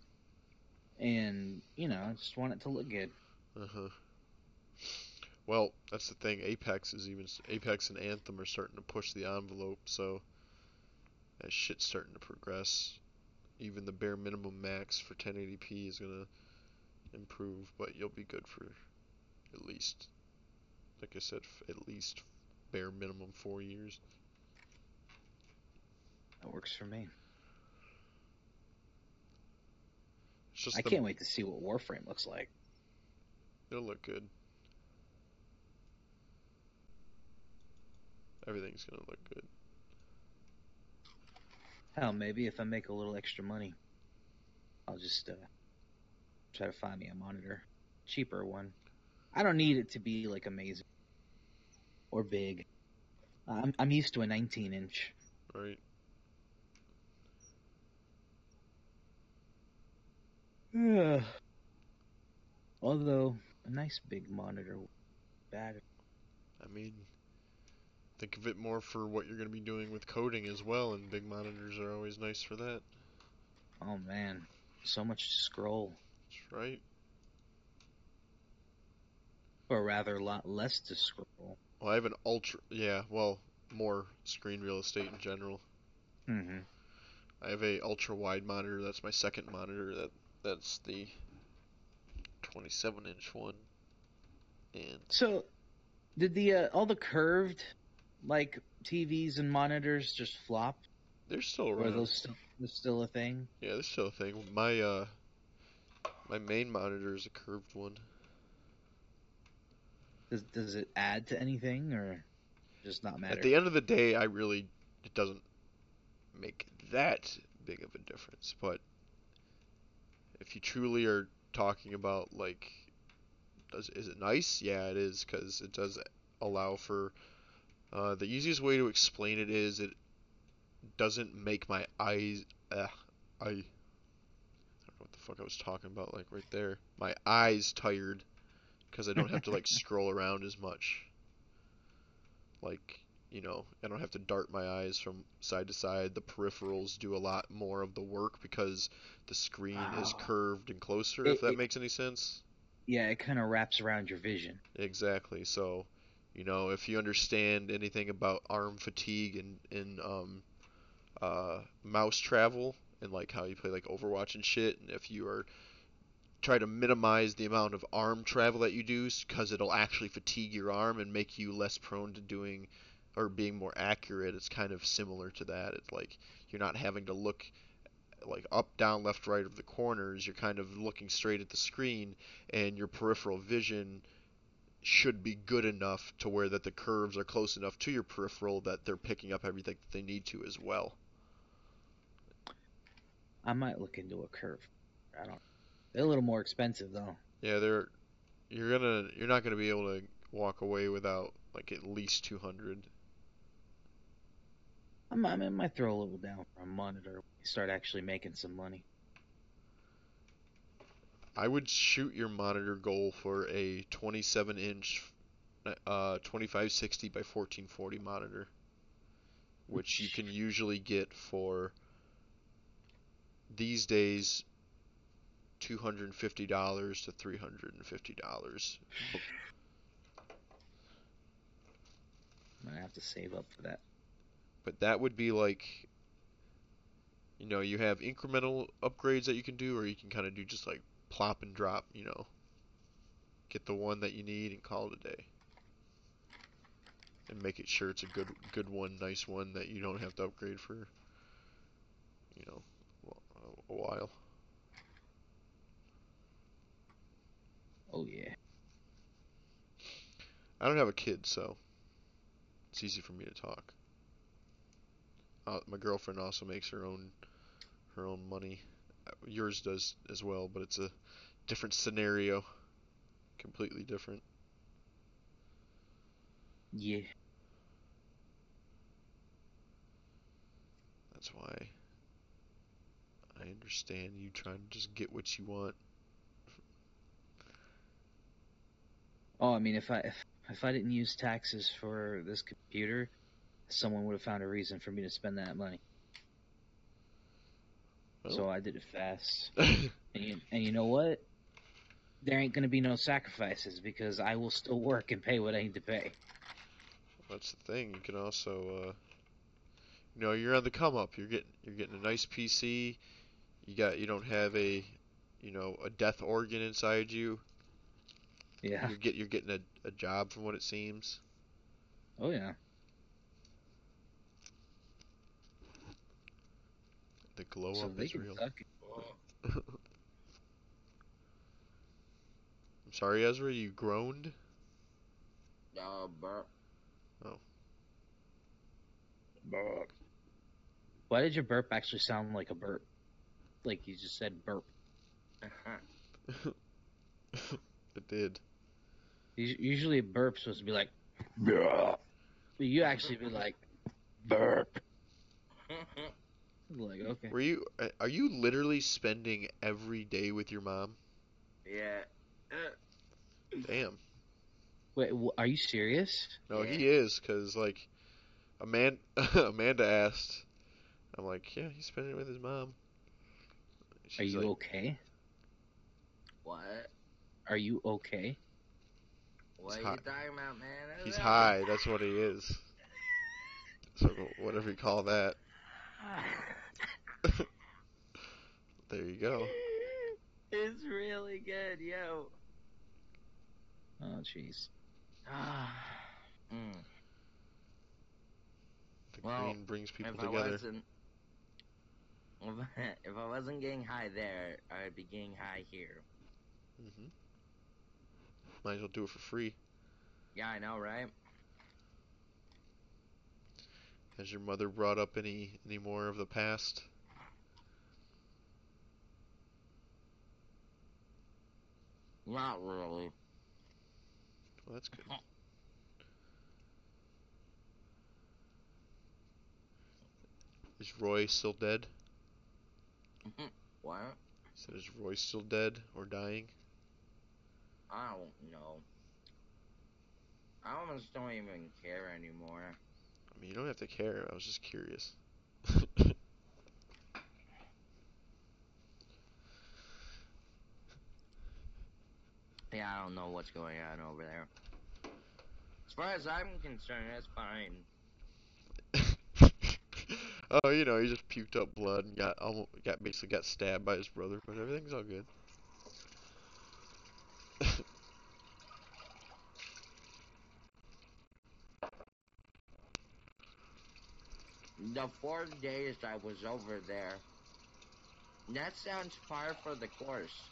and I just want it to look good. Well, that's the thing. Apex and Anthem are starting to push the envelope, so as shit's starting to progress, even the bare minimum max for 1080p is gonna improve, but you'll be good for at least, like I said, at least bare minimum 4 years. That works for me. It's just I can't wait to see what Warframe looks like. It'll look good. Everything's gonna look good. Hell, maybe if I make a little extra money, I'll just try to find me a monitor, cheaper one. I don't need it to be like amazing or big. I'm used to a 19-inch. Right. Yeah. Although a nice big monitor would be bad. I mean, think of it more for what you're going to be doing with coding as well, and big monitors are always nice for that. Oh man, so much to scroll. That's right. Or rather, a lot less to scroll. Well, I have an more screen real estate in general. Mm-hmm. I have a ultra-wide monitor. That's my second monitor. That's the 27-inch one. And so, did all the curved TVs and monitors just flop? They're still around. Or are those still a thing? Yeah, they're still a thing. My main monitor is a curved one. Does it add to anything, or just not matter? At the end of the day, it doesn't make that big of a difference. But if you truly are talking about is it nice? Yeah, it is, because it does allow for. The easiest way to explain it is it doesn't make my eyes. I don't know what the fuck I was talking about, right there. My eyes tired, because I don't have to scroll around as much. I don't have to dart my eyes from side to side. The peripherals do a lot more of the work because the screen is curved and closer, if that makes any sense. Yeah, it kind of wraps around your vision. Exactly. So, if you understand anything about arm fatigue and mouse travel and like how you play like Overwatch and shit. And if you are try to minimize the amount of arm travel that you do, because it'll actually fatigue your arm and make you less prone to doing or being more accurate. It's kind of similar to that. It's like you're not having to look like up, down, left, right of the corners. You're kind of looking straight at the screen, and your peripheral vision should be good enough to where that the curves are close enough to your peripheral that they're picking up everything that they need to as well. I might look into a curve. I don't. They're a little more expensive though. Yeah, you're not gonna be able to walk away without like at least 200. I might throw a little down for a monitor when you start actually making some money. I would shoot your monitor goal for a 27-inch 2560 by 1440 monitor, which you can usually get for these days $250 to $350. I'm gonna have to save up for that. But that would be like, you know, you have incremental upgrades that you can do, or you can kind of do just like plop and drop, you know. Get the one that you need and call it a day. And make it sure it's a good one, nice one that you don't have to upgrade for, you know, a while. Oh yeah. I don't have a kid, so it's easy for me to talk. My girlfriend also makes her own money. Yours does as well, but it's a different scenario. Completely different. Yeah. That's why I understand you trying to just get what you want. Oh, I mean, if I didn't use taxes for this computer, someone would have found a reason for me to spend that money. Well. So I did it fast. and you know what? There ain't gonna be no sacrifices because I will still work and pay what I need to pay. That's the thing. You can also, you know, you're on the come up. You're getting a nice PC. You don't have a, you know, a death organ inside you. Yeah. You're getting a job from what it seems. Oh yeah. The glow So up they is can real. suck it. I'm sorry, Ezra. You groaned. Burp. Oh. Burp. Why did your burp actually sound like a burp? Like you just said burp. It did. Usually a burp's supposed to be like, burp. But you actually be like, burp. Like, okay. Are you literally spending every day with your mom? Yeah. Damn. Wait, are you serious? No, he is, because, like, Amanda asked. I'm like, yeah, he's spending it with his mom. Are you like, okay? What? Are you okay? What are you talking about, man? He's high, that's what he is. So, whatever you call that. There you go. It's really good, yo. Oh, jeez. The green brings people if together. If I wasn't getting high there, I'd be getting high here. Might as well do it for free. Yeah, I know, right? Has your mother brought up any more of the past? Not really. Well, that's good. Is Roy still dead? What? So is Roy still dead or dying? I don't know. I almost don't even care anymore. I mean, you don't have to care. I was just curious. Yeah, I don't know what's going on over there. As far as I'm concerned, that's fine. Oh, he just puked up blood and basically got stabbed by his brother, but everything's all good. The 4 days I was over there. That sounds par for the course.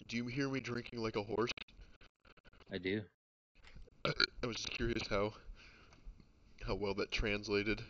Do you hear me drinking like a horse? I do. I was just curious how well that translated.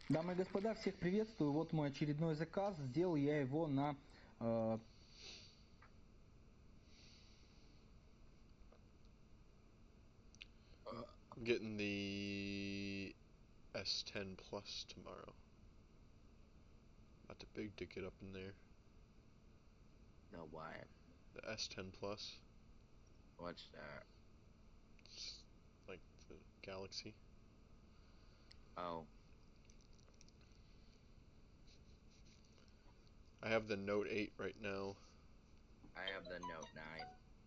Дамы и господа, всех приветствую. Вот мой очередной заказ. Сделал я его на... I'm getting the S10 Plus tomorrow. About to big dick it up in there. No, why? The S10 Plus. What's that? It's like the Galaxy. Oh. I have the Note 8 right now. I have the Note 9.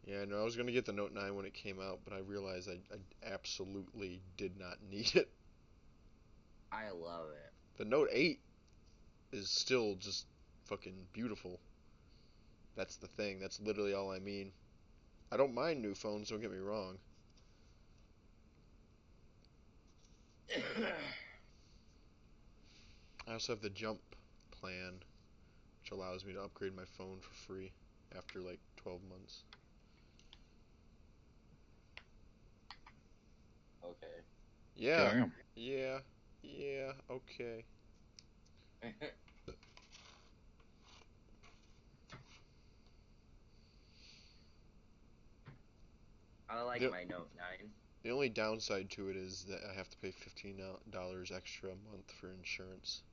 Yeah, no, I was gonna get the Note 9 when it came out, but I realized I absolutely did not need it. I love it. The Note 8 is still just fucking beautiful. That's the thing. That's literally all I mean. I don't mind new phones, don't get me wrong. I also have the Jump plan, which allows me to upgrade my phone for free after like 12 months. Okay. Yeah. Damn. Yeah. Yeah. Okay. I like my Note 9. The only downside to it is that I have to pay $15 extra a month for insurance.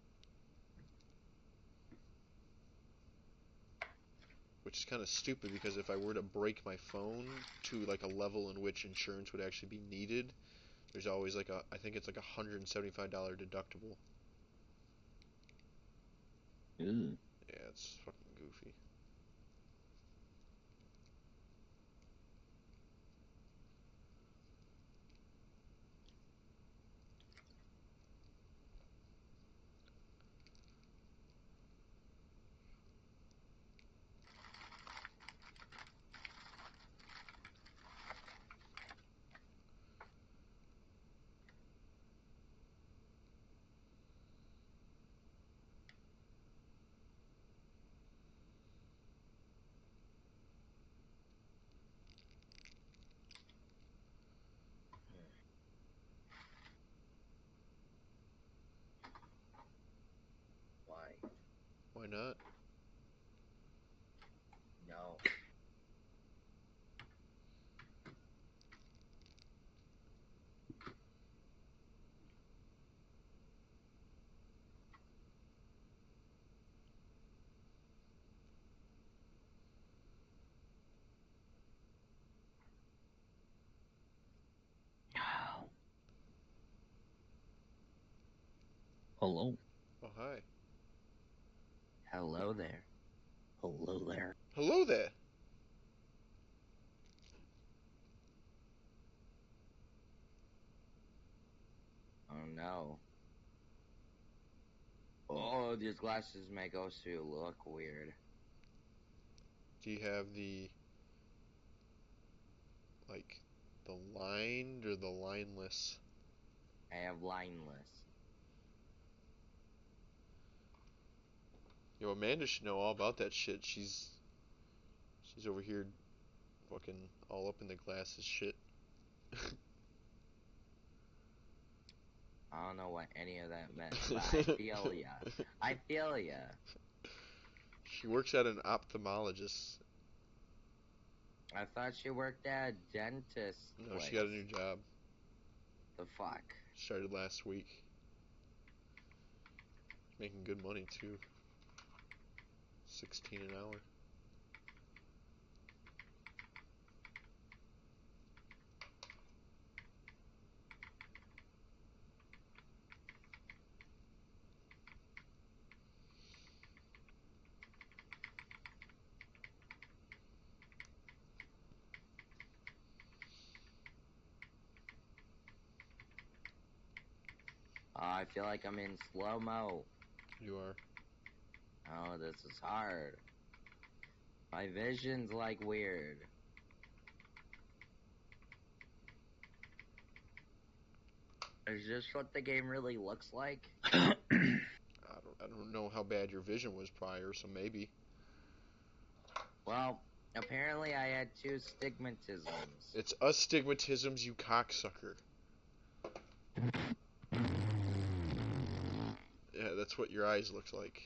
Which is kind of stupid because if I were to break my phone to like a level in which insurance would actually be needed, there's always like I think it's like $175 deductible. Ooh. Yeah, it's fucking goofy. Why? Why not? No. Hello. Oh, hi. Hello there. Hello there. Hello there. Oh no. Oh, these glasses make Osu look weird. Do you have the like the lined or the lineless? I have lineless. Yo, Amanda should know all about that shit. She's over here fucking all up in the glasses shit. I don't know what any of that meant, but I feel ya. I feel ya. She works at an ophthalmologist. I thought she worked at a dentist No, place. she got a new job. The fuck? Started last week. Making good money too. 16 an hour. I feel like I'm in slow-mo. You are. Oh, this is hard. My vision's like weird. Is this what the game really looks like? I don't know how bad your vision was prior, so maybe. Well, apparently I had 2 stigmatisms. It's astigmatisms, you cocksucker. Yeah, that's what your eyes look like.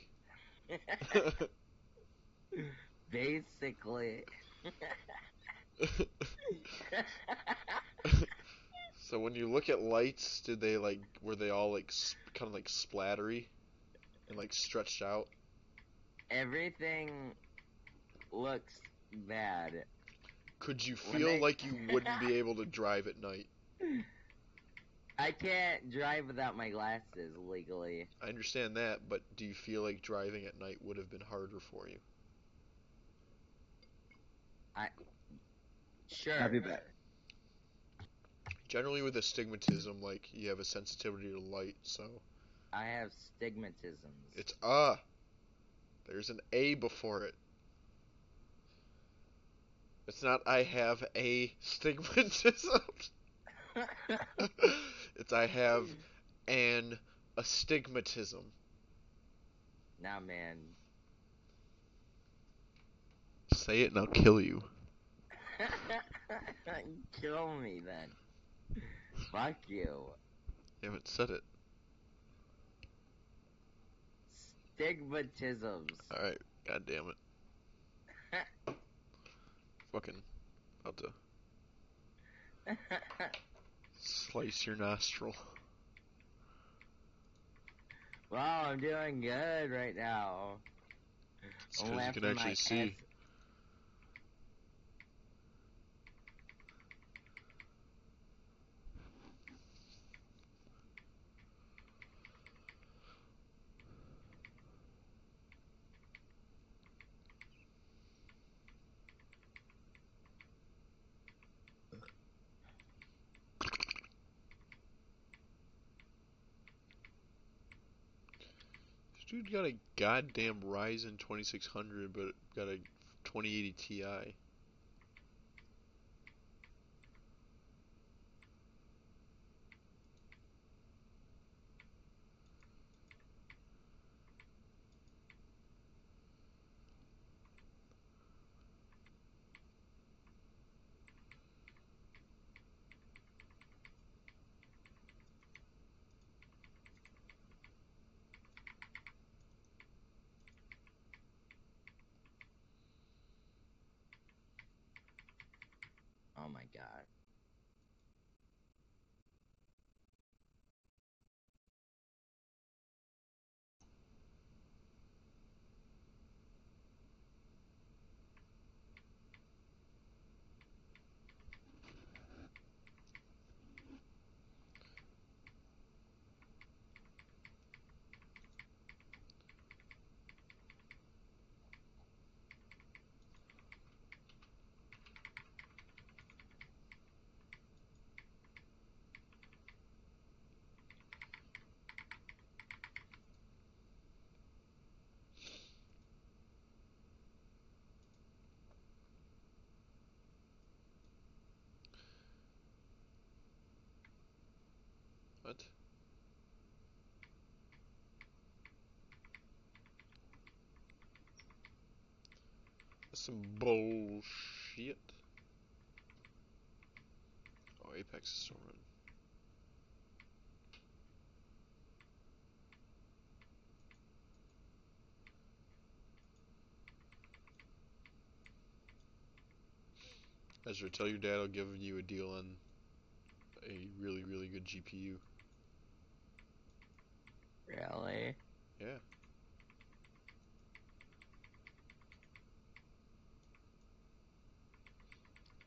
Basically. So when you look at lights, were they all kind of like splattery and like stretched out? Everything looks bad. Could you feel like you wouldn't be able to drive at night? I can't drive without my glasses legally. I understand that, but do you feel like driving at night would have been harder for you? Sure. I'll be back. Generally with astigmatism, like, you have a sensitivity to light, so... I have stigmatisms. It's there's an A before it. It's not I have a stigmatism. It's I have an astigmatism. Nah, man. Say it and I'll kill you. Kill me then. Fuck you. You haven't said it. Stigmatisms. Alright, god damn it. Fucking about to slice your nostril. Well, I'm doing good right now. It's because you can actually see. This dude got a goddamn Ryzen 2600, but got a 2080 Ti. Oh my god. What? That's some bullshit. Oh, Apex is still running. Ezra, tell your dad I'll give you a deal on a really, really good GPU. Really? Yeah.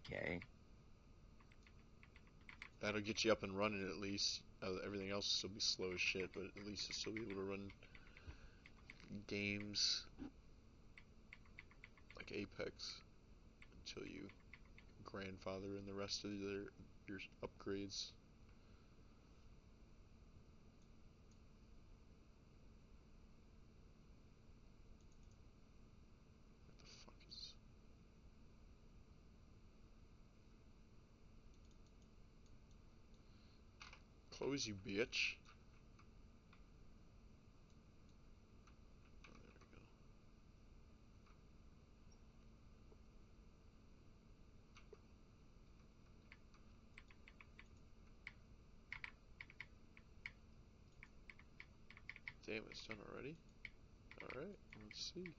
Okay. That'll get you up and running at least. Everything else will still be slow as shit, but at least you'll still be able to run games like Apex until you grandfather in the rest of your upgrades. What the fuck is... Close, you bitch. Oh, there we go. Damn, it's done already? Alright, let's see.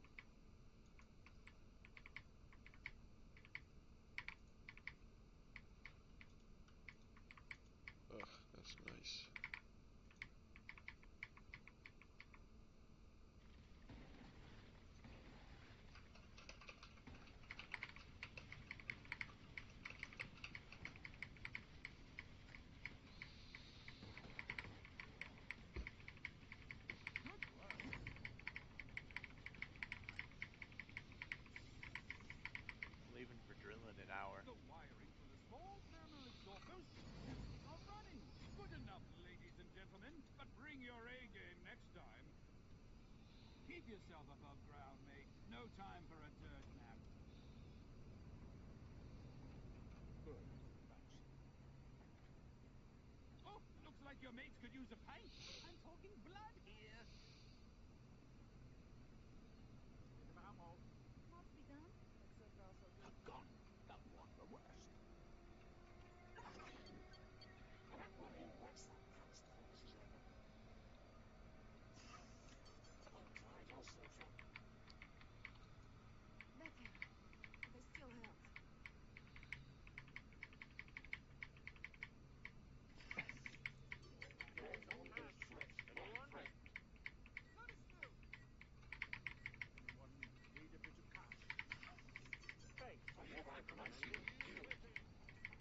Ugh, that's nice. Leaving for drilling in an hour. The wiring for the small thermal absorbers are running. Good enough, ladies and gentlemen, but bring your A game next time. Keep yourself above ground, mate. No time for a dirt nap. Good. Thanks. Oh, looks like your mates could use a pint. I'm talking blood here. Bit of ammo. More to be done. Except also a gun that won the West. Better. They still help. Anyone need a bit of cash?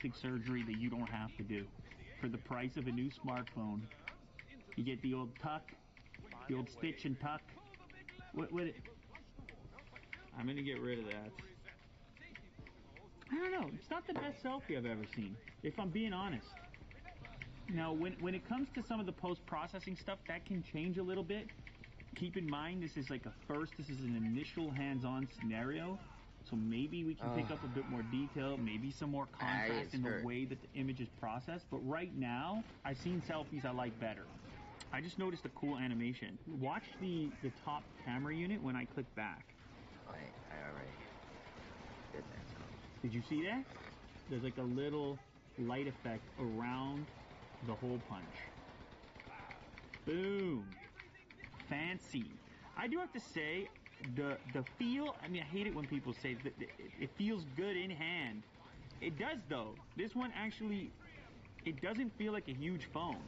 Big surgery that you don't have to do. For the price of a new smartphone, you get the old tuck, the old stitch and tuck. What I'm gonna get rid of that. I don't know. It's not the best selfie I've ever seen, if I'm being honest. Now, when it comes to some of the post-processing stuff, that can change a little bit. Keep in mind, this is like this is an initial hands-on scenario. So maybe we can pick up a bit more detail, maybe some more contrast in the way that the image is processed. But right now, I've seen selfies I like better. I just noticed a cool animation. Watch the top camera unit when I click back. Wait, I already did that. Did you see that? There's like a little light effect around the hole punch. Boom. Fancy. I do have to say, the feel, I mean, I hate it when people say that it feels good in hand. It does, though. This one actually, it doesn't feel like a huge phone.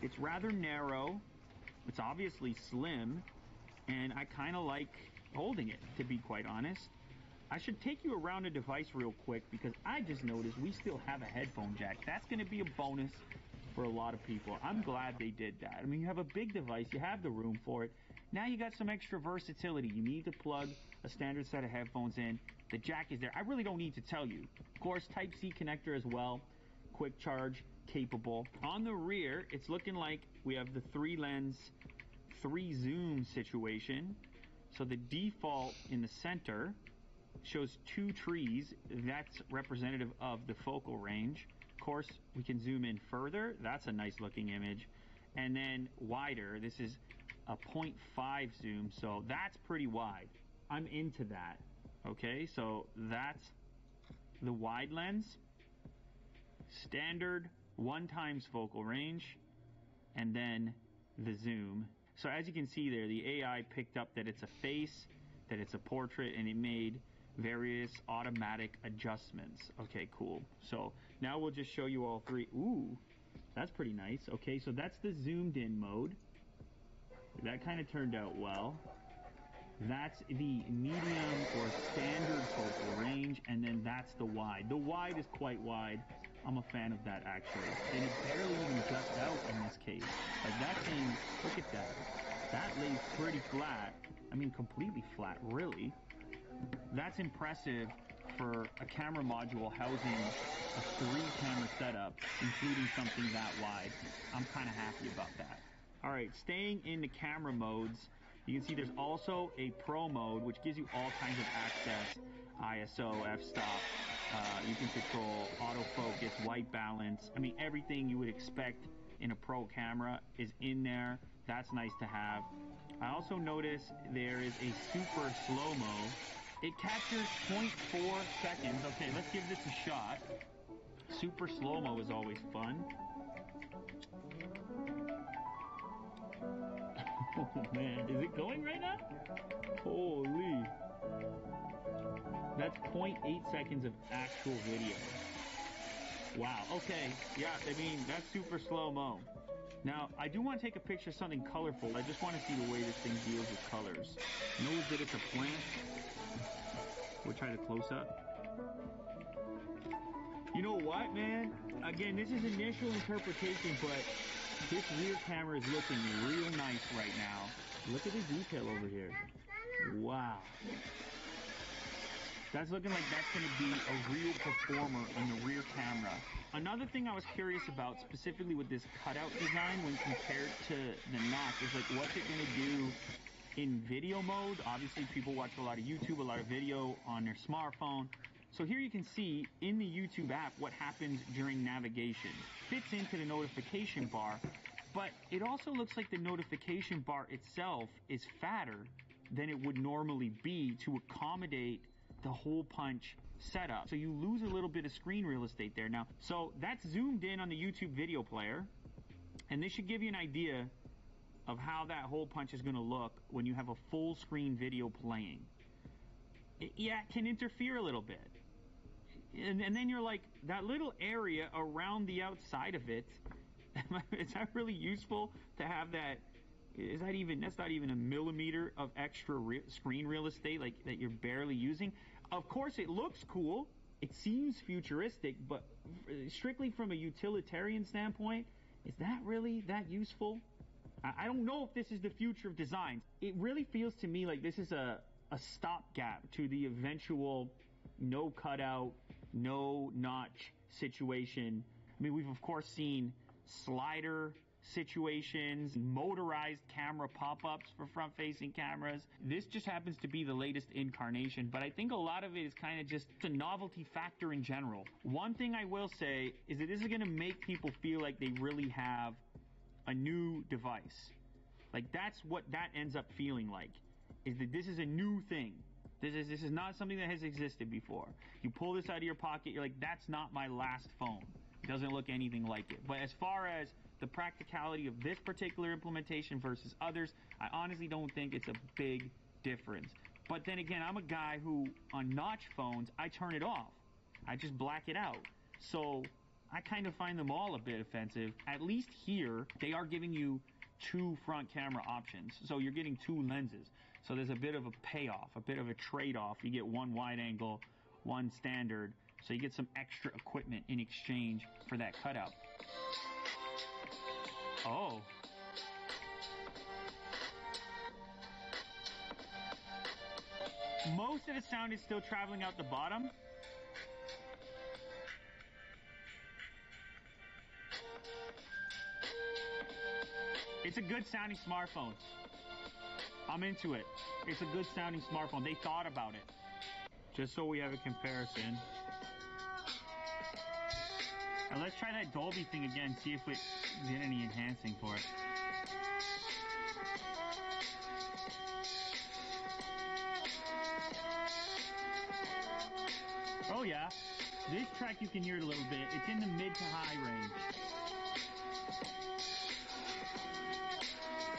It's rather narrow. It's obviously slim. And I kind of like holding it, to be quite honest. I should take you around the device real quick because I just noticed we still have a headphone jack. That's going to be a bonus for a lot of people. I'm glad they did that. I mean, you have a big device, you have the room for it. Now you got some extra versatility. You need to plug a standard set of headphones in. The jack is there. I really don't need to tell you. Of course, Type-C connector as well. Quick charge capable. On the rear, it's looking like we have the 3-lens, 3-zoom situation. So the default in the center shows 2 trees. That's representative of the focal range. Of course, we can zoom in further. That's a nice looking image. And then wider, this is a 0.5 zoom, so that's pretty wide. I'm into that. Okay, so that's the wide lens. Standard 1x focal range. And then the zoom. So as you can see there, the AI picked up that it's a face, that it's a portrait, and it made various automatic adjustments. Okay, cool. So now we'll just show you all 3. Ooh, that's pretty nice. Okay, so that's the zoomed in mode. That kind of turned out well. That's the medium or standard focal range, and then that's the wide. The wide is quite wide. I'm a fan of that, actually. And it barely even juts out in this case. Like, that thing, look at that. That lays pretty flat. I mean, completely flat, really. That's impressive for a camera module housing a 3-camera setup, including something that wide. I'm kind of happy about that. All right, staying in the camera modes, you can see there's also a Pro mode, which gives you all kinds of access. ISO, f-stop, you can control autofocus, white balance. I mean, everything you would expect in a Pro camera is in there. That's nice to have. I also notice there is a super slow-mo. It captures 0.4 seconds. Okay, let's give this a shot. Super slow-mo is always fun. Oh man, is it going right now? Holy. That's 0.8 seconds of actual video. Wow, okay. Yeah, I mean, that's super slow-mo. Now, I do want to take a picture of something colorful. I just want to see the way this thing deals with colors. Knows that it's a plant. We'll try the close-up. You know what, man? Again, this is initial interpretation, but this rear camera is looking real nice right now. Look at the detail over here. Wow. That's looking like that's going to be a real performer in the rear camera. Another thing I was curious about, specifically with this cutout design when compared to the notch, is like, what's it going to do in video mode? Obviously, people watch a lot of YouTube, a lot of video on their smartphone. So here you can see in the YouTube app what happens during navigation. Fits into the notification bar, but it also looks like the notification bar itself is fatter than it would normally be to accommodate the hole punch setup. So you lose a little bit of screen real estate there. Now, so that's zoomed in on the YouTube video player, and this should give you an idea of how that hole punch is going to look when you have a full screen video playing. Yeah, it can interfere a little bit. And then you're like, that little area around the outside of it, is that really useful to have that? Is that even, that's not even a millimeter of extra screen real estate like that you're barely using. Of course it looks cool, it seems futuristic, but strictly from a utilitarian standpoint, is that really that useful? I don't know if this is the future of design. It really feels to me like this is a stopgap to the eventual no cutout, no notch situation. I mean, we've of course seen slider situations, motorized camera pop-ups for front-facing cameras. This just happens to be the latest incarnation, but I think a lot of it is kind of just the novelty factor in general. One thing I will say is that this is going to make people feel like they really have a new device. Like, that's what that ends up feeling like, is that this is a new thing. This is not something that has existed before. You pull this out of your pocket, you're like, that's not my last phone. It doesn't look anything like it. But as far as the practicality of this particular implementation versus others, I honestly don't think it's a big difference. But then again, I'm a guy who, on notch phones, I turn it off. I just black it out. So I kind of find them all a bit offensive. At least here, they are giving you 2 front camera options. So you're getting 2 lenses. So there's a bit of a payoff, a bit of a trade-off. You get 1 wide angle, 1 standard. So you get some extra equipment in exchange for that cutout. Oh. Most of the sound is still traveling out the bottom. It's a good sounding smartphone. I'm into it. It's a good sounding smartphone. They thought about it. Just so we have a comparison. And let's try that Dolby thing again, see if we did any enhancing for it. Oh yeah, this track you can hear it a little bit. It's in the mid to high range.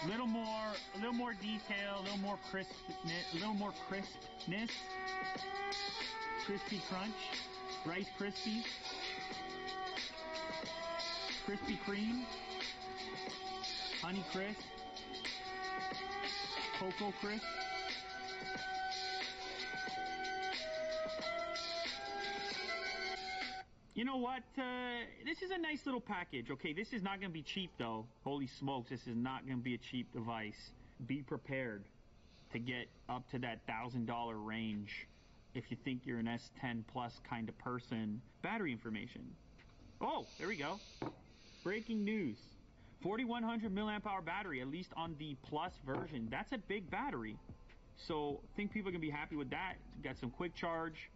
A little more detail, a little more crispness, crispy crunch, Rice Krispies, Krispy Kreme, Honey Crisp. Cocoa Crisp. You know what? This is a nice little package. Okay, this is not going to be cheap, though. Holy smokes, this is not going to be a cheap device. Be prepared to get up to that $1,000 range if you think you're an S10 Plus kind of person. Battery information. Oh, there we go. Breaking news. 4100 milliamp hour battery, at least on the Plus version. That's a big battery. So I think people are going to be happy with that. Got some quick charge.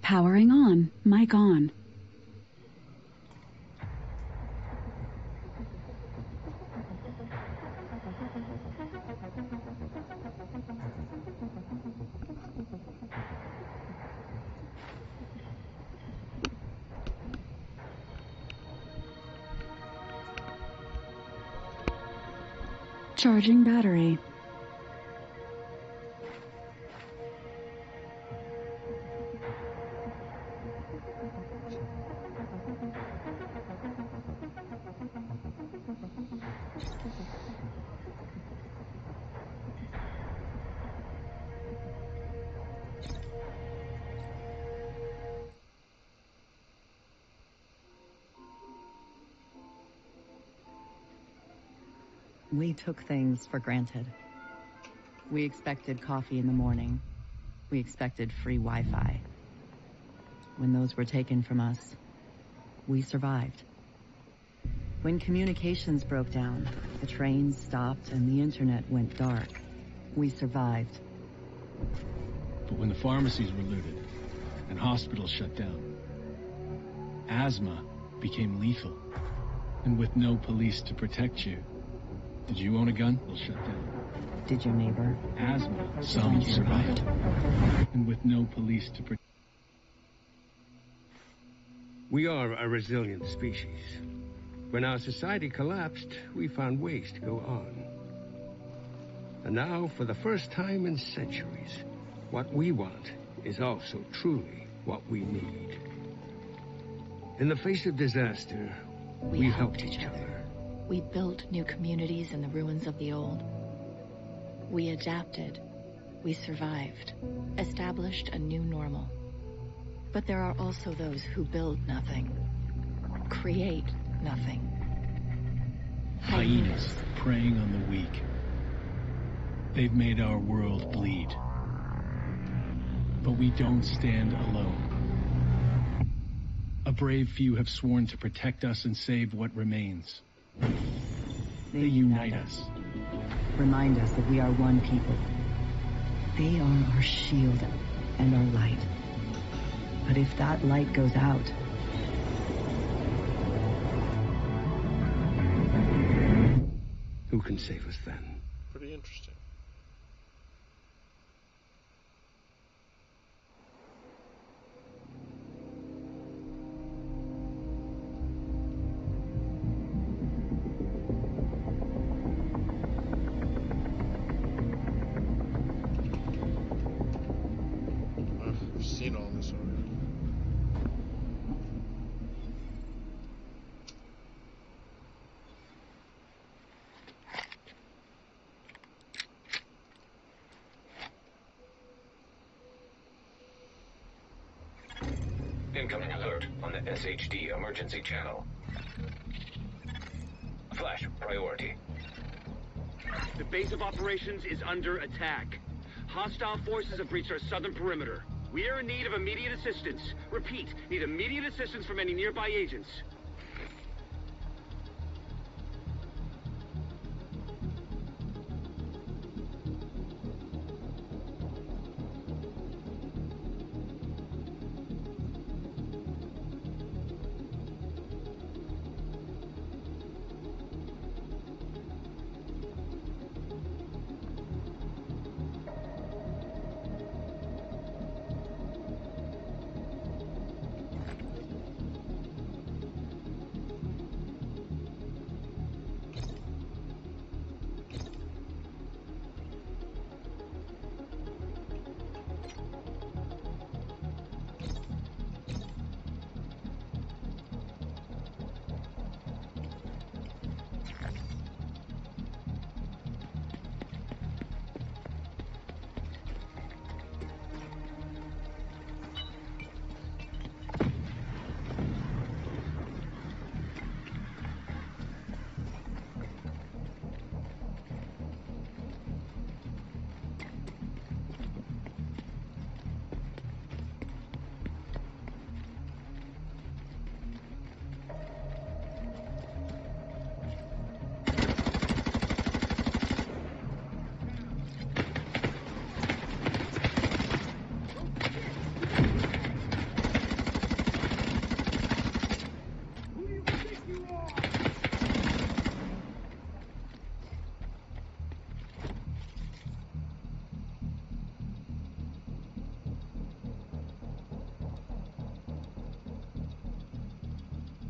Powering on. Mic on. Charging battery. We took things for granted. We expected coffee in the morning. We expected free Wi-Fi. When those were taken from us, we survived. When communications broke down, the trains stopped and the internet went dark, we survived. But when the pharmacies were looted and hospitals shut down, asthma became lethal. And with no police to protect you, did you own a gun? We'll shut down. Did your neighbor? Asthma. Some survived. And with no police to protect. We are a resilient species. When our society collapsed, we found ways to go on. And now, for the first time in centuries, what we want is also truly what we need. In the face of disaster, we helped each other. We built new communities in the ruins of the old. We adapted. We survived. Established a new normal. But there are also those who build nothing. Create nothing. Hyenas preying on the weak. They've made our world bleed. But we don't stand alone. A brave few have sworn to protect us and save what remains. They unite us. Remind us that we are one people. They are our shield and our light. But if that light goes out, who can save us then? Pretty interesting. I've seen all this already. Incoming alert on the SHD emergency channel. Flash priority. The base of operations is under attack. Hostile forces have breached our southern perimeter. We are in need of immediate assistance. Repeat, need immediate assistance from any nearby agents.